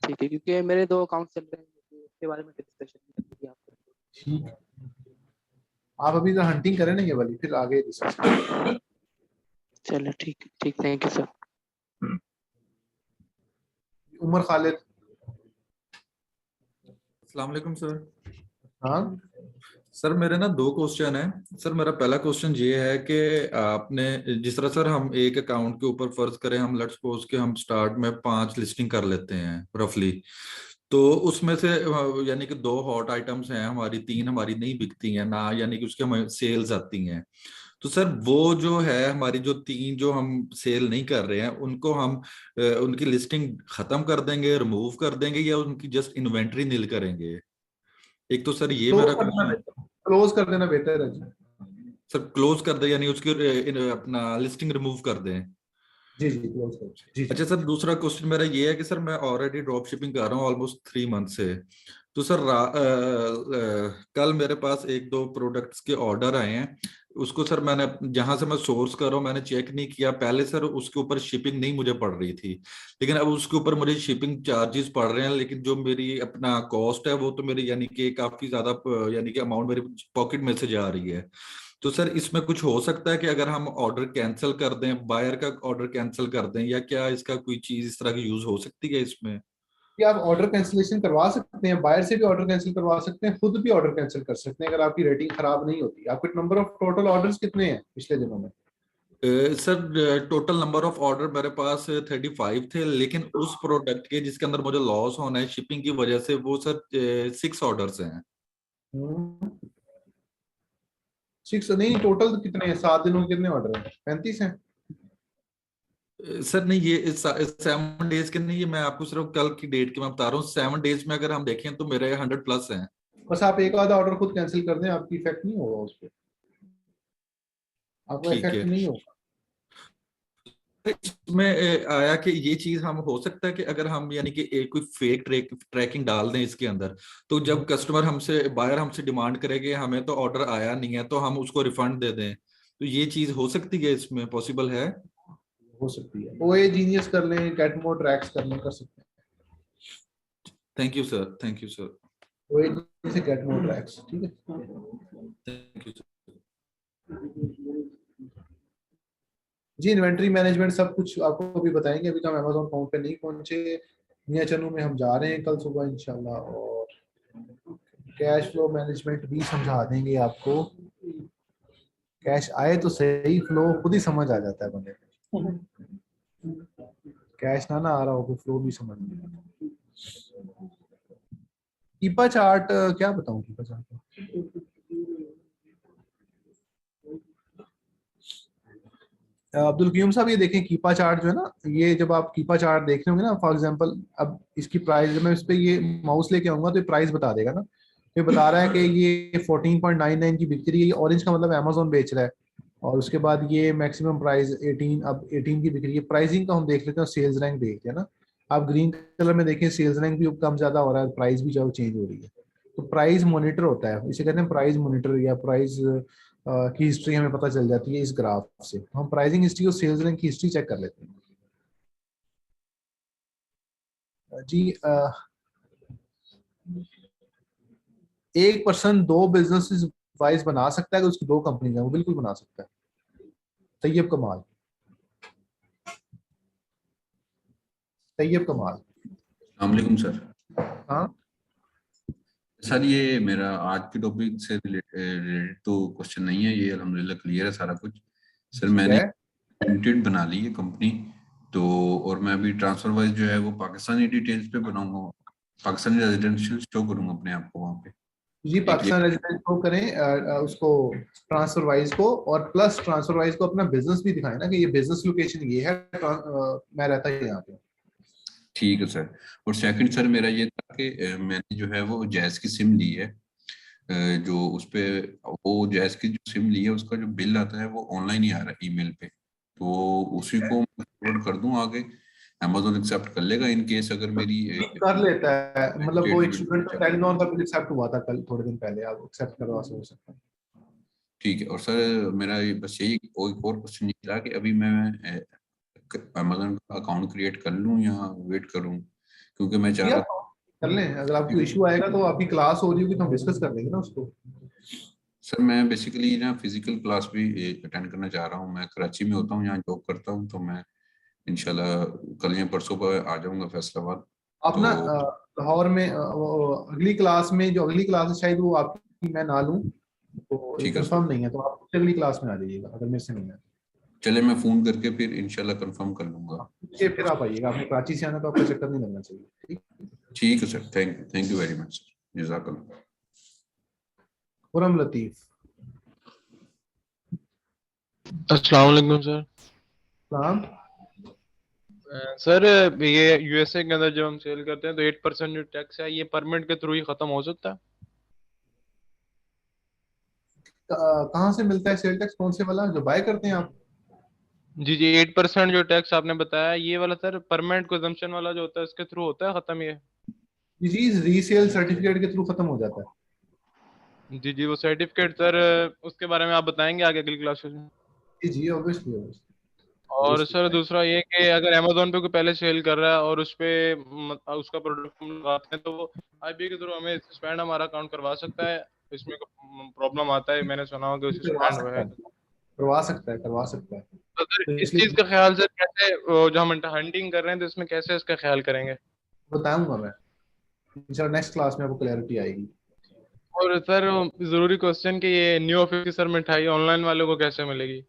ठीक है, क्योंकि मेरे 2 अकाउंट चल रहे हैं, उसके बारे में डिस्कशन करनी है आपको। ठीक, आप अभी तो हंटिंग करें ना ये वाली, फिर आगे डिस्कस करेंगे। चलो ठीक, thank you sir. Umar Khalid. अस्सलाम वालेकुम सर। हाँ सर मेरे ना 2 क्वेश्चन है। सर मेरा पहला क्वेश्चन ये है कि आपने जिस तरह सर हम एक अकाउंट के ऊपर फर्ज करें, हम लेट्स सपोज कि हम स्टार्ट में 5 लिस्टिंग कर लेते हैं रफली, तो उसमें से यानी कि 2 हॉट आइटम्स हैं हमारी, 3 हमारी नहीं बिकती हैं ना, यानी कि उसके हमें सेल्स आती हैं। तो सर वो जो है हमारी जो 3 जो हम सेल नहीं कर रहे हैं उनको हम उनकी लिस्टिंग खत्म कर देंगे, रिमूव कर देंगे, या उनकी जस्ट इन्वेंटरी नील करेंगे? एक तो सर ये मेरा क्लोज कर देना बेहतर है जी। सर क्लोज कर दे यानी उसकी अपना लिस्टिंग रिमूव कर दें? जी जी क्लोज कर जी। अच्छा सर, दूसरा क्वेश्चन मेरा ये है कि सर मैं ऑलरेडी ड्रॉप शिपिंग कर रहा हूँ ऑलमोस्ट 3 मंथ से। तो सर कल मेरे पास 1-2 प्रोडक्ट्स के ऑर्डर आए हैं। उसको सर मैंने जहां से मैं सोर्स कर रहा हूँ मैंने चेक नहीं किया पहले सर, उसके ऊपर शिपिंग नहीं मुझे पड़ रही थी, लेकिन अब उसके ऊपर मुझे शिपिंग चार्जेस पड़ रहे हैं, लेकिन जो मेरी अपना कॉस्ट है वो तो मेरी यानी कि काफी ज्यादा यानी कि अमाउंट मेरी पॉकेट में से जा रही है। तो सर इसमें कुछ हो सकता है कि अगर हम ऑर्डर कैंसिल कर दें, बायर का ऑर्डर कैंसिल कर दें, या क्या इसका कोई चीज इस तरह की यूज हो सकती है इसमें? कि आप ऑर्डर कैंसिलेशन करवा सकते हैं, बायर से भी ऑर्डर कैंसिल करवा सकते हैं, खुद भी ऑर्डर कैंसिल कर सकते हैं अगर आपकी रेटिंग खराब नहीं होती। आपके नंबर ऑफ टोटल ऑर्डर्स कितने हैं पिछले दिनों में? Sir total number of order मेरे पास 35 थे, लेकिन उस प्रोडक्ट के जिसके अंदर मुझे लॉस होना है शिपिंग की वजह से वो सर 6 ऑर्डर्स हैं। 6 नहीं, टोटल कितने हैं? 7 दिनों के कितने ऑर्डर हैं? 35 हैं सर नहीं, ये 7 डेज के नहीं, ये मैं आपको सिर्फ कल की डेट की मैं बता रहा हूँ। 7 डेज में अगर हम देखें तो मेरे 100+ हैं। बस आप एक आधा ऑर्डर खुद कैंसिल कर दें, आपकी इफेक्ट नहीं होगा उस पर, आपको ठीक इफेक्ट है। नहीं होगा। इसमें आया कि ये चीज हम हो सकता है कि अगर हम यानी कि एक कोई फेक ट्रैकिंग डाल दें इसके अंदर, तो जब कस्टमर हमसे बायर हमसे डिमांड करेंगे हमें तो ऑर्डर आया नहीं है तो हम उसको रिफंड दे दें, तो ये चीज हो सकती है, इसमें पॉसिबल है? हो सकती है, ओए जीनियस कर लें, गेट मोर ट्रैक्स कर लें, कर सकते हैं। Thank you sir, thank you sir. OA से गेट मोर ट्रैक्स, ठीक है। Thank you sir. जी इन्वेंट्री मैनेजमेंट सब कुछ आपको भी बताएंगे, अभी तो हम अमेज़न अकाउंट पे नहीं पहुंचे। मियां चनू में हम जा रहे हैं कल सुबह इंशाल्लाह, और कैश फ्लो मैनेजमेंट भी समझा देंगे आपको। कैश आए तो सही, फ्लो खुद ही समझ आ जाता है बंदे को। कैश ना आ रहा हो तो फ्लो भी समझ नहीं आता। कीपा चार्ट क्या बताऊं? कीपा चार्ट अब्दुल कयूम साहब, ये देखें कीपा चार्ट जो है ना, ये जब आप कीपा चार्ट देख रहे होंगे ना, फॉर एग्जांपल अब इसकी प्राइस, जब मैं इस पे ये माउस लेके आऊंगा तो ये प्राइस बता देगा ना। ये बता रहा है कि ये 14.99 की बिक रही है, ये ऑरेंज का मतलब अमेज़न बेच रहा है, और उसके बाद ये मैक्सिमम प्राइस 18, अब 18 की बिक रही है। प्राइसिंग का हम देख लेते हैं, सेल्स रैंक देखते हैं ना। आप ग्रीन कलर में देखें, सेल्स रैंक भी कम ज्यादा हो रहा है, प्राइस भी जो चेंज हो रही है। तो प्राइस मॉनिटर होता है, इसे कहते हैं प्राइस मॉनिटर, या प्राइस की हिस्ट्री हमें पता चल जाती है इस ग्राफ से। हम प्राइसिंग हिस्ट्री और सेल्स रैंक की हिस्ट्री चेक कर लेते हैं। जी एक पर्सन 2 बिजनेस वाइज बना सकता है कि उसकी 2 कंपनी है, वो बिल्कुल बना सकता है। तैयब कमाल, तैयब कमाल। अस्सलाम वालेकुम सर। हाँ सर ये मेरा आज के टॉपिक से रिलेटेड तो क्वेश्चन नहीं है, ये अल्हम्दुलिल्लाह क्लियर है सारा कुछ। सर मैंने लिमिटेड बना ली है कंपनी, तो और मैं अभी ट्रांसफर वाइज जो है वो पाकिस्तानी डिटेल्स पे बनाऊंगा, पाकिस्तानी रेजिडेंशियल शो करूंगा अपने आप को वहाँ पे। जी पाकिस्तान रेजिडेंट को करें, उसको ट्रांसफर वाइज को, और प्लस ट्रांसफर वाइज को अपना बिजनेस भी दिखाएं ना कि ये बिजनेस लोकेशन ये है, मैं रहता है यहाँ पे। ठीक है सर। और सेकंड सर मेरा ये था कि मैंने जो है वो जैज़ की सिम ली है, जो उस पे वो जैज़ की जो सिम ली है उसका जो बिल आता है वो ऑनलाइन ही आ रहा है ईमेल पे, तो उसी को फॉरवर्ड कर दूं आगे, अमेज़न एक्सेप्ट कर लेगा इन केस अगर मेरी कर लेता है, मतलब वो एक स्टूडेंट का टेलीनॉर का बिल एक्सेप्ट हुआ था कल थोड़े दिन पहले, आप एक्सेप्ट करवा सकते हैं। ठीक है। और सर मेरा बस यही एक और क्वेश्चन ये था कि अभी मैं अमेज़न का अकाउंट क्रिएट कर लूं या वेट करूं, क्योंकि मैं चाह रहा कर लें, अगर आपको इशू आएगा तो आपकी क्लास हो रही होगी तो हम डिस्कस कर लेंगे ना उसको। सर मैं बेसिकली ना फिजिकल क्लास भी अटेंड करना चाह रहा हूँ, मैं कराची में होता हूँ, यहाँ जॉब करता हूँ, तो मैं इंशाल्लाह कल या परसों पर आ जाऊंगा फैसलाबाद। आप ना लाहौर में अगली क्लास में, जो अगली क्लास है शायद वो आपकी मैं ना लूं, तो कंफर्म नहीं है, तो आप अगली क्लास में आ जाइएगा अगर मेरे से नहीं है। चले मैं फोन करके फिर इंशाल्लाह कंफर्म कर लूंगा। फिर आप आइएगा, आपने कराची से आना तो आपको चक्कर नहीं लगना चाहिए। ठीक है sir, thank you very much sir, जज़ाकल्लाह। खुरम लतीफ। अस्सलाम वालेकुम सर। सलाम। सर ये यूएसए के अंदर जब हम सेल करते हैं तो 8% जो टैक्स है ये परमिट के थ्रू ही खत्म हो सकता है? कहाँ से मिलता है सेल टैक्स, कौन से वाला जो बाय करते हैं आप? जी 8% जो टैक्स आपने बताया ये वाला सर परमानेंट कंजम्पशन वाला जो होता है इसके थ्रू होता है खत्म ये? जी रीसेल सर्टिफिकेट के थ्रू खत्म हो जाता है। जी वो सर्टिफिकेट सर उसके बारे में आप बताएंगे आगे अगली क्लासेस में? जी ऑब्वियसली। और सर दूसरा ये कि अगर अमेज़न पे कोई पहले सेल कर रहा है और उस पे उसका प्रोडक्ट हम लगाते हैं तो वो आईबी के थ्रू हमें सस्पेंड हमारा अकाउंट करवा सकता है? इसमें प्रॉब्लम आता है, मैंने सुना हो कि सस्पेंड हुआ है। करवा सकता है। तो सर इस चीज का ख्याल सर कैसे जो हम हंटिंग कर रहे हैं तो इसमें कैसे इसका ख्याल करेंगे? बताऊंगा मैं इंशाल्लाह, नेक्स्ट क्लास में आपको क्लैरिटी आएगी। और सर जरूरी क्वेश्चन कि ये न्यू ऑफिसर मिठाई ऑनलाइन वालों को कैसे मिलेगी?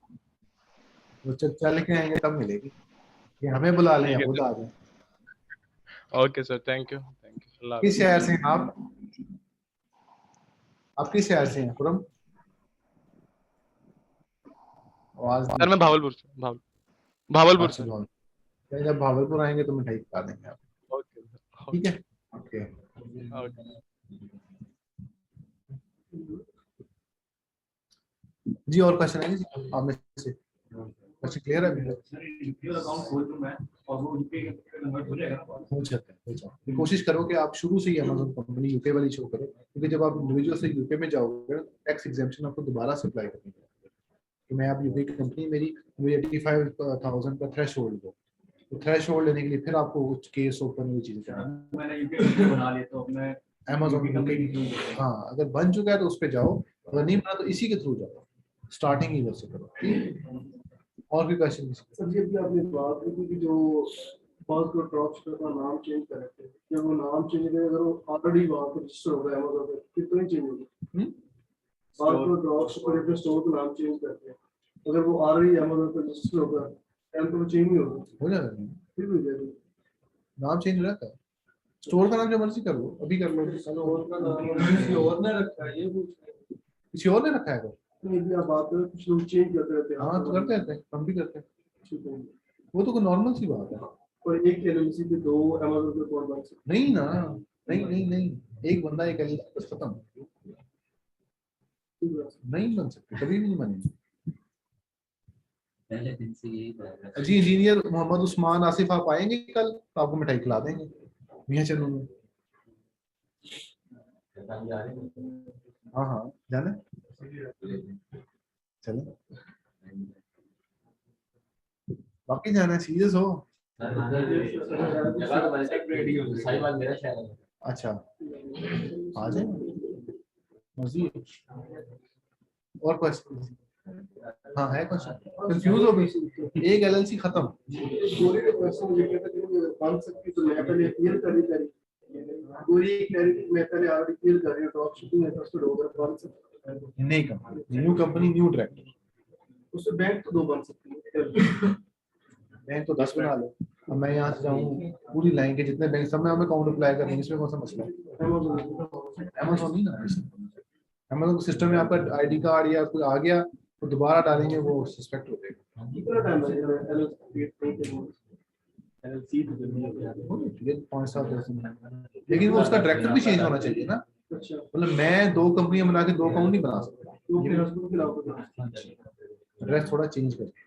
वो चल के आएंगे तब मिलेगी, ये हमें बुला लें या खुद आ जाए। Okay sir, thank you. किस शहर से हैं आप? किस शहर से हैं खुरम? सर मैं भावलपुर से। भावलपुर से। जब भावलपुर आएंगे तो मिठाई खिला देंगे आप। ठीक है, ओके। जी और क्वेश्चन है जी आप में से? क्वेश्चन क्लियर है? अकाउंट खोल दूं मैं और वो यूपी का कन्वर्ट हो जाएगा। हो जाता है। कोशिश करो कि आप शुरू से ही अमेज़न कंपनी यूके वाली शो करो, क्योंकि जब आप इंडिविजुअल से यूके में जाओगे टैक्स एग्जेम्पशन आपको दोबारा से अप्लाई करनी है। तो मैं आप यूके की कंपनी मेरी 85,000 का थ्रेशोल्ड दो, तो थ्रेशोल्ड लेने के लिए फिर आपको कुछ केस ओपन हुई चीजें करना। मैंने यूके बना लिया तो मैं अमेज़न की हाँ अगर बन चुका है तो उस पे जाओ, अगर नहीं बना तो इसी के थ्रू जाओ, स्टार्टिंग ही वैसे करो। और भी क्वेश्चन? सर जी अभी आपने बात की कि जो बहुत को ड्रॉपशिपर का नाम चेंज करते हैं, जब वो नाम चेंज करें अगर वो ऑलरेडी वहाँ पर रजिस्टर हो गया अमेज़न पे कितना ही चेंज होगा? बहुत को ड्रॉपशिपर अपने स्टोर का नाम चेंज करते हैं, अगर वो ऑलरेडी अमेज़न पे रजिस्टर होगा एंड तो चेंज नहीं होगा? हो जाएगा, फिर भी हो जाएगा। नाम चेंज हो जाता है। स्टोर का नाम जो मर्जी कर लो, अभी कर लो। स्टोर का नाम किसी और ने रखा है, ये किसी और ने रखा है? नहीं भी आप बात करें कुछ लोग चेंज करते रहते हैं। हाँ तो करते रहते हैं, हम भी करते हैं। ठीक है, वो तो कोई नॉर्मल सी बात है। और एक एलएलसी पे दो अमेज़न पे कौन बन सकता? नहीं ना, नहीं एक बंदा एक एलएलसी बस खत्म, नहीं बन सकते, कभी भी नहीं बनेंगे। जी इंजीनियर मोहम्मद उस्मान आसिफ आप आएंगे कल तो आपको मिठाई खिला देंगे मियां चलू में। हाँ जाना चलो, बाकी जाना है सीरियस हो? अच्छा आ जाए मर्जी। और क्वेश्चन? हाँ है क्वेश्चन, कंफ्यूज हो गई। एक एलएलसी खत्म। गोरी का क्वेश्चन ये कहता है कि बन सकती तो मैं पहले क्लियर कर रही थी, गोरी एक कह रही थी मैं पहले ऑलरेडी क्लियर कर रही हूं, ड्रॉप शिपिंग इंटरेस्टेड होगा बन सकता नहीं company, new company new director, उससे बैंक तो दो बन सकती है, बैंक तो 10 बना लो। अब मैं यहाँ से जाऊँ पूरी लाइन के जितने बैंक सब में हमें अकाउंट अप्लाई करेंगे, इसमें कौन सा मसला है? अमेज़न नहीं ना, अमेज़न को सिस्टम में आपका आईडी कार्ड या कोई आ गया तो दोबारा डालेंगे वो सस्पेक्ट हो जाएगा। कितना टाइम लगेगा लेकिन वो उसका डायरेक्टर भी चेंज होना चाहिए ना, मतलब मैं दो कंपनियां बना के दो अकाउंट नहीं बना सकता, एड्रेस थोड़ा चेंज करके।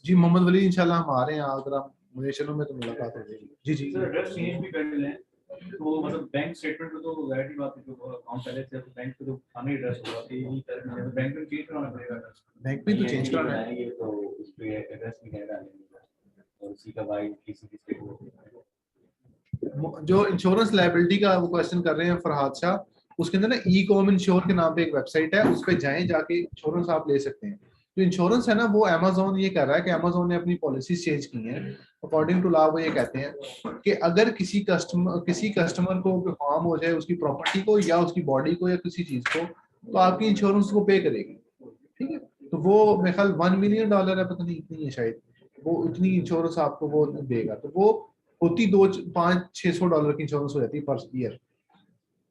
जी मोहम्मद वली इंशाल्लाह हम आ रहे हैं, अगर आप मुझे चलो में तो मुलाकात हो जाएगी। जी जी सर एड्रेस चेंज भी कर लें तो मतलब बैंक स्टेटमेंट पे तो जाहिर सी बात है, जो अकाउंट पहले से बैंक पे तो थाना एड्रेस होगा, तो यही तरह बैंक में चेंज कराना पड़ेगा एड्रेस। बैंक में तो चेंज कराना है तो उस पे एड्रेस भी नहीं डालेंगे और उसी का वाइड किसी की स्टेटमेंट। जो इंश्योरेंस लायबिलिटी का वो क्वेश्चन कर रहे हैं फरहाद शाह, उसके अंदर ना ई-कॉम इंश्योर के नाम पे एक वेबसाइट है, उस पे जाएं, जाके इंश्योरेंस आप ले सकते हैं। जो इंश्योरेंस है ना वो अमेज़न ये कह रहा है कि अमेज़न ने अपनी पॉलिसीज चेंज की हैं, अकॉर्डिंग टू लॉ वो ये कहते हैं कि अगर किसी कस्टमर को हार्म हो जाए उसकी प्रॉपर्टी को या उसकी बॉडी को या किसी चीज को, तो आपकी इंश्योरेंस को पे करेगी। ठीक है, तो वो मेरे ख्याल $1 मिलियन है, पता नहीं इतनी है शायद, वो इतनी इंश्योरेंस आपको वो देगा। तो वो होती $500-600 की इंश्योरेंस हो जाती है पर ईयर।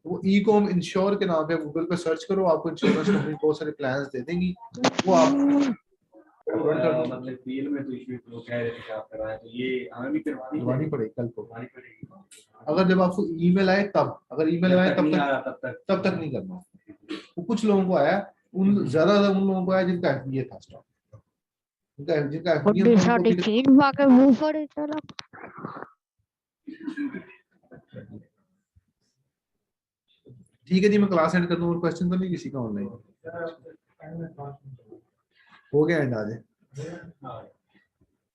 वो ई कॉम इंश्योर के नाम पे गूगल पे सर्च करो, आपको इंश्योरेंस कंपनी बहुत सारे प्लान्स दे देंगी, वो आप मतलब डील में तो इशू तो कह रहे थे कि आप करवाएं, तो ये हमें भी करवानी पड़ेगी कल को, अगर जब आपको ईमेल आए तब, अगर ईमेल आए तब तक नहीं करना। वो कुछ लोगों को आया, उन ज्यादा उन लोगों को आया जिनका एफबीए था स्टॉक, जिनका ठीक है जी, मैं क्लास एंड कर दूं। और क्वेश्चन तो नहीं किसी का ऑनलाइन? हो गया एंड आज।